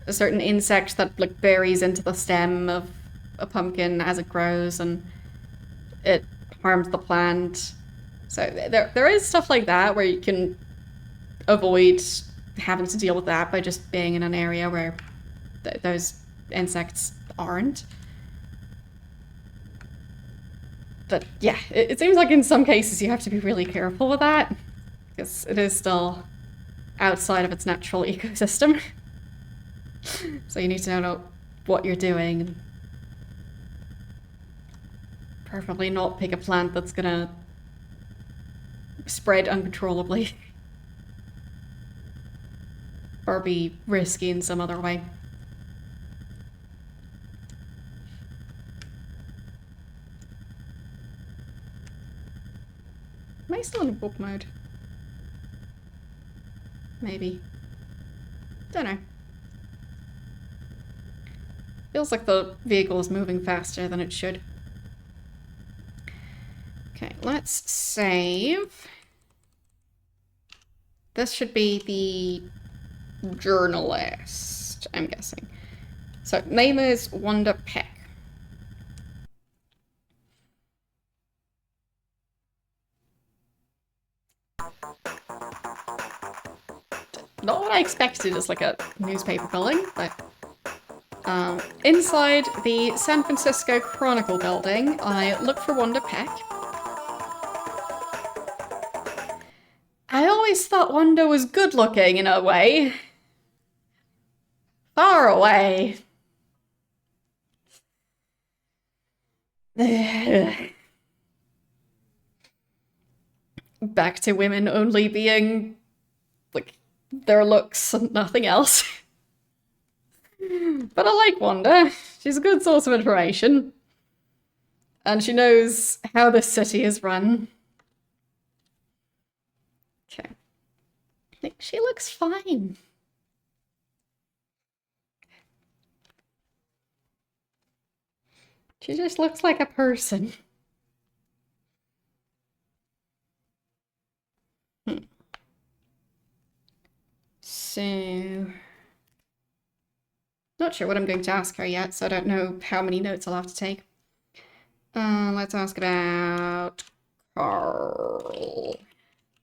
A: a certain insect that like buries into the stem of a pumpkin as it grows, and it harms the plant. So there is stuff like that where you can avoid having to deal with that by just being in an area where those insects aren't. But yeah, it seems like in some cases you have to be really careful with that, because it is still outside of its natural ecosystem. So you need to know what you're doing, and preferably not pick a plant that's gonna spread uncontrollably. Or be risky in some other way. Am I still in warp mode? Maybe. Don't know. Feels like the vehicle is moving faster than it should. Okay, let's save. This should be the journalist, I'm guessing. So, name is Wanda Peck. Not what I expected as like a newspaper building, but inside the San Francisco Chronicle building, I look for Wanda Peck. I always thought Wanda was good looking in a way. Far away. Back to women only being like their looks and nothing else. But I like Wanda. She's a good source of information. And she knows how this city is run. Okay. I think she looks fine. She just looks like a person. So... Not sure what I'm going to ask her yet, so I don't know how many notes I'll have to take. Let's ask about Carl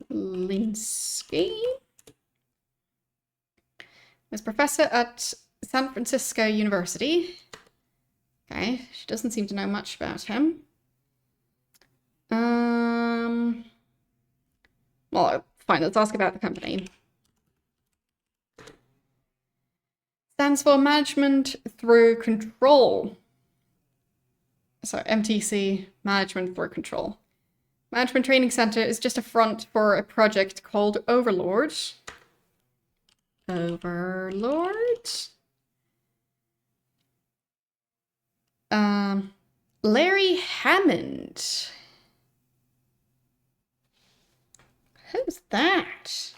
A: Linsky. Was professor at San Francisco University. Okay, she doesn't seem to know much about him. Well, fine, let's ask about the company. Stands for Management Through Control. So MTC, Management Through Control. Management Training Center is just a front for a project called Overlord. Overlord? Larry Hammond. Who's that?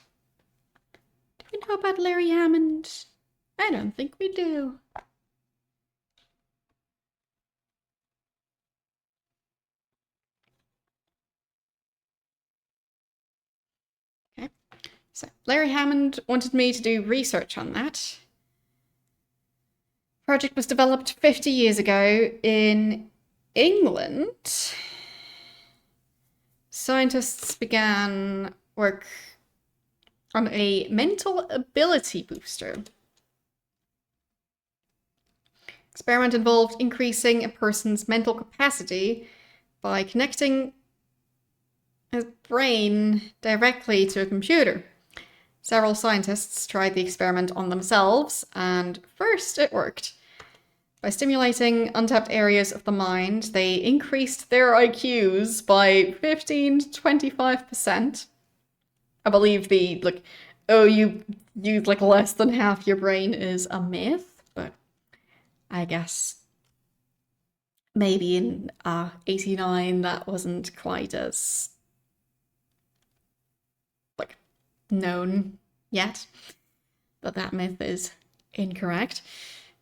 A: Do we know about Larry Hammond? I don't think we do. Okay, so Larry Hammond wanted me to do research on that. Project was developed 50 years ago in England. Scientists began work on a mental ability booster. Experiment involved increasing a person's mental capacity by connecting his brain directly to a computer. Several scientists tried the experiment on themselves, and first it worked. By stimulating untapped areas of the mind, they increased their IQs by 15 to 25%. I believe the, like, oh, you use like less than half your brain is a myth, but I guess maybe in 89 that wasn't quite as like known yet, but that myth is incorrect.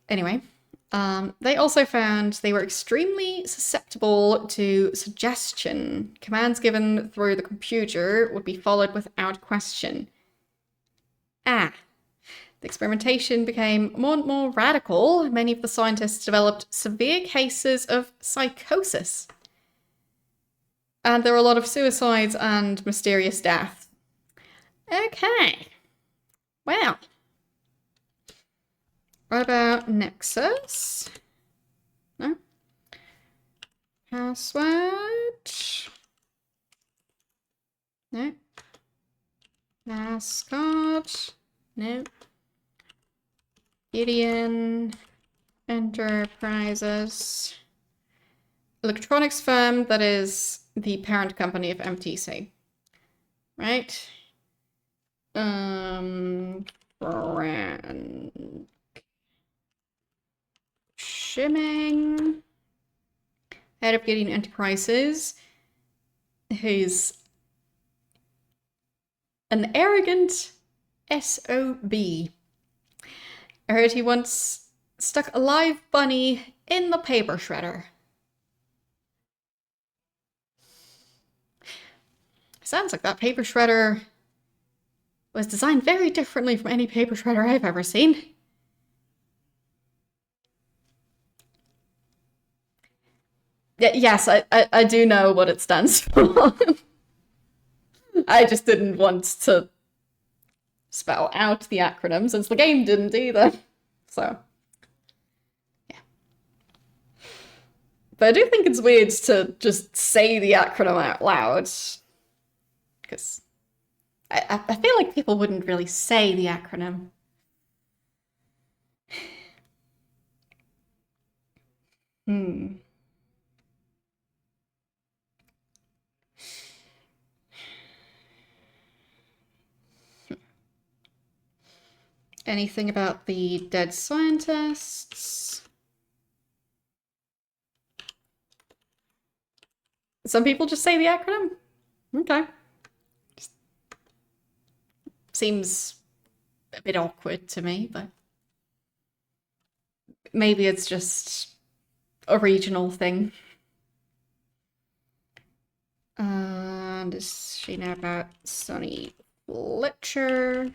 A: Anyway, They also found they were extremely susceptible to suggestion. Commands given through the computer would be followed without question. The experimentation became more and more radical. Many of the scientists developed severe cases of psychosis. And there were a lot of suicides and mysterious deaths. Okay. Well. What about Nexus? No. Password? No. Mascot? No. Gideon Enterprises. Electronics firm that is the parent company of MTC. Right? Brand. Shimming. Head of Gideon Enterprises. Who's an arrogant SOB. I heard he once stuck a live bunny in the paper shredder. Sounds like that paper shredder was designed very differently from any paper shredder I've ever seen. Yes, I do know what it stands for. I just didn't want to spell out the acronym since the game didn't either. So, yeah. But I do think it's weird to just say the acronym out loud. Because I feel like people wouldn't really say the acronym. Anything about the dead scientists? Some people just say the acronym? Okay. Just seems a bit awkward to me, but maybe it's just a regional thing. Does she know about Sonny Fletcher?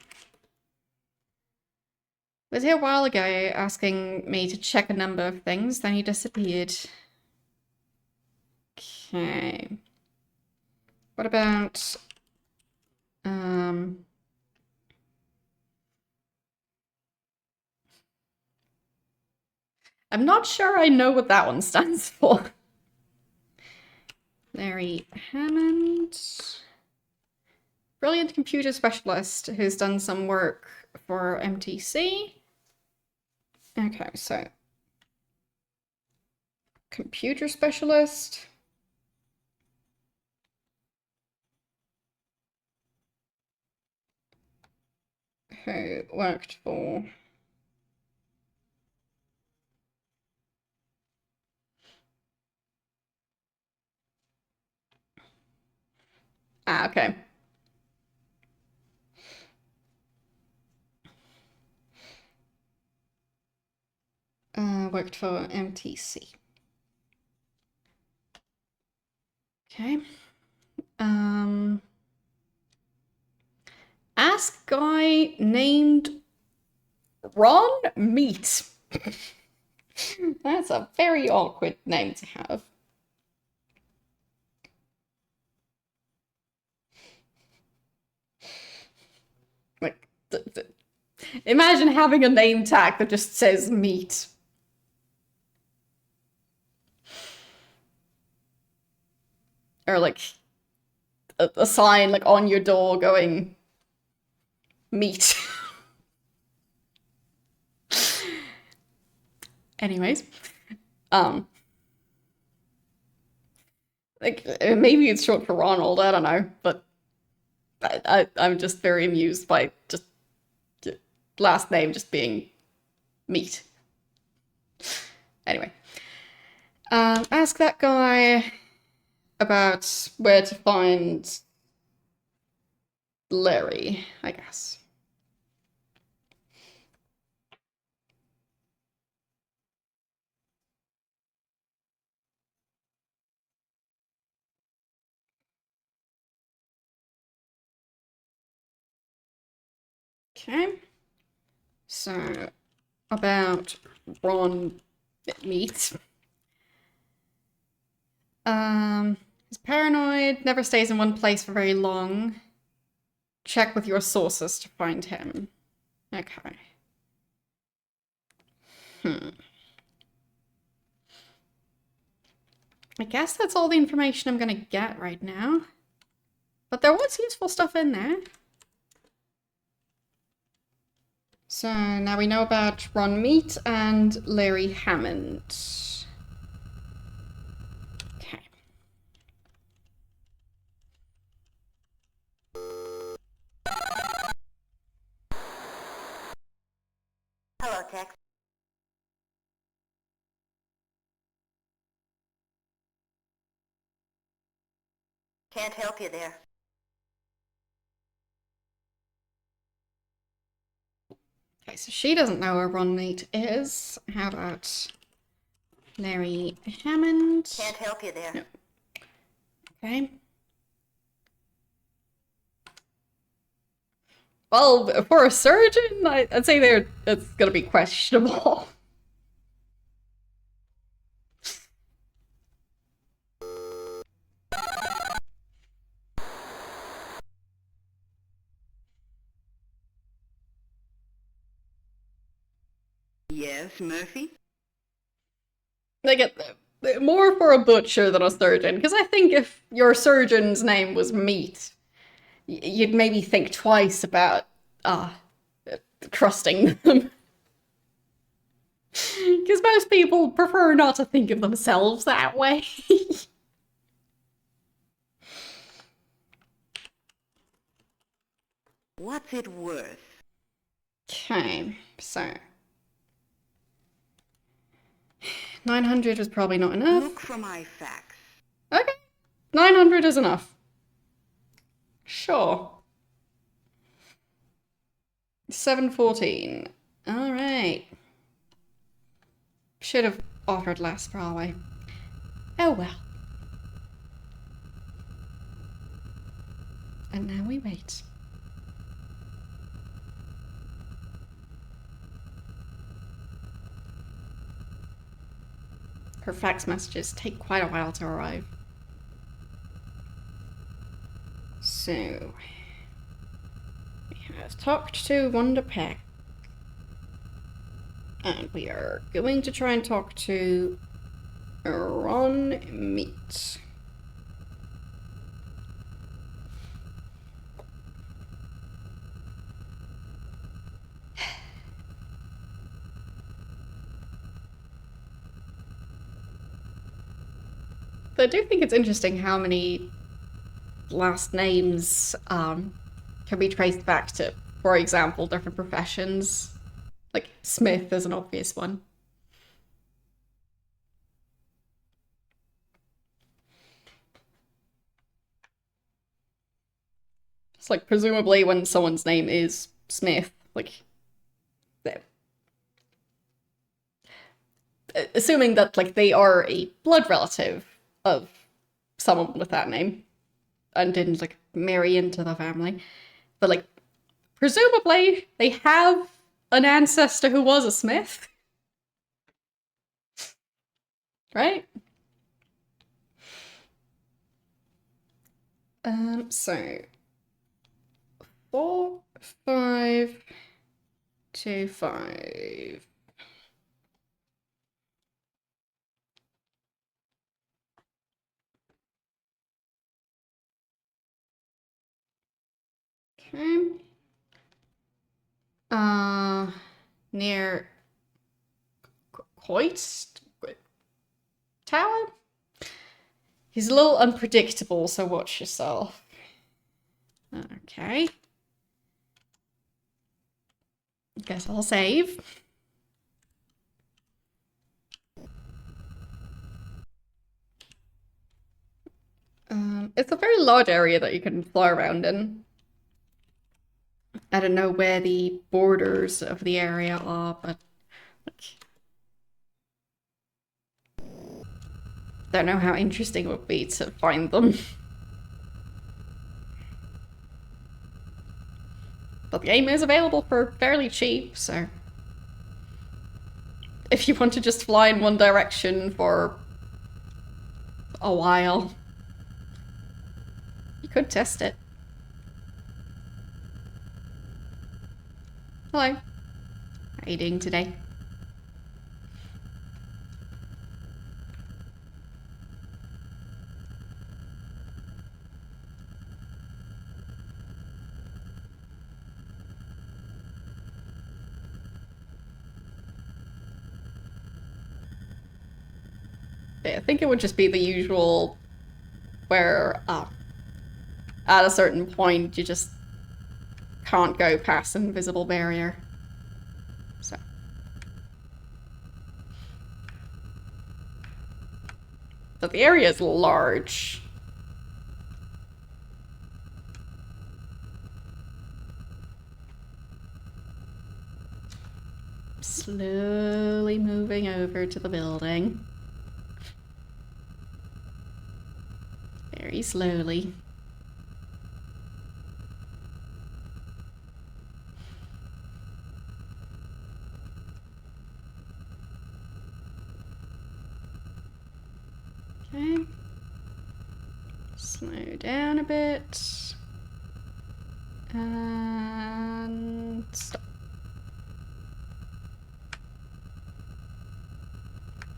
A: Was here a while ago asking me to check a number of things, then he disappeared. Okay. What about I'm not sure I know what that one stands for. Larry Hammond. Brilliant computer specialist who's done some work for MTC. Okay, so computer specialist. Who worked for okay. Worked for MTC. Okay. Ask guy named Ron Meat. That's a very awkward name to have. Like, imagine having a name tag that just says meat. Or like a sign like on your door going meat. Anyways, like maybe it's short for Ronald, I don't know, but I'm just very amused by just last name just being meat. Anyway, ask that guy about where to find Larry, I guess. Okay. So, about Ron meat. He's paranoid, never stays in one place for very long. Check with your sources to find him. Okay. I guess that's all the information I'm gonna get right now. But there was useful stuff in there. So now we know about Ron Meat and Larry Hammond. Okay.
B: Hello, Tex. Can't help you there.
A: Okay, so she doesn't know where Ron Meat is. How about Larry Hammond?
B: Can't help you there.
A: No. Okay. Well, for a surgeon, I'd say it's gonna be questionable.
C: Yes, Murphy?
A: Like, more for a butcher than a surgeon, because I think if your surgeon's name was Meat, you'd maybe think twice about, trusting them. Because most people prefer not to think of themselves that way.
C: What's it worth?
A: Okay, so 900 was probably not enough.
C: Look for my facts.
A: Okay, 900 is enough. Sure. 714. All right. Should have offered less, probably. Oh well. And now we wait. Her fax messages take quite a while to arrive. So, we have talked to Wanda Peck. And we are going to try and talk to Ron Meat. But I do think it's interesting how many last names can be traced back to, for example, different professions. Like Smith is an obvious one. It's like presumably when someone's name is Smith, like assuming that like they are a blood relative of someone with that name and didn't like marry into the family, but like presumably they have an ancestor who was a Smith, right? So 4, 5, 2, 5. Okay. Near Coit Tower? He's a little unpredictable, so watch yourself. Okay. Guess I'll save. It's a very large area that you can fly around in. I don't know where the borders of the area are, but don't know how interesting it would be to find them. But the game is available for fairly cheap, so if you want to just fly in one direction for a while, you could test it. Hello. How are you doing today? I think it would just be the usual where at a certain point you just can't go past an invisible barrier. So. But the area is large. Slowly moving over to the building. Very slowly. Okay. Slow down a bit. And stop.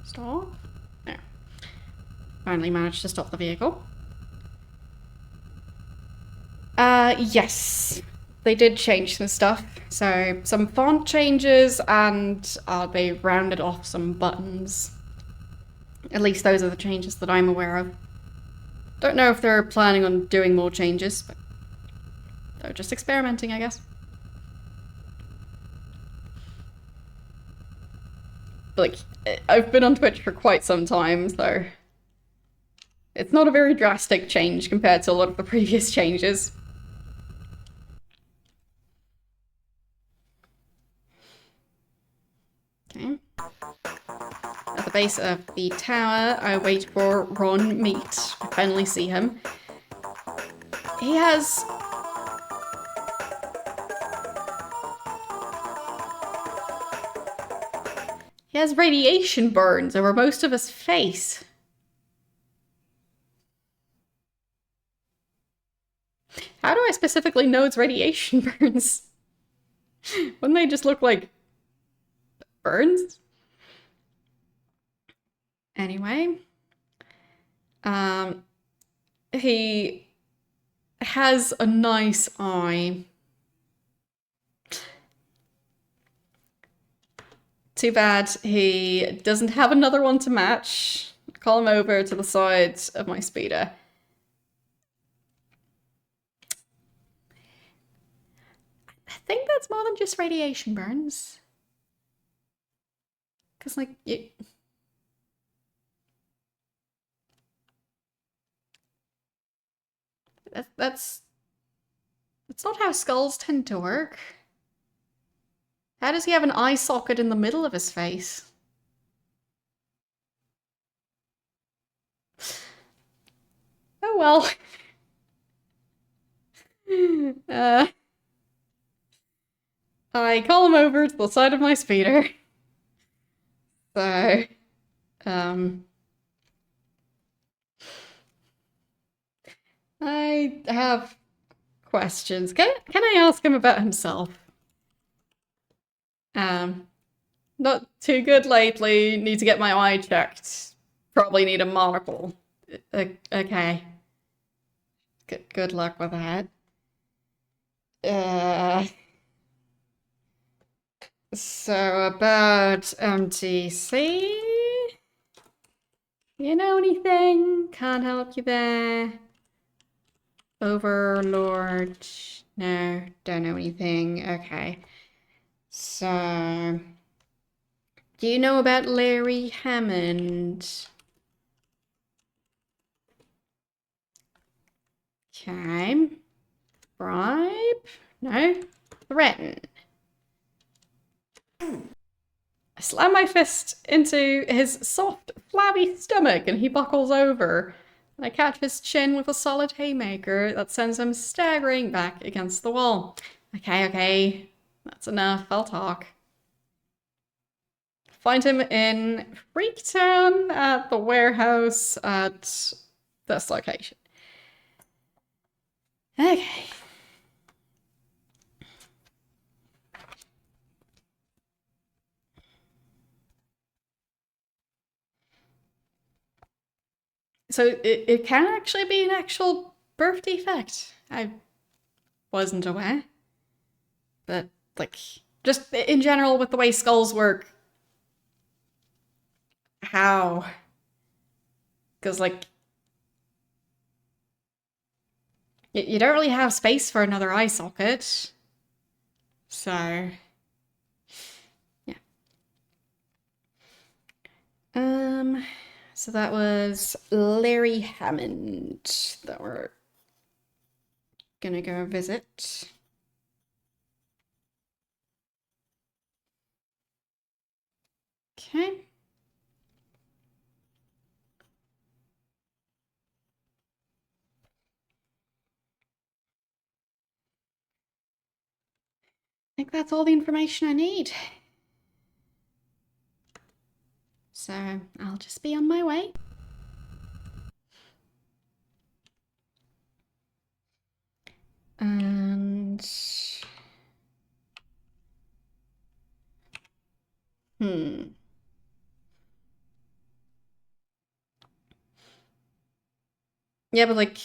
A: Stop. There. Finally managed to stop the vehicle. Yes. They did change some stuff. So, some font changes and they rounded off some buttons. At least those are the changes that I'm aware of. Don't know if they're planning on doing more changes, but they're just experimenting, I guess. But, like, I've been on Twitch for quite some time, so it's not a very drastic change compared to a lot of the previous changes. Okay. At the base of the tower, I wait for Ron Meat. I finally see him. He has... He has radiation burns over most of his face. How do I specifically know it's radiation burns? Wouldn't they just look like burns? Anyway, he has a nice eye. Too bad he doesn't have another one to match. Call him over to the side of my speeder. I think that's more than just radiation burns. Because, like, you... That's not how skulls tend to work. How does he have an eye socket in the middle of his face? Oh well. I call him over to the side of my speeder. So, I have questions. Can I ask him about himself? Not too good lately. Need to get my eye checked. Probably need a monocle. Okay. Good luck with that. So about MTC? You know anything? Can't help you there. Overlord? No, don't know anything. Okay. So, do you know about Larry Hammond? Okay. Bribe? No. Threaten. I slam my fist into his soft, flabby stomach and he buckles over. And I catch his chin with a solid haymaker that sends him staggering back against the wall. Okay. That's enough. I'll talk. Find him in Freaktown at the warehouse at this location. Okay. So it can actually be an actual birth defect. I wasn't aware. But, like, just in general with the way skulls work. How? Because, like, you don't really have space for another eye socket. So, yeah. So that was Larry Hammond that we're gonna go visit. Okay. I think that's all the information I need. So I'll just be on my way. And yeah, but like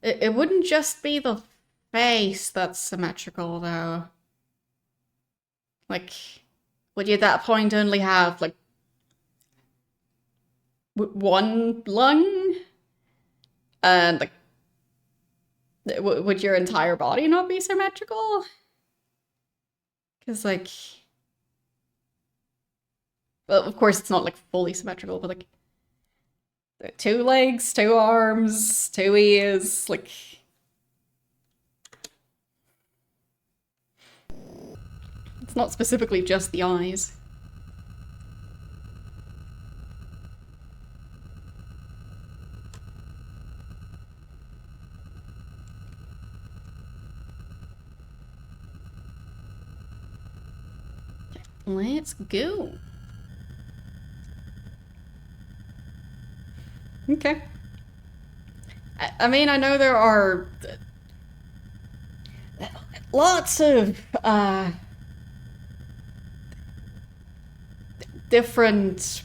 A: it wouldn't just be the face that's symmetrical though. Like, would you at that point only have like one lung? And like, would your entire body not be symmetrical? Because like, well, of course it's not like fully symmetrical, but like 2 legs, 2 arms, 2 ears, like. It's not specifically just the eyes. Let's go. Okay. I mean, I know there are lots of different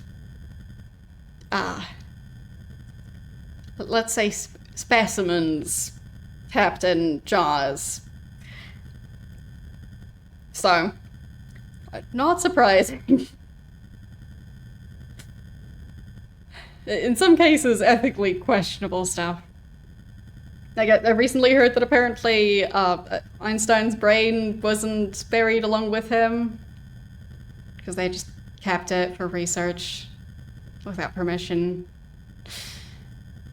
A: let's say specimens kept in jars. So, not surprising. In some cases, ethically questionable stuff. I recently heard that apparently Einstein's brain wasn't buried along with him because they just kept it for research without permission.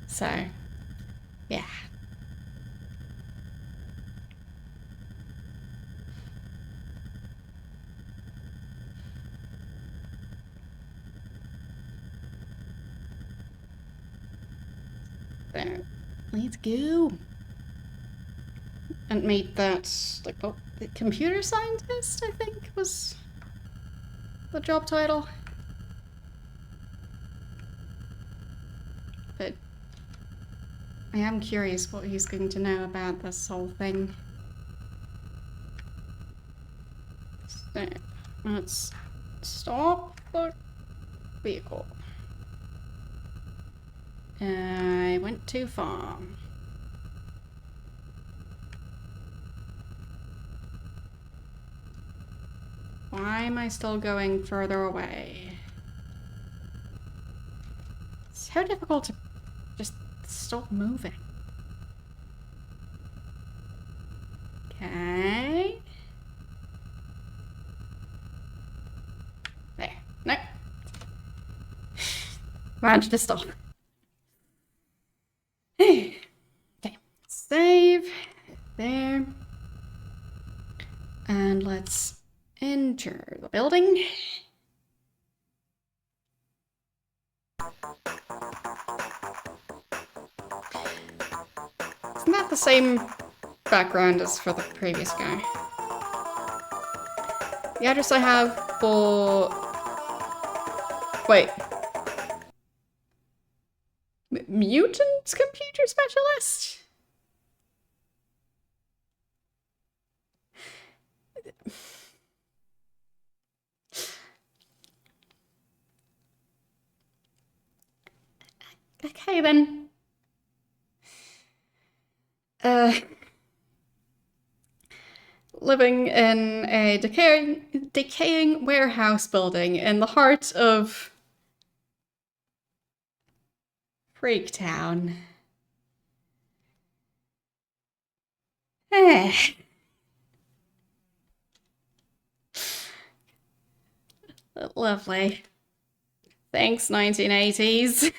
A: So, yeah. There. Let's go. And meet that, like, what, the computer scientist, I think, was the job title. But I am curious what he's going to know about this whole thing. So, let's stop the vehicle. I went too far. Why am I still going further away? It's so difficult to just stop moving. Okay. There. No. Managed to stop. Okay. Save. There. And let's enter the building. Isn't that the same background as for the previous guy. The address I have for... Wait. Mutant computer specialist? Okay, then. Living in a decaying warehouse building in the heart of Freaktown. Eh. Lovely. Thanks, 1980s.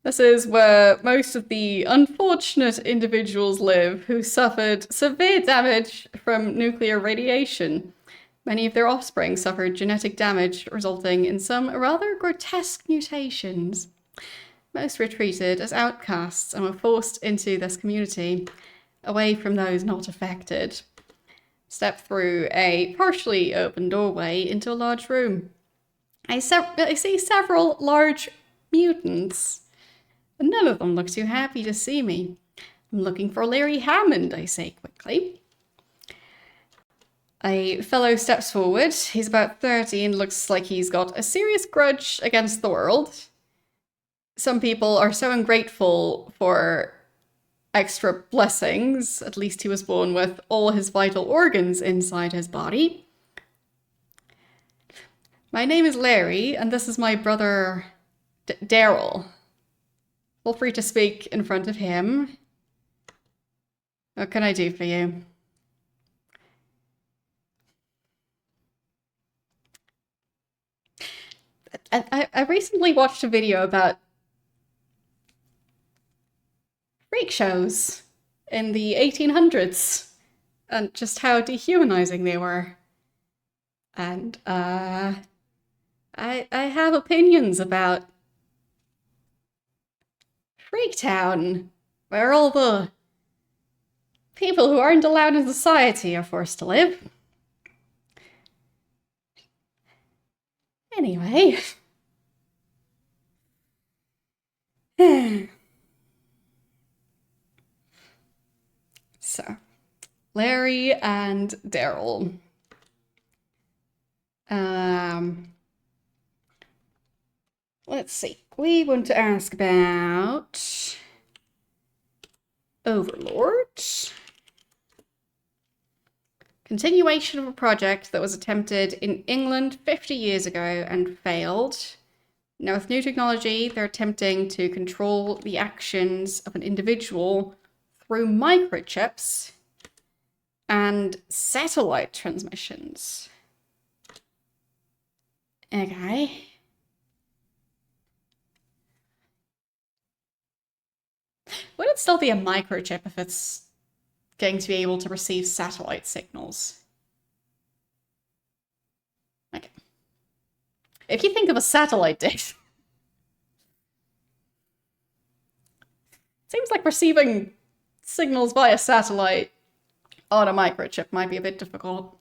A: This is where most of the unfortunate individuals live who suffered severe damage from nuclear radiation. Many of their offspring suffered genetic damage, resulting in some rather grotesque mutations. Most were treated as outcasts and were forced into this community, away from those not affected. Step through a partially open doorway into a large room. I see several large mutants. None of them look too happy to see me. I'm looking for Larry Hammond, I say quickly. A fellow steps forward. He's about 30 and looks like he's got a serious grudge against the world. Some people are so ungrateful for extra blessings. At least he was born with all his vital organs inside his body. My name is Larry, and this is my brother, Daryl. Feel free to speak in front of him. What can I do for you? I recently watched a video about freak shows in the 1800s and just how dehumanizing they were. And I have opinions about Freaktown, where all the people who aren't allowed in society are forced to live. Anyway. So, Larry and Daryl. Let's see. We want to ask about Overlord. Continuation of a project that was attempted in England 50 years ago and failed. Now with new technology, they're attempting to control the actions of an individual through microchips and satellite transmissions. Okay. Would it still be a microchip if it's going to be able to receive satellite signals? Okay. If you think of a satellite dish, seems like receiving signals via satellite on a microchip might be a bit difficult.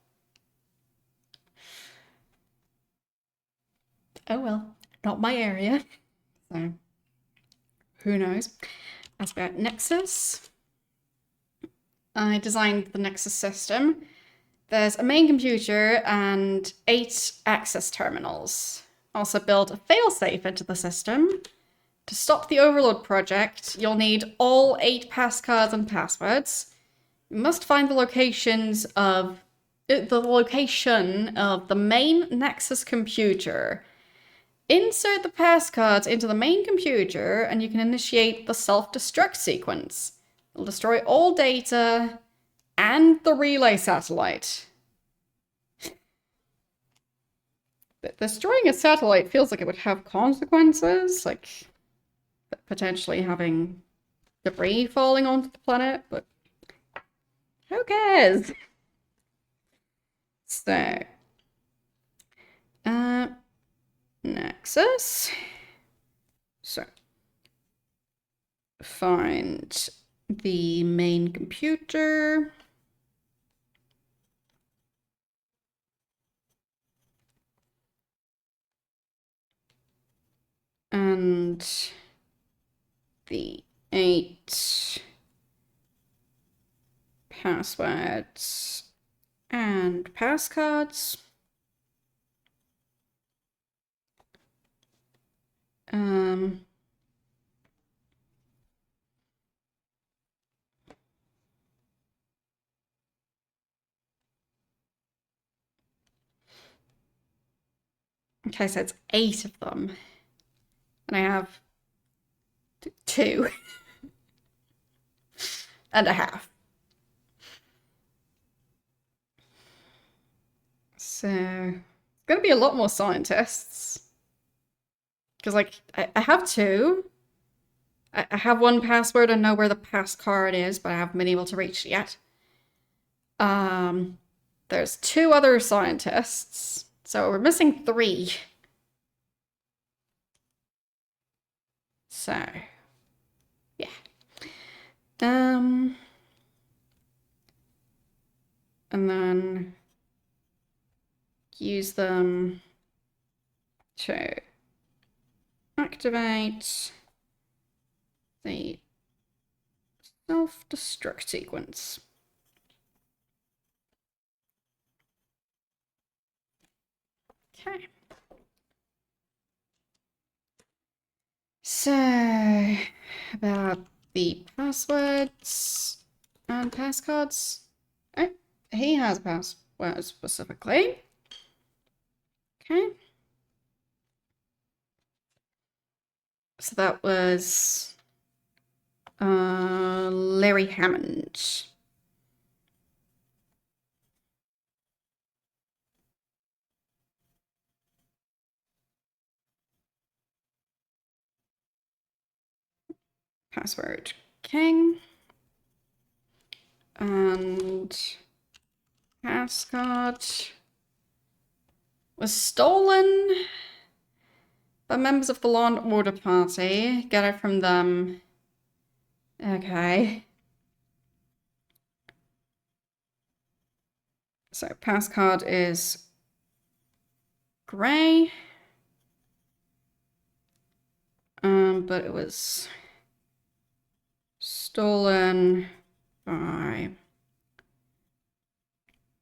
A: Oh well, not my area. So, who knows? As about Nexus, I designed the Nexus system. There's a main computer and 8 access terminals. Also built a failsafe into the system. To stop the Overload project, you'll need all 8 passcards and passwords. You must find the location of the main Nexus computer. Insert the passcards into the main computer and you can initiate the self-destruct sequence. It'll destroy all data and the relay satellite. But destroying a satellite feels like it would have consequences, like potentially having debris falling onto the planet, but who cares? So, Nexus. So, find the main computer. And the 8 passwords and passcards. Okay, so it's 8 of them. And I have 2 and a half. So, it's going to be a lot more scientists. Because, like, I have 2. I have 1 password and know where the pass card is, but I haven't been able to reach it yet. There's 2 other scientists. So we're missing 3. So, yeah. And then use them to activate the self-destruct sequence. Okay. So, about the passwords and passcards. Oh, he has a password specifically. Okay. So that was Larry Hammond. Password King. And passcard was stolen by members of the Law and Order Party. Get it from them. Okay. So passcard is gray. But it was stolen by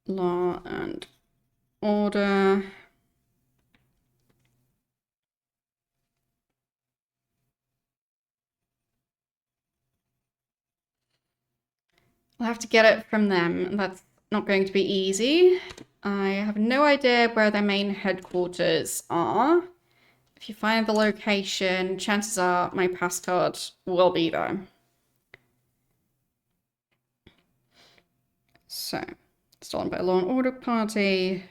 A: Law and Order. I'll have to get it from them. That's not going to be easy. I have no idea where their main headquarters are. If you find the location, chances are my passcard will be there. So, stolen by Law and Order Party.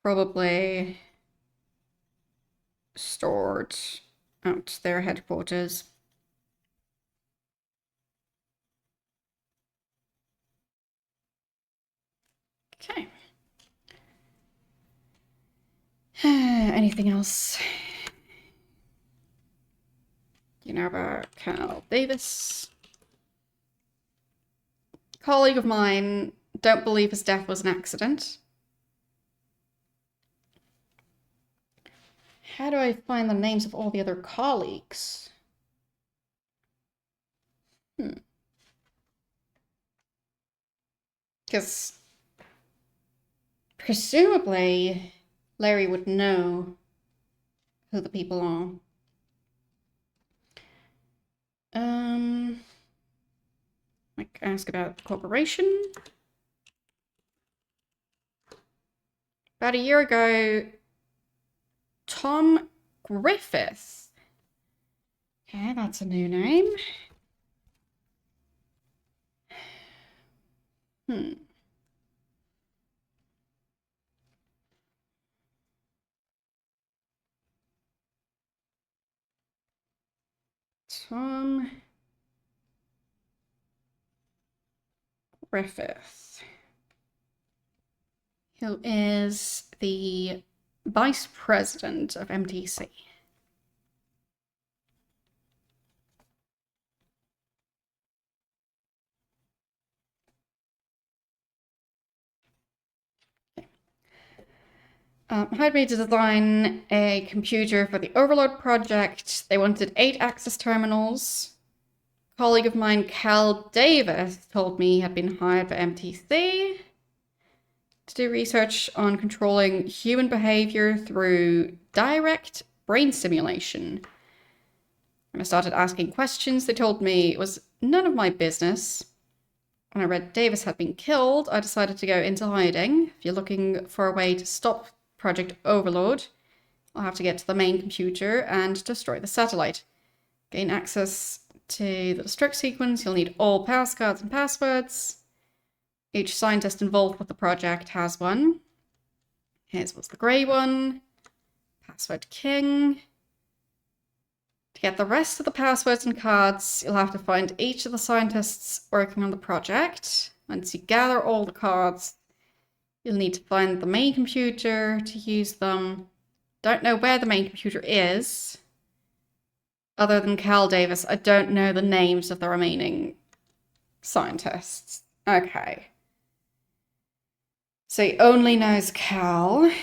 A: Probably stored at their headquarters. Okay. Anything else? You know about Cal Davis? Colleague of mine, don't believe his death was an accident. How do I find the names of all the other colleagues? Because presumably Larry would know who the people are. Like ask about the corporation. About a year ago, Tom Griffith. Okay, that's a new name. Tom Griffith, who is the vice president of MTC. Hired me to design a computer for the Overload project. They wanted 8 access terminals. A colleague of mine, Cal Davis, told me he had been hired by MTC to do research on controlling human behavior through direct brain stimulation. When I started asking questions, they told me it was none of my business. When I read Davis had been killed, I decided to go into hiding. If you're looking for a way to stop Project Overload, I'll have to get to the main computer and destroy the satellite. Gain access to the destruct sequence, you'll need all passcards and passwords. Each scientist involved with the project has one. Here's what's the grey one. Password King. To get the rest of the passwords and cards, you'll have to find each of the scientists working on the project. Once you gather all the cards, you'll need to find the main computer to use them. Don't know where the main computer is. Other than Cal Davis, I don't know the names of the remaining scientists. Okay. So he only knows Cal. If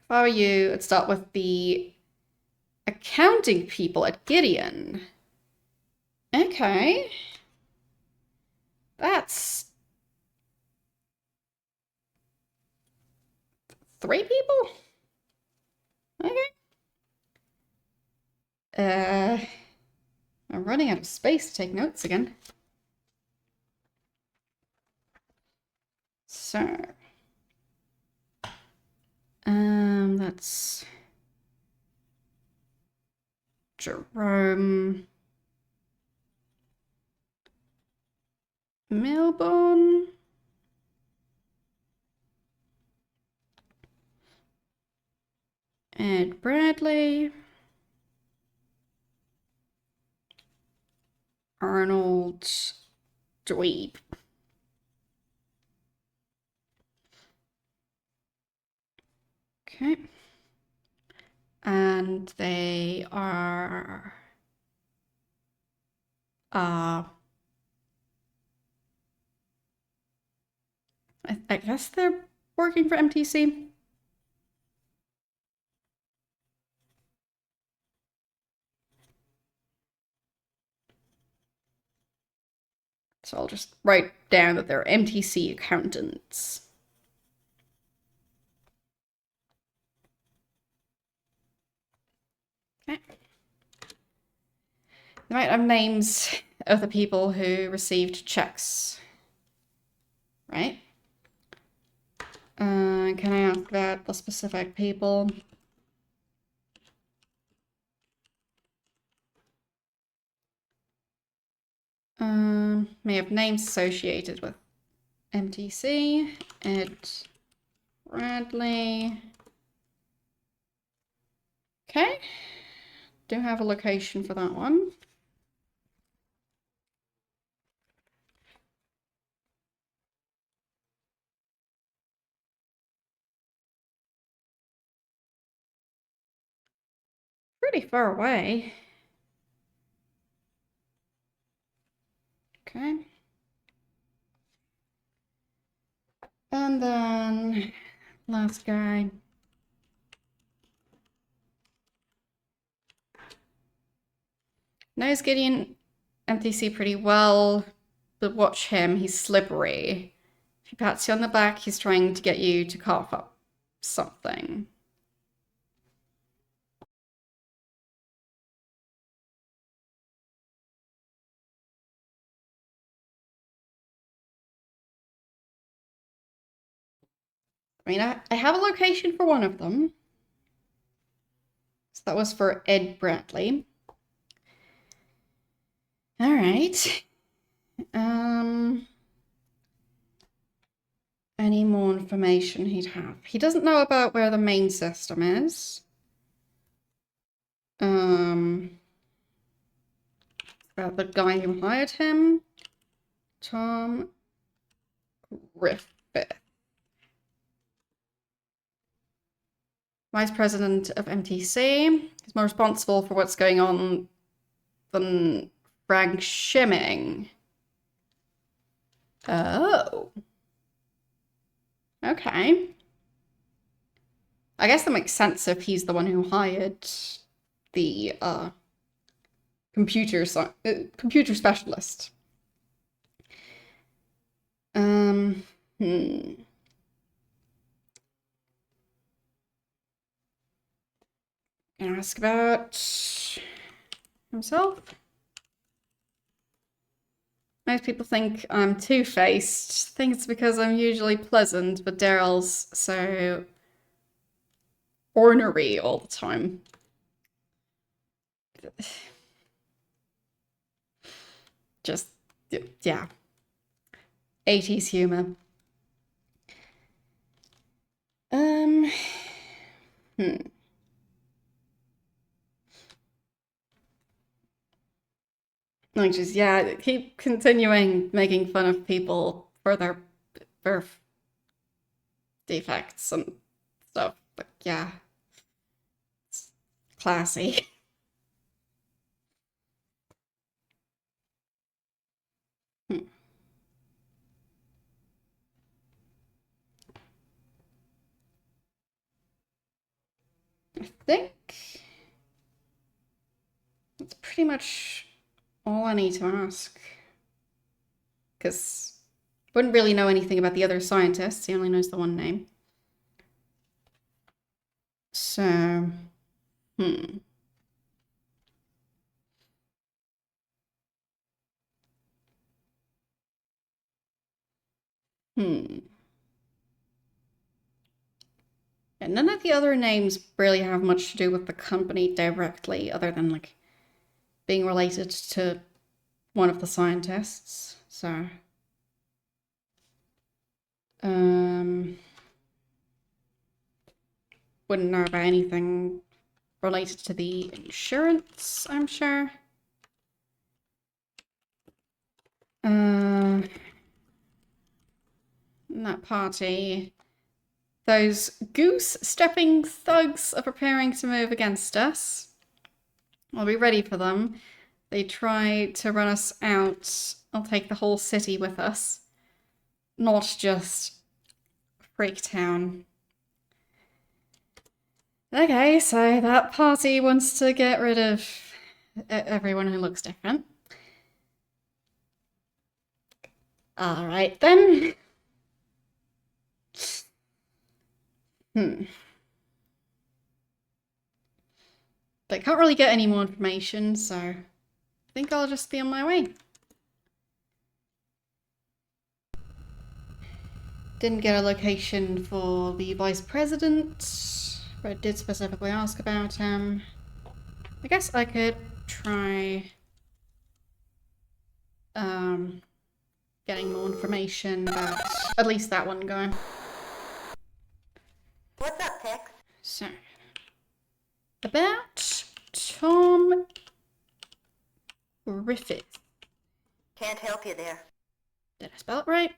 A: I were you, I'd start with the accounting people at Gideon. Okay. That's 3 people? Okay. I'm running out of space to take notes again. So, that's Jerome Milburn. Ed Bradley. Arnold Dweeb. Okay. And they are I guess they're working for MTC. So I'll just write down that they're MTC accountants. Okay. They might have names of the people who received checks, right? Can I ask that the specific people? May have names associated with MTC. Ed Bradley. Okay. Do have a location for that one. Pretty far away. Okay. And then last guy. Knows Gideon MTC pretty well, but watch him, he's slippery. If he pats you on the back, he's trying to get you to cough up something. I mean, I have a location for one of them. So that was for Ed Bradley. All right. Any more information he'd have? He doesn't know about where the main system is. About the guy who hired him. Tom Griffith. Vice President of MTC. He's more responsible for what's going on than Frank Shimming. Oh. Okay. I guess that makes sense if he's the one who hired the computer specialist. Hmm. Can I ask about himself? Most people think I'm two-faced. Think it's because I'm usually pleasant, but Daryl's so ornery all the time. Just, yeah. 80s humor. Like, just, yeah, keep continuing making fun of people for their birth defects and stuff. But yeah, it's classy. Hmm. I think that's pretty much all I need to ask. Because wouldn't really know anything about the other scientists. He only knows the one name. So, hmm. Hmm. And none of the other names really have much to do with the company directly, other than like being related to one of the scientists. So, wouldn't know about anything related to the insurance, I'm sure. That party. Those goose-stepping thugs are preparing to move against us. I'll be ready for them. They try to run us out. I'll take the whole city with us. Not just Freaktown. Okay, so that party wants to get rid of everyone who looks different. Alright then. But can't really get any more information, so I think I'll just be on my way. Didn't get a location for the vice president, but I did specifically ask about him. I guess I could try getting more information about at least that one guy.
B: What's up, Tex?
A: So, about Tom Griffith.
B: Can't help you there.
A: Did I spell it right?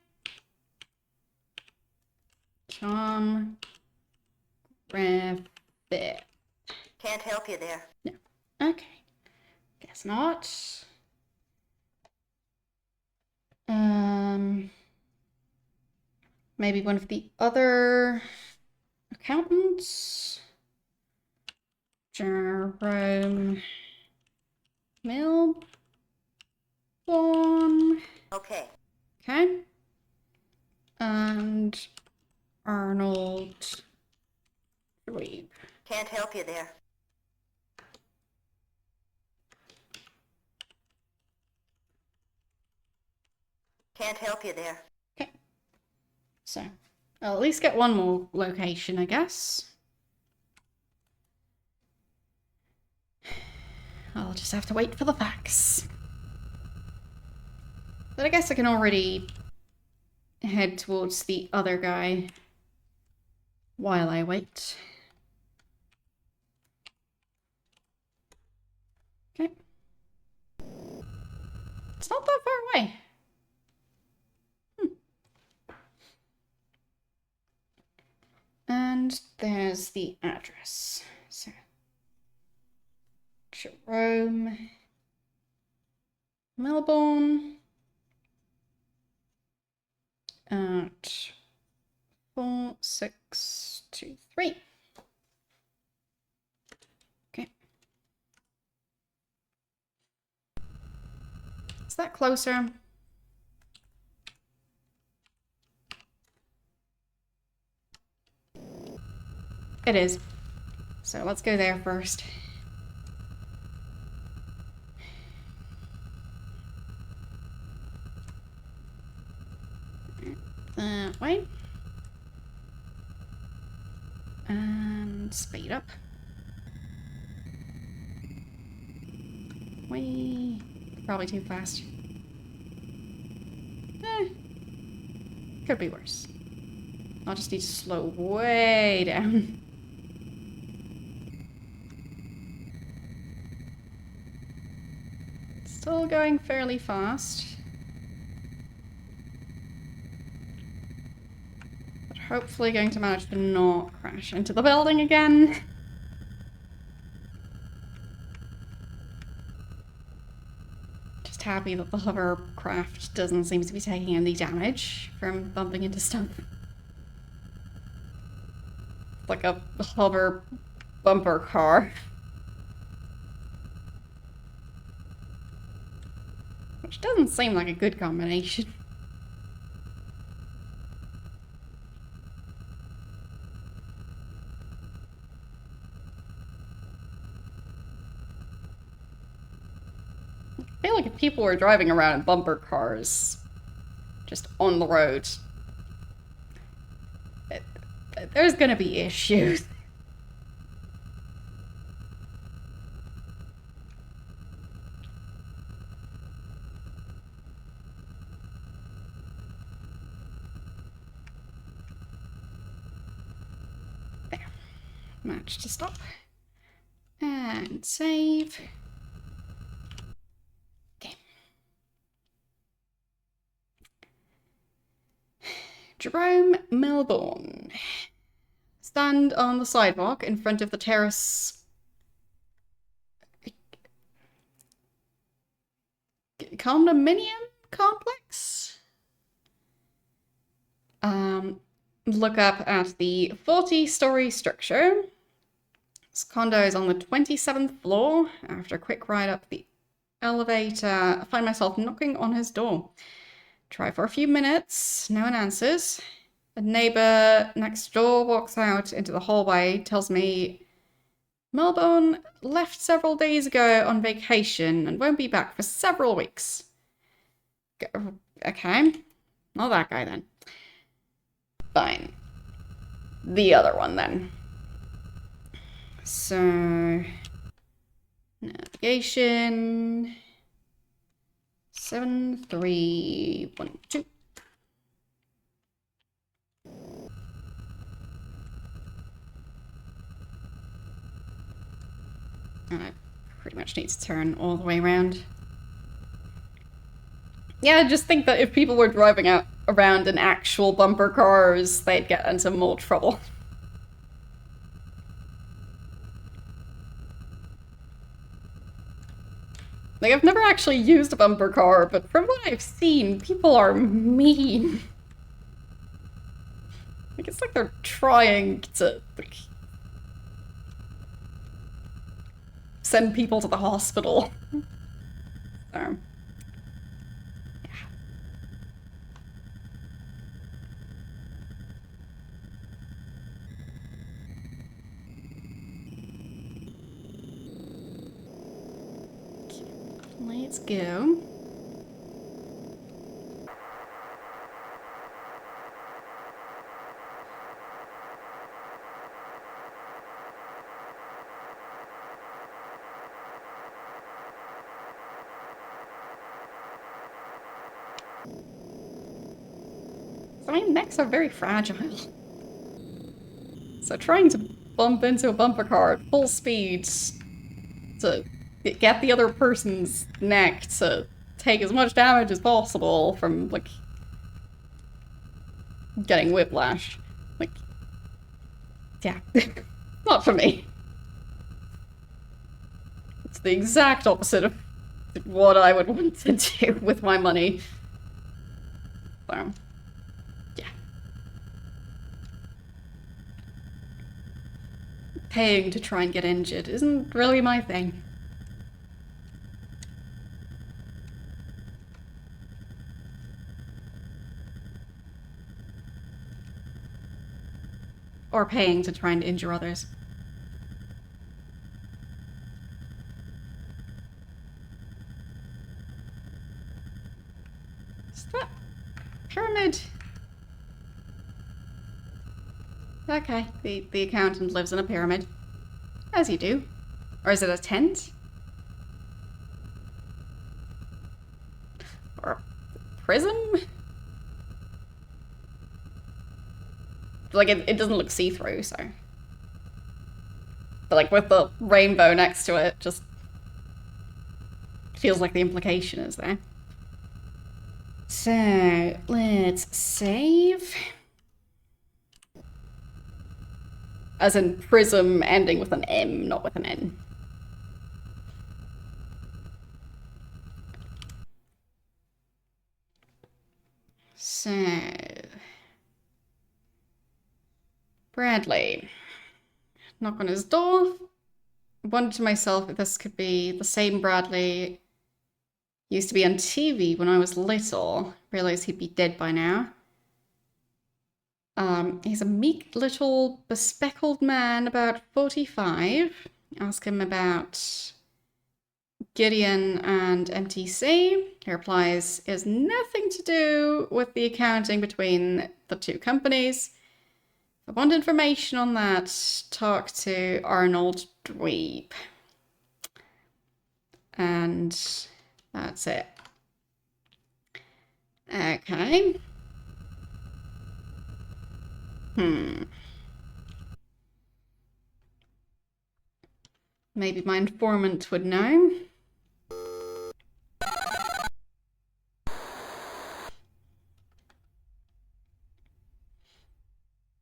A: Tom Griffith.
B: Can't help you there.
A: No. Okay. Guess not. Maybe one of the other accountants? Jerome Milborn.
B: Okay.
A: Okay. And Arnold Dweeb.
B: Can't help you there. Can't help you there.
A: Okay. So, I'll at least get one more location, I guess. I'll just have to wait for the facts. But I guess I can already head towards the other guy while I wait. Okay. It's not that far away. And there's the address. So, Jerome Melbourne at 4623. Is that closer? It is. So let's go there first. That way. And speed up. Way. Probably too fast. Could be worse. I'll just need to slow way down. Still going fairly fast. But hopefully going to manage to not crash into the building again. Just happy that the hovercraft doesn't seem to be taking any damage from bumping into stuff. Like a hover bumper car. Which doesn't seem like a good combination. I feel like if people were driving around in bumper cars, just on the road, there's gonna be issues. There. Managed to stop. And save. Okay. Jerome Melbourne. Stand on the sidewalk in front of the terrace condominium complex. Look up at the 40-story structure. This condo is on the 27th floor. After a quick ride up the elevator, I find myself knocking on his door. Try for a few minutes. No one answers. A neighbor next door walks out into the hallway, tells me Melbourne left several days ago on vacation and won't be back for several weeks. Okay. Not that guy then. Fine. The other one then. So, navigation 7312. And I pretty much need to turn all the way around. Yeah, I just think that if people were driving out around in actual bumper cars, they'd get into more trouble. Like, I've never actually used a bumper car, but from what I've seen, people are mean. Like, it's like they're trying to, like, send people to the hospital. So, yeah. Let's go. So my necks are very fragile. So trying to bump into a bumper car at full speed to get the other person's neck to take as much damage as possible from, like, getting whiplash. Like, yeah. Not for me. It's the exact opposite of what I would want to do with my money. So, yeah. Paying to try and get injured isn't really my thing. or paying to try and injure others. Is that pyramid? Okay, the accountant lives in a pyramid. As you do. Or is it a tent? Or a prism? Like, it doesn't look see-through, so... But, like, with the rainbow next to it, just... feels like the implication is there. So, let's save. As in prism ending with an M, not with an N. So... Bradley. Knock on his door. Wondered to myself if this could be the same Bradley used to be on TV when I was little. Realized he'd be dead by now. He's a meek little bespectacled man, about 45. Ask him about Gideon and MTC. He replies, it has nothing to do with the accounting between the two companies. If I want information on that, talk to Arnold Dweeb. And that's it. Okay. Maybe my informant would know.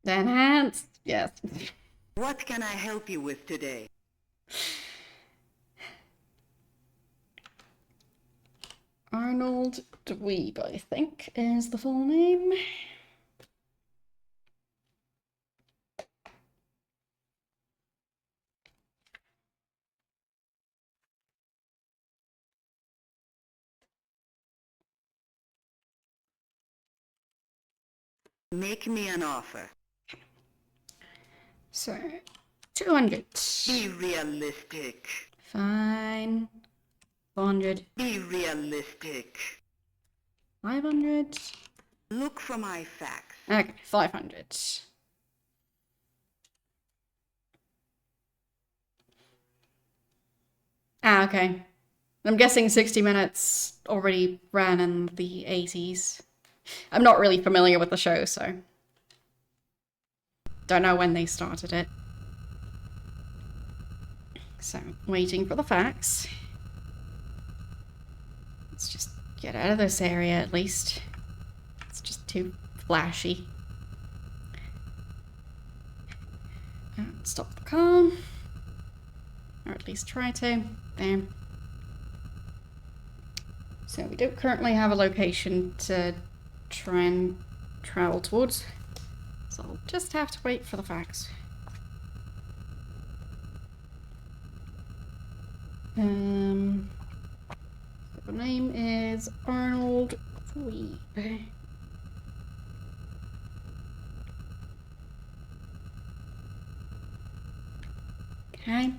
A: Enhanced, yes.
C: What can I help you with today?
A: Arnold Dweeb, I think, is the full name.
C: Make me an offer.
A: So, 200.
C: Be realistic.
A: Fine. 400.
C: Be realistic.
A: 500.
C: Look for my facts.
A: Okay, 500. Ah, okay. I'm guessing 60 Minutes already ran in the 80s. I'm not really familiar with the show, so... Don't know when they started it. So, waiting for the facts. Let's just get out of this area, at least. It's just too flashy. And stop the car. Or at least try to. There. So we don't currently have a location to try and travel towards. So I'll just have to wait for the facts. So the name is Arnold Dweeb. Okay.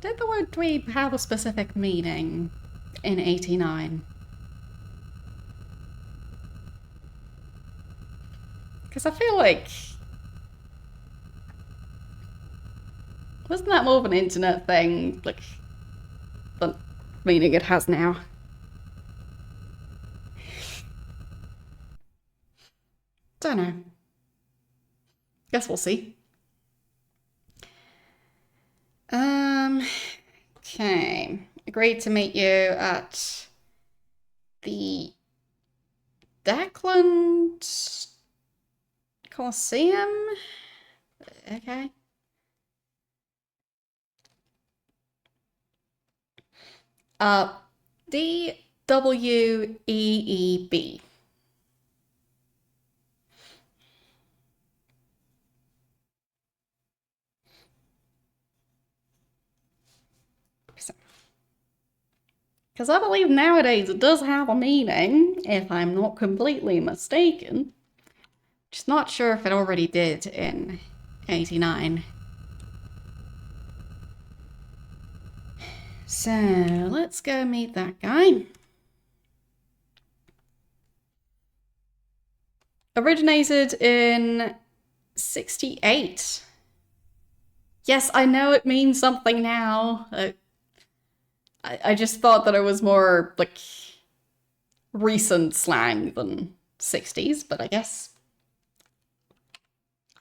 A: Did the word dweeb have a specific meaning in 89? Because I feel like... Wasn't that more of an internet thing, like, the meaning it has now? Don't know. Guess we'll see. Okay. Agreed to meet you at the Declan Coliseum? Okay. DWEEB. So Because I believe nowadays it does have a meaning, if I'm not completely mistaken. Just not sure if it already did in 89. So, let's go meet that guy. Originated in 68. Yes, I know it means something now. I just thought that it was more, like, recent slang than 60s, but I guess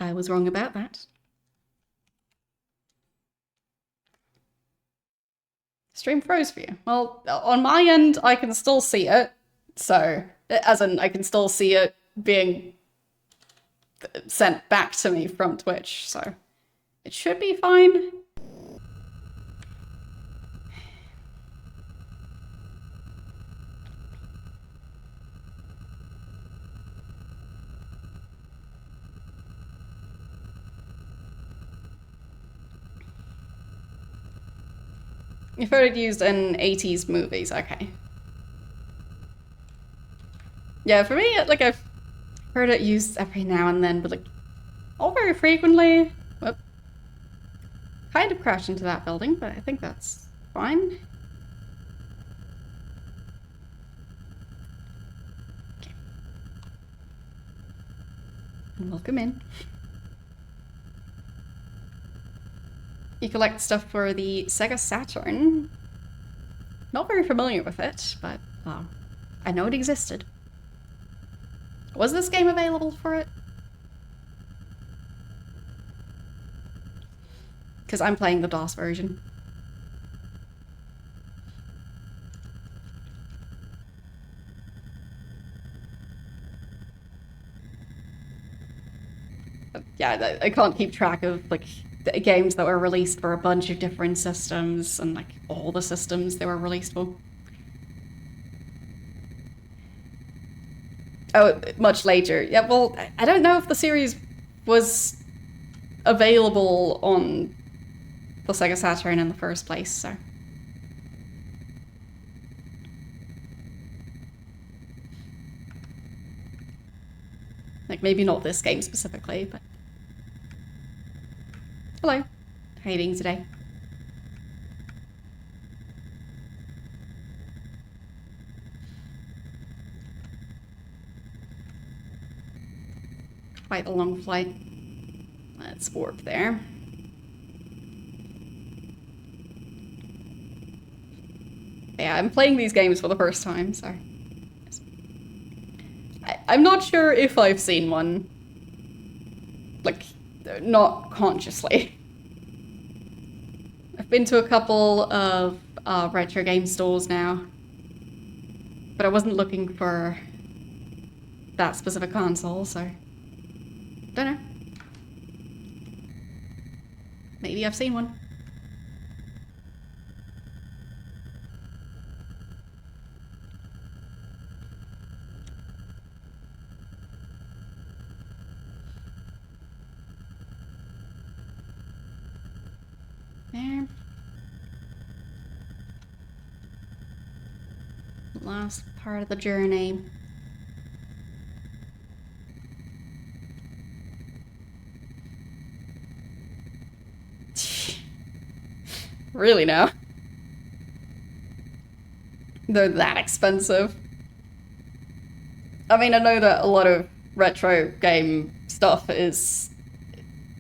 A: I was wrong about that. Stream froze for you. Well, on my end, I can still see it. So, as in, I can still see it being sent back to me from Twitch, so it should be fine. You've heard it used in 80s movies, okay. Yeah, for me, like, I've heard it used every now and then, but, like, not very frequently. Whoop. Kind of crashed into that building, but I think that's fine. Okay. And welcome in. You collect stuff for the Sega Saturn. Not very familiar with it, but I know it existed. Was this game available for it? Because I'm playing the DOS version. Yeah, I can't keep track of, like, the games that were released for a bunch of different systems and, like, all the systems they were released for. Oh, much later. Yeah, well, I don't know if the series was available on the Sega Saturn in the first place, so. Like, maybe not this game specifically, but. Hello. How are you doing today? Quite a long flight. Let's warp there. Yeah, I'm playing these games for the first time, so. I'm not sure if I've seen one. Like, not consciously. I've been to a couple of retro game stores now, but I wasn't looking for that specific console, so don't know. Maybe I've seen one. There. Last part of the journey. Really now? They're that expensive. I mean, I know that a lot of retro game stuff is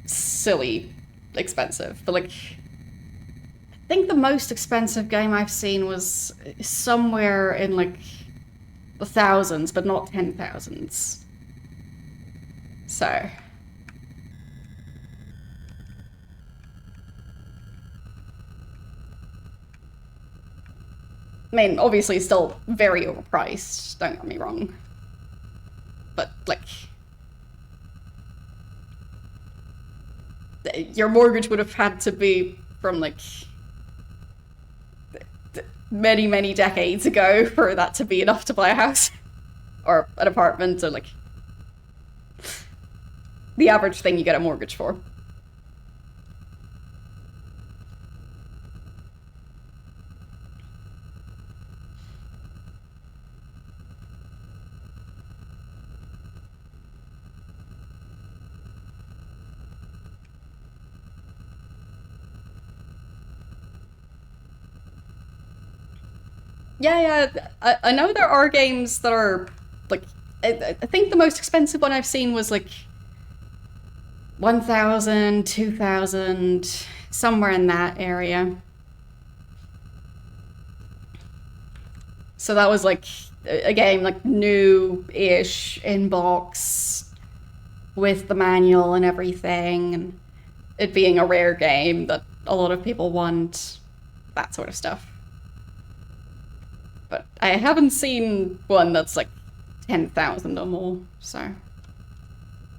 A: silly expensive, but like, I think the most expensive game I've seen was somewhere in like the thousands, but not 10,000s. So. I mean, obviously still very overpriced, don't get me wrong. But, like, your mortgage would have had to be from, like, many, many decades ago for that to be enough to buy a house. Or an apartment, or, like, the average thing you get a mortgage for. Yeah, yeah. I know there are games that are like I think the most expensive one I've seen was like 1,000, 2,000, somewhere in that area. So that was like a game like new-ish in box with the manual and everything, and it being a rare game that a lot of people want, that sort of stuff. But I haven't seen one that's like 10,000 or more, so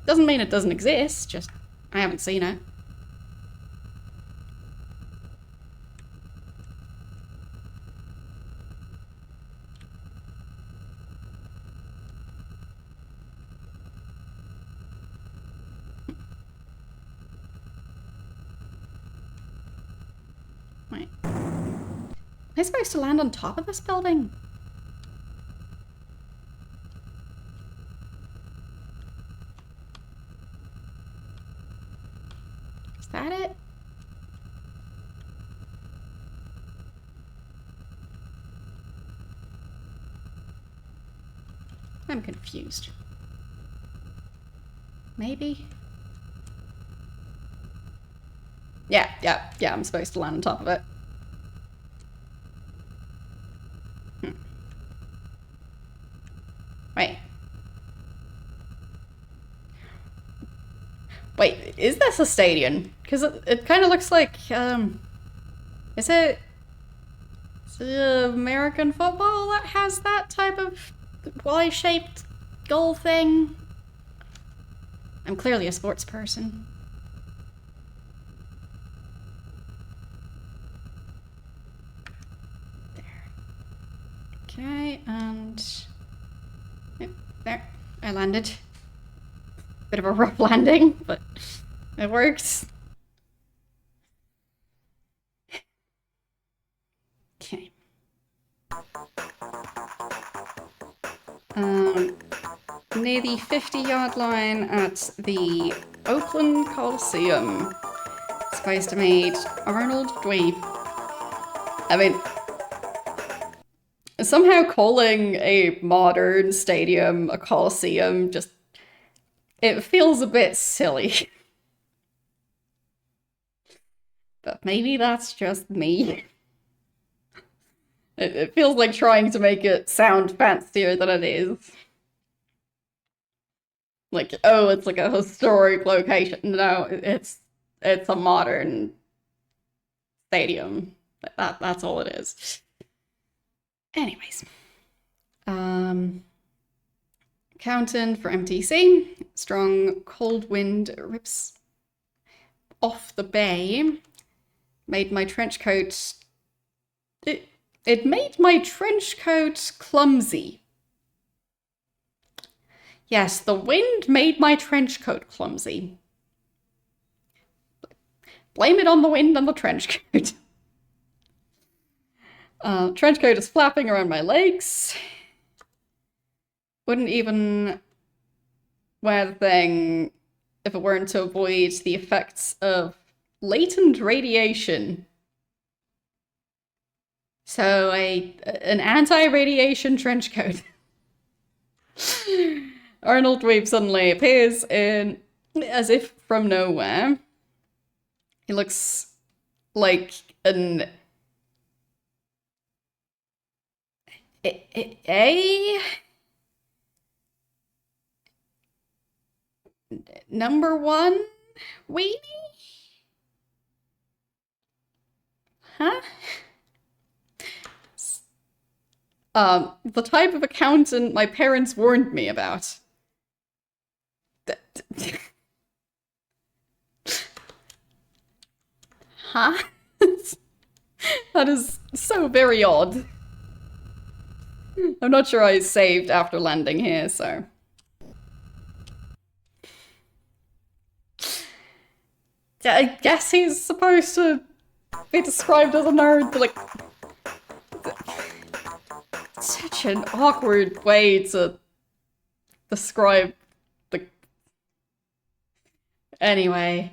A: doesn't mean it doesn't exist, just I haven't seen it. Wait. Am I supposed to land on top of this building? Is that it? I'm confused. Maybe? Yeah, I'm supposed to land on top of it. Wait. Wait, is this a stadium? Because it kind of looks like, is it American football that has that type of Y-shaped goal thing? I'm clearly a sports person. There. Okay, and... Yep, there. I landed. Bit of a rough landing, but it works. Okay. Near the 50-yard line at the Oakland Coliseum. Supposed to meet Arnold Dweeb. I mean, somehow calling a modern stadium a coliseum just... it feels a bit silly. But maybe that's just me. It feels like trying to make it sound fancier than it is. Like, oh, it's like a historic location. No, it's a modern stadium. That's all it is. Anyways. Counting for MTC. Strong cold wind rips off the bay. Made my trench coat... It made my trench coat clumsy. Yes, the wind made my trench coat clumsy. Blame it on the wind and the trench coat. Trench coat is flapping around my legs. Wouldn't even wear the thing if it weren't to avoid the effects of latent radiation. So an anti-radiation trench coat. Arnold Dweeb suddenly appears in, as if from nowhere. He looks like a number one weenie? Huh? The type of accountant my parents warned me about. Huh? That is so very odd. I'm not sure I saved after landing here, so... I guess he's supposed to be described as a nerd, but like... such an awkward way to describe the... Anyway.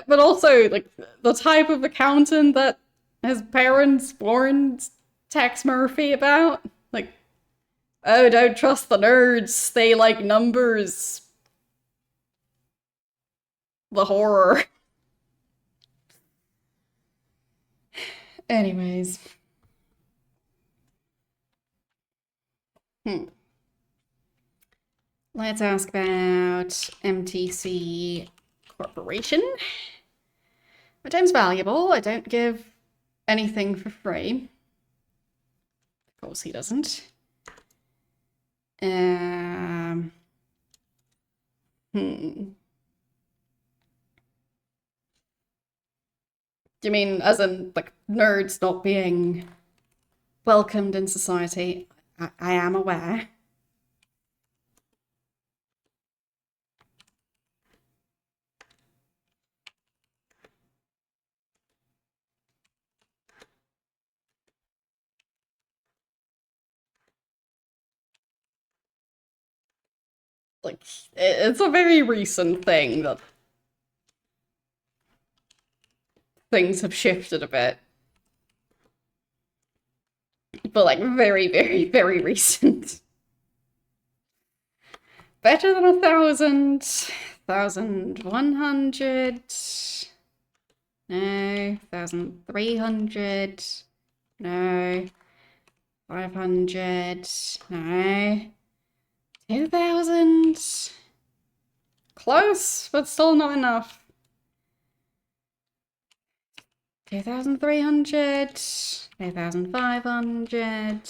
A: But also, like, the type of accountant that his parents warned text Murphy about. Like, oh, don't trust the nerds. They like numbers. The horror. Anyways. Let's ask about MTC Corporation. My time's valuable. I don't give anything for free. Of course he doesn't. Do you mean as in, like, nerds not being welcomed in society? I am aware. Like, it's a very recent thing that things have shifted a bit. But, like, very, very, very recent. Better than 1,000. 1,100. No. 1,300. No. 500. No. 2,000. Close, but still not enough. 2,300. 2,500.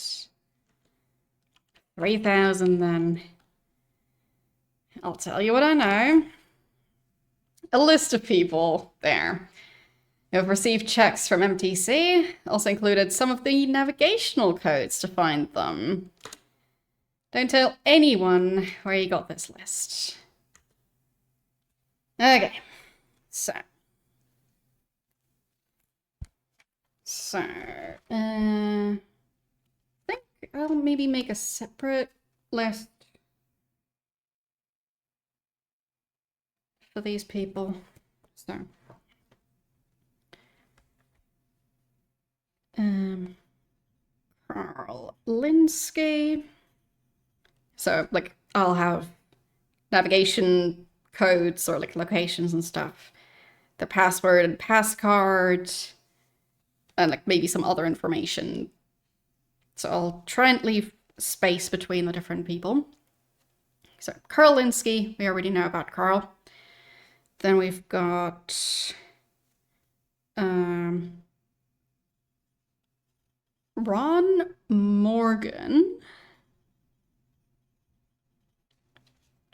A: 3,000 then. I'll tell you what I know. A list of people there who have received checks from MTC. Also included some of the navigational codes to find them. Don't tell anyone where you got this list. Okay, so. I think I'll maybe make a separate list for these people. So, Carl Linsky. So, like, I'll have navigation codes or, like, locations and stuff. The password and passcard, and, like, maybe some other information. So I'll try and leave space between the different people. So, Carl Linsky, we already know about Carl. Then we've got Ron Morgan.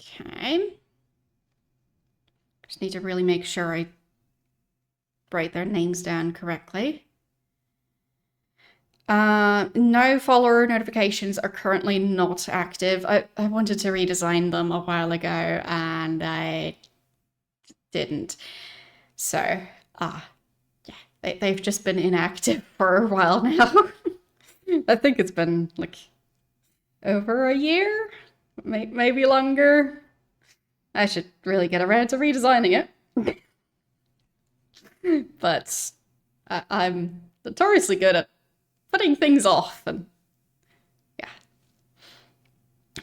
A: Okay. Just need to really make sure I write their names down correctly. No follower notifications are currently not active. I wanted to redesign them a while ago and I didn't. So, yeah, they've just been inactive for a while now. I think it's been like over a year, maybe longer. I should really get around to redesigning it. But I'm notoriously good at putting things off, and yeah.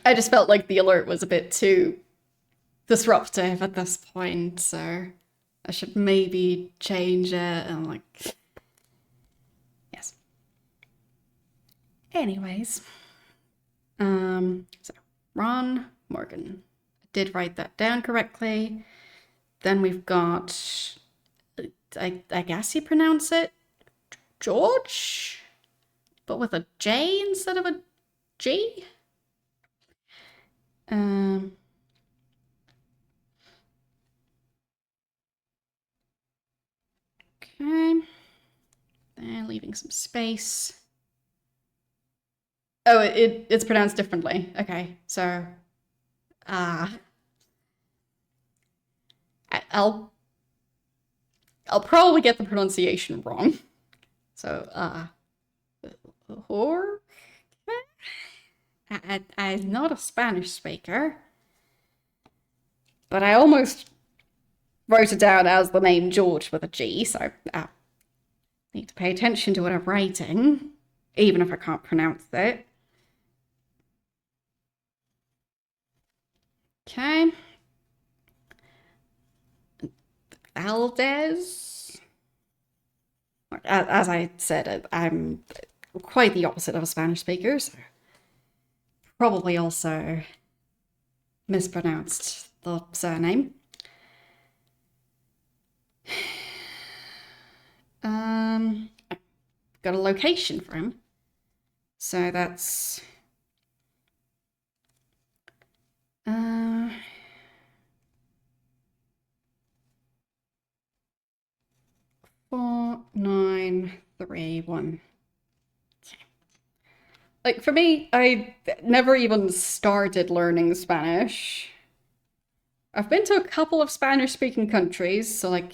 A: I just felt like the alert was a bit too disruptive at this point, so I should maybe change it, and like, yes. Anyways, so Ron Morgan. I did write that down correctly. Then we've got, I guess you pronounce it George, but with a J instead of a G. Okay. Then leaving some space. Oh, it's pronounced differently. Okay, so I'll probably get the pronunciation wrong. So I'm not a Spanish speaker, but I almost wrote it down as the name George with a G, so I need to pay attention to what I'm writing. even if I can't pronounce it. Okay. Valdez. As I said, I'm quite the opposite of a Spanish speaker, so probably also mispronounced the surname. Got a location for him. So that's 4931. Like, for me, I never even started learning Spanish. I've been to a couple of Spanish-speaking countries, so, like,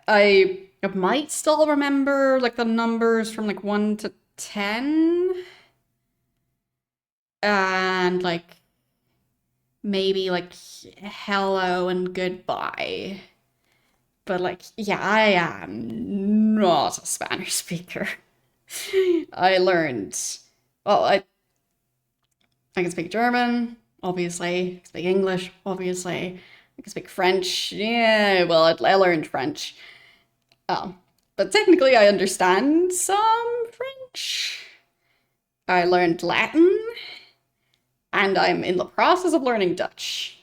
A: I might still remember, like, the numbers from, like, 1 to 10. And, like, maybe, like, hello and goodbye. But, like, yeah, I am not a Spanish speaker. I learned, well, I can speak German, obviously. I can speak English, obviously. I can speak French. Yeah, well, I learned French. But technically, I understand some French. I learned Latin, and I'm in the process of learning Dutch.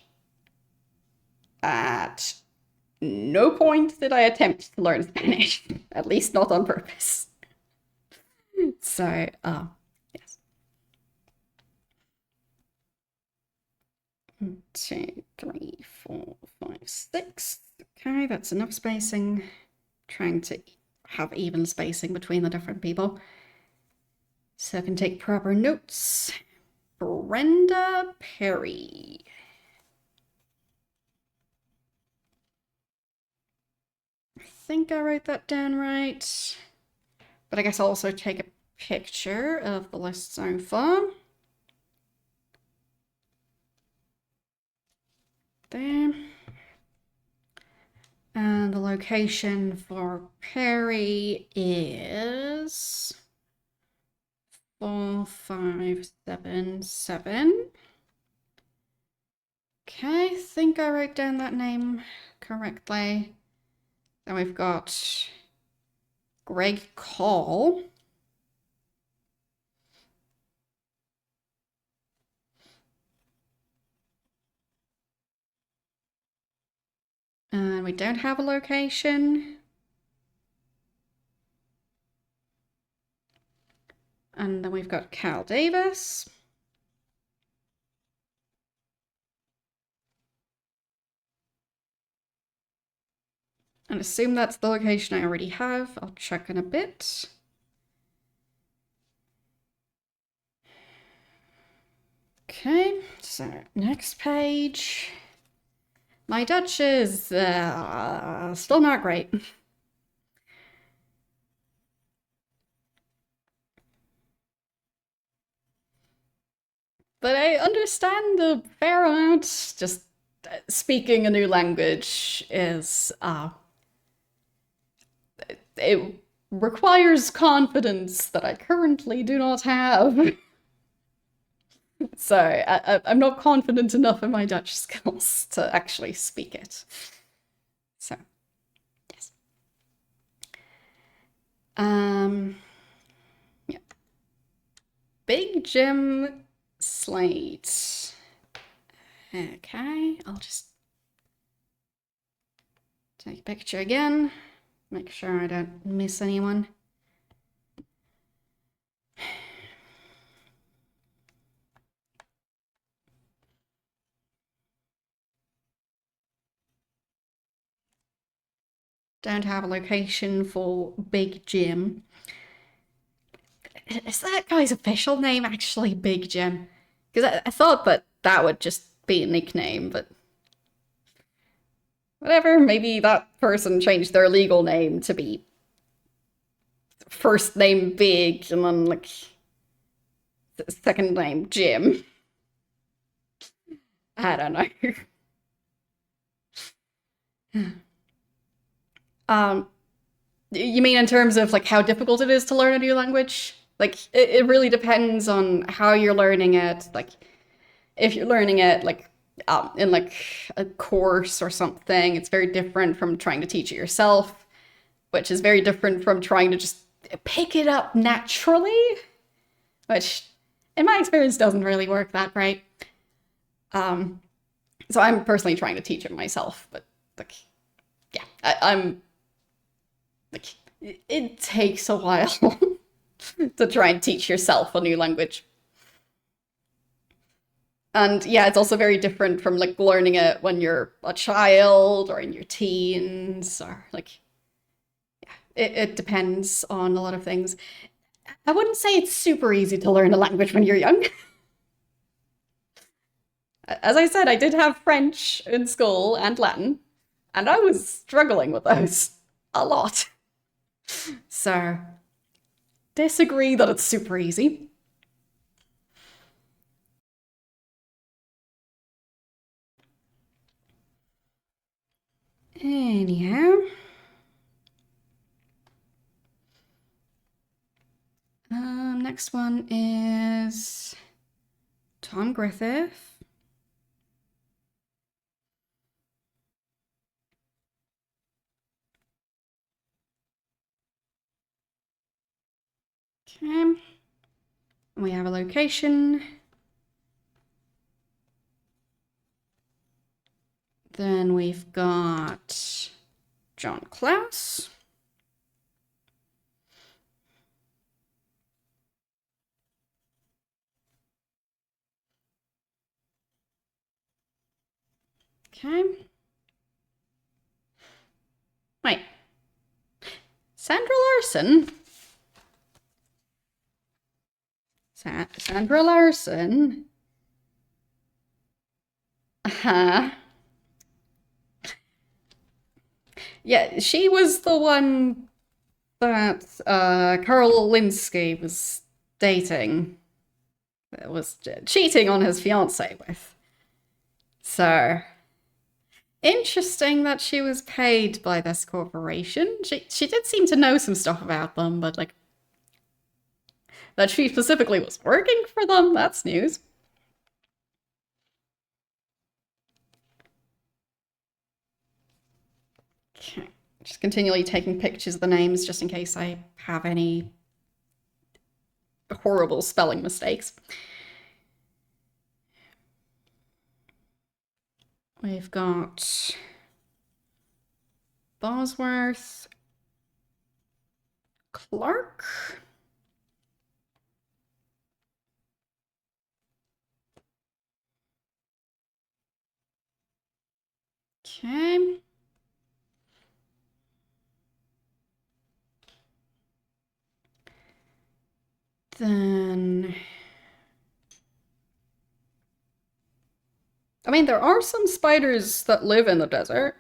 A: At no point did I attempt to learn Spanish, at least not on purpose. So, yes. 1, 2, 3, 4, 5, 6. Okay, that's enough spacing. Trying to have even spacing between the different people so I can take proper notes. Brenda Perry. I think I wrote that down right. But I guess I'll also take a picture of the list so far. There. And the location for Perry is 4577. Okay, I think I wrote down that name correctly. Then we've got Greg Call. And we don't have a location. And then we've got Cal Davis. And assume that's the location I already have. I'll check in a bit. Okay, so next page. My Dutch is still not great. But I understand a fair amount. Just speaking a new language is it requires confidence that I currently do not have. So I'm not confident enough in my Dutch skills to actually speak it. So, yes. Yeah. Big Jim Slate. Okay, I'll just take a picture again. Make sure I don't miss anyone. Don't have a location for Big Jim. Is that guy's official name actually Big Jim? Because I thought that would just be a nickname, but whatever. Maybe that person changed their legal name to be first name Big and then like second name Jim. I don't know. You mean in terms of like how difficult it is to learn a new language? Like it really depends on how you're learning it. Like if you're learning it like in like a course or something, it's very different from trying to teach it yourself, which is very different from trying to just pick it up naturally, which in my experience doesn't really work that great. Um, so I'm personally trying to teach it myself, but like, yeah, I'm like, it takes a while to try and teach yourself a new language. And yeah, it's also very different from like learning it when you're a child or in your teens or like, it depends on a lot of things. I wouldn't say it's super easy to learn a language when you're young. As I said, I did have French in school and Latin, and I was struggling with those a lot. So, disagree that it's super easy. Anyhow, next one is Tom Griffith. Okay. We have a location. Then we've got John Klaus. Okay. Wait. Sandra Larson? Sandra Larson? Uh-huh. Yeah, she was the one that Carl Linsky was dating, was cheating on his fiance with. So interesting that she was paid by this corporation. She did seem to know some stuff about them, but like that she specifically was working for them, that's news. Okay. Just continually taking pictures of the names just in case I have any horrible spelling mistakes. We've got Bosworth, Clark. Okay. Then, I mean, there are some spiders that live in the desert,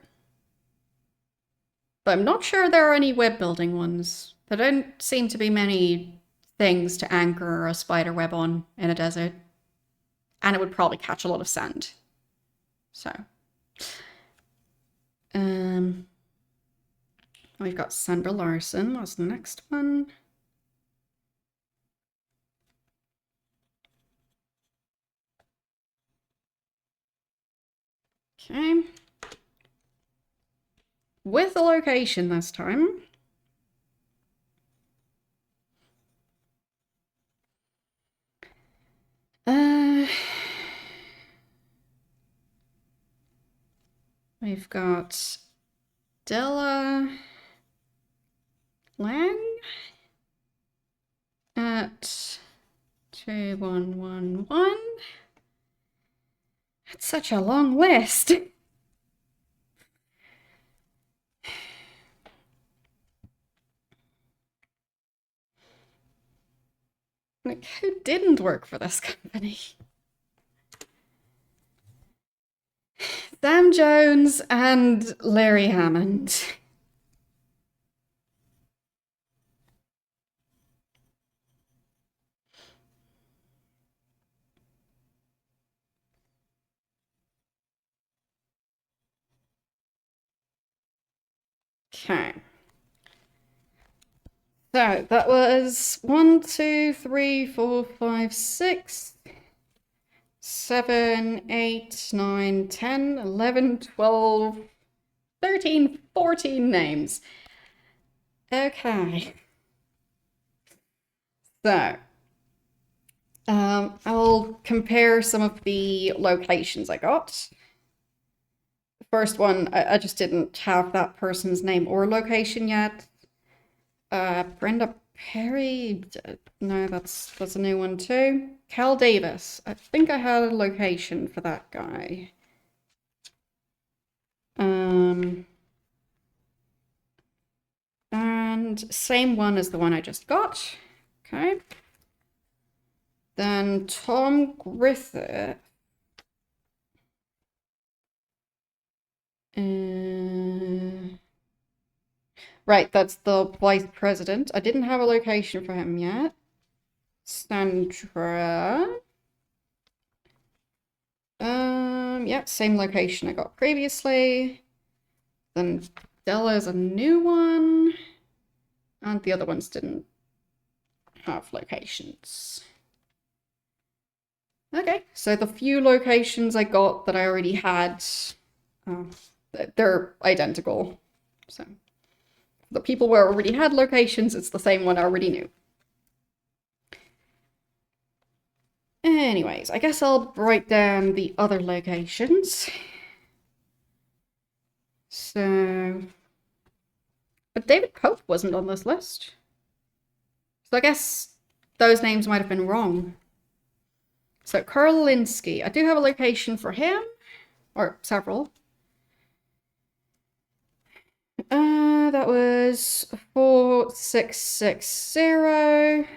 A: but I'm not sure there are any web building ones. There don't seem to be many things to anchor a spider web on in a desert, and it would probably catch a lot of sand. So, um, we've got Sandra Larson. That's the next one. Okay. With the location this time. We've got Della Lang at 2111. That's such a long list. Like, who didn't work for this company? Sam Jones and Larry Hammond. Okay. So that was 1, 2, 3, 4, 5, 6, 7, 8, 9, 10, 11, 12, 13, 14 names. Okay. So, I'll compare some of the locations I got. The first one, I just didn't have that person's name or location yet. Brenda Perry, no, that's a new one too. Cal Davis, I think I had a location for that guy. And same one as the one I just got. Okay. Then Tom Griffith. Right, that's the vice president. I didn't have a location for him yet. Sandra. Yeah, same location I got previously. Then Della's a new one. And the other ones didn't have locations. Okay, so the few locations I got that I already had, they're identical. So the people where I already had locations, it's the same one I already knew. Anyways, I guess I'll write down the other locations. So, but David Pope wasn't on this list. So I guess those names might have been wrong. So Carl Linsky, I do have a location for him, or several. That was 4660.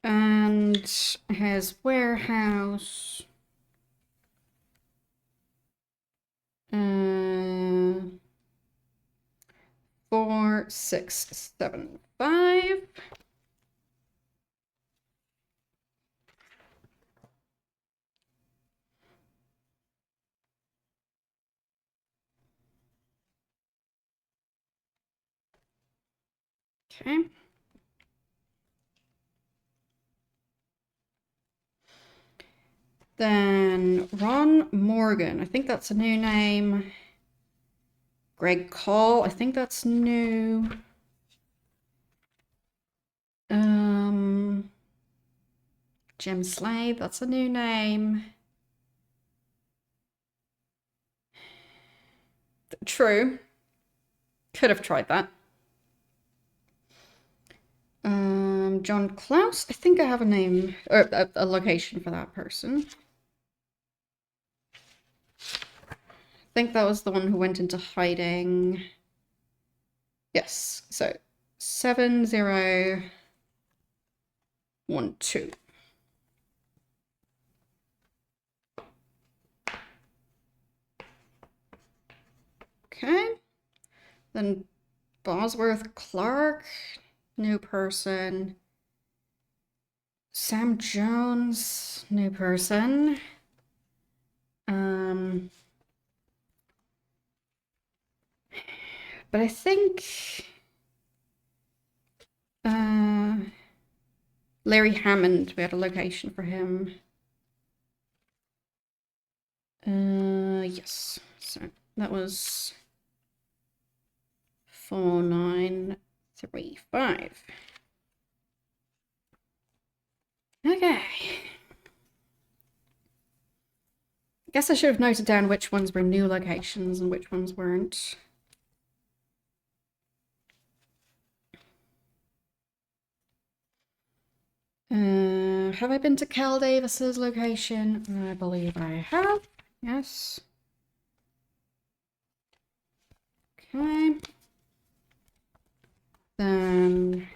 A: And his warehouse. 4675. Okay. Then Ron Morgan. I think that's a new name. Greg Call. I think that's new. Jim Slade. That's a new name. True. Could have tried that. John Klaus. I think I have a name or a location for that person. I think that was the one who went into hiding. Yes. So 7012. Okay. Then Bosworth Clark, new person. Sam Jones, new person. But I think Larry Hammond, we had a location for him. Yes. So that was 4935. Okay. I guess I should have noted down which ones were new locations and which ones weren't. Have I been to Cal Davis's location? I believe I have. Yes. Okay. Then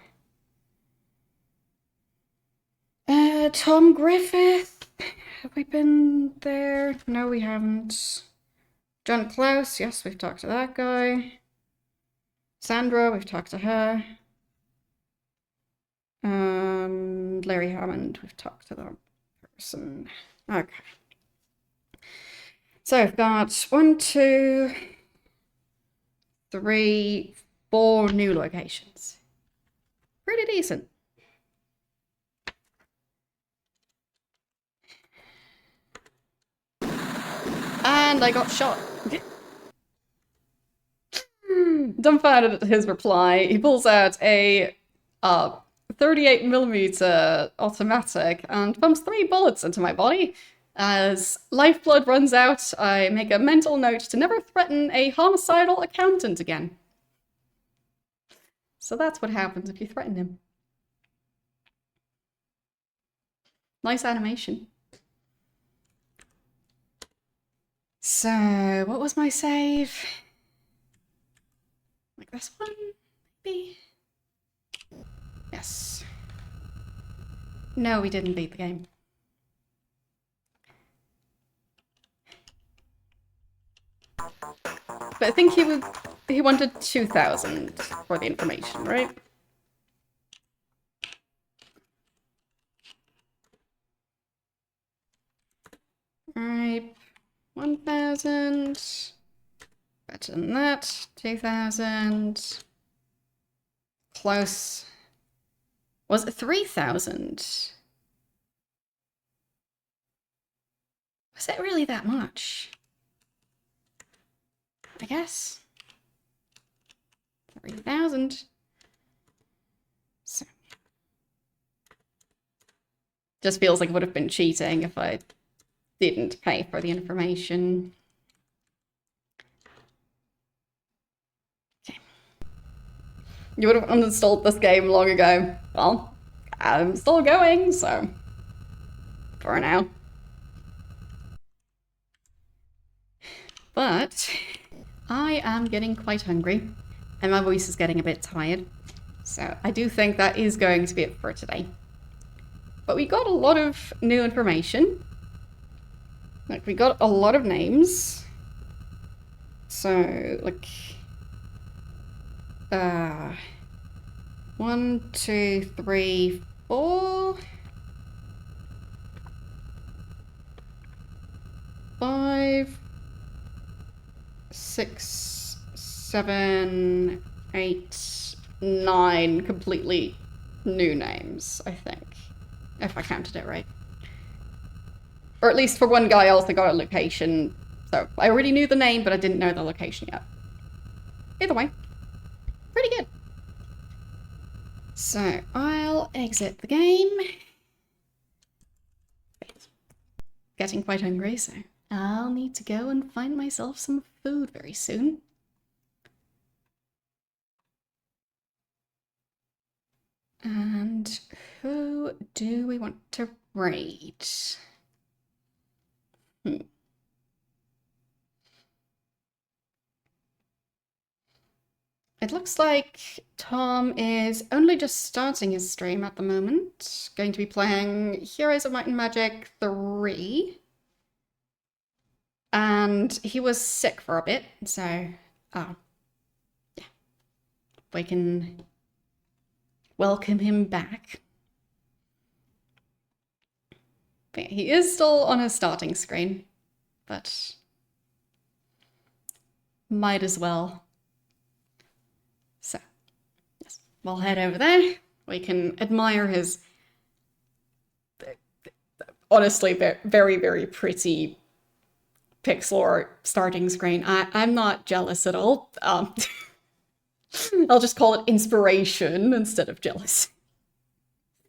A: Tom Griffith. Have we been there? No, we haven't. John Klaus, yes, we've talked to that guy. Sandra, we've talked to her. Larry Hammond, we've talked to that person. Okay. So I've got 1, 2, 3, 4 new locations. Pretty decent. And I got shot. Dumbfounded at his reply, he pulls out a 38mm automatic and pumps 3 bullets into my body. As lifeblood runs out, I make a mental note to never threaten a homicidal accountant again. So that's what happens if you threaten him. Nice animation. So, what was my save? Like this one, maybe? Yes. No, we didn't beat the game. But I think he wanted 2,000 for the information, right? Alright, 1,000. Better than that. 2,000. Close. Was it 3,000? Was it really that much? I guess. 3,000. So. Just feels like it would have been cheating if I didn't pay for the information. Okay. You would have uninstalled this game long ago. Well, I'm still going, so for now. But I am getting quite hungry, and my voice is getting a bit tired. So I do think that is going to be it for today. But we got a lot of new information. Like, we got a lot of names. So, like... 1, 2, 3, 4... 5... 6, 7, 8, 9 completely new names, I think. If I counted it right. Or at least for one guy I also got a location. So I already knew the name, but I didn't know the location yet. Either way, pretty good. So I'll exit the game. Getting quite hungry, so I'll need to go and find myself some food very soon. And who do we want to raid? It looks like Tom is only just starting his stream at the moment. Going to be playing Heroes of Might and Magic 3. And he was sick for a bit, so yeah. We can welcome him back. But yeah, he is still on his starting screen, but might as well. So, yes, we'll head over there. We can admire his honestly very, very pretty pixel art starting screen. I'm not jealous at all. I'll just call it inspiration instead of jealous.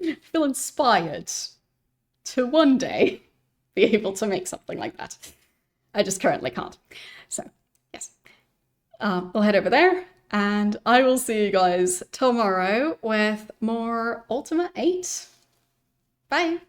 A: I feel inspired to one day be able to make something like that. I just currently can't. So, yes. We'll head over there, and I will see you guys tomorrow with more Ultima 8. Bye!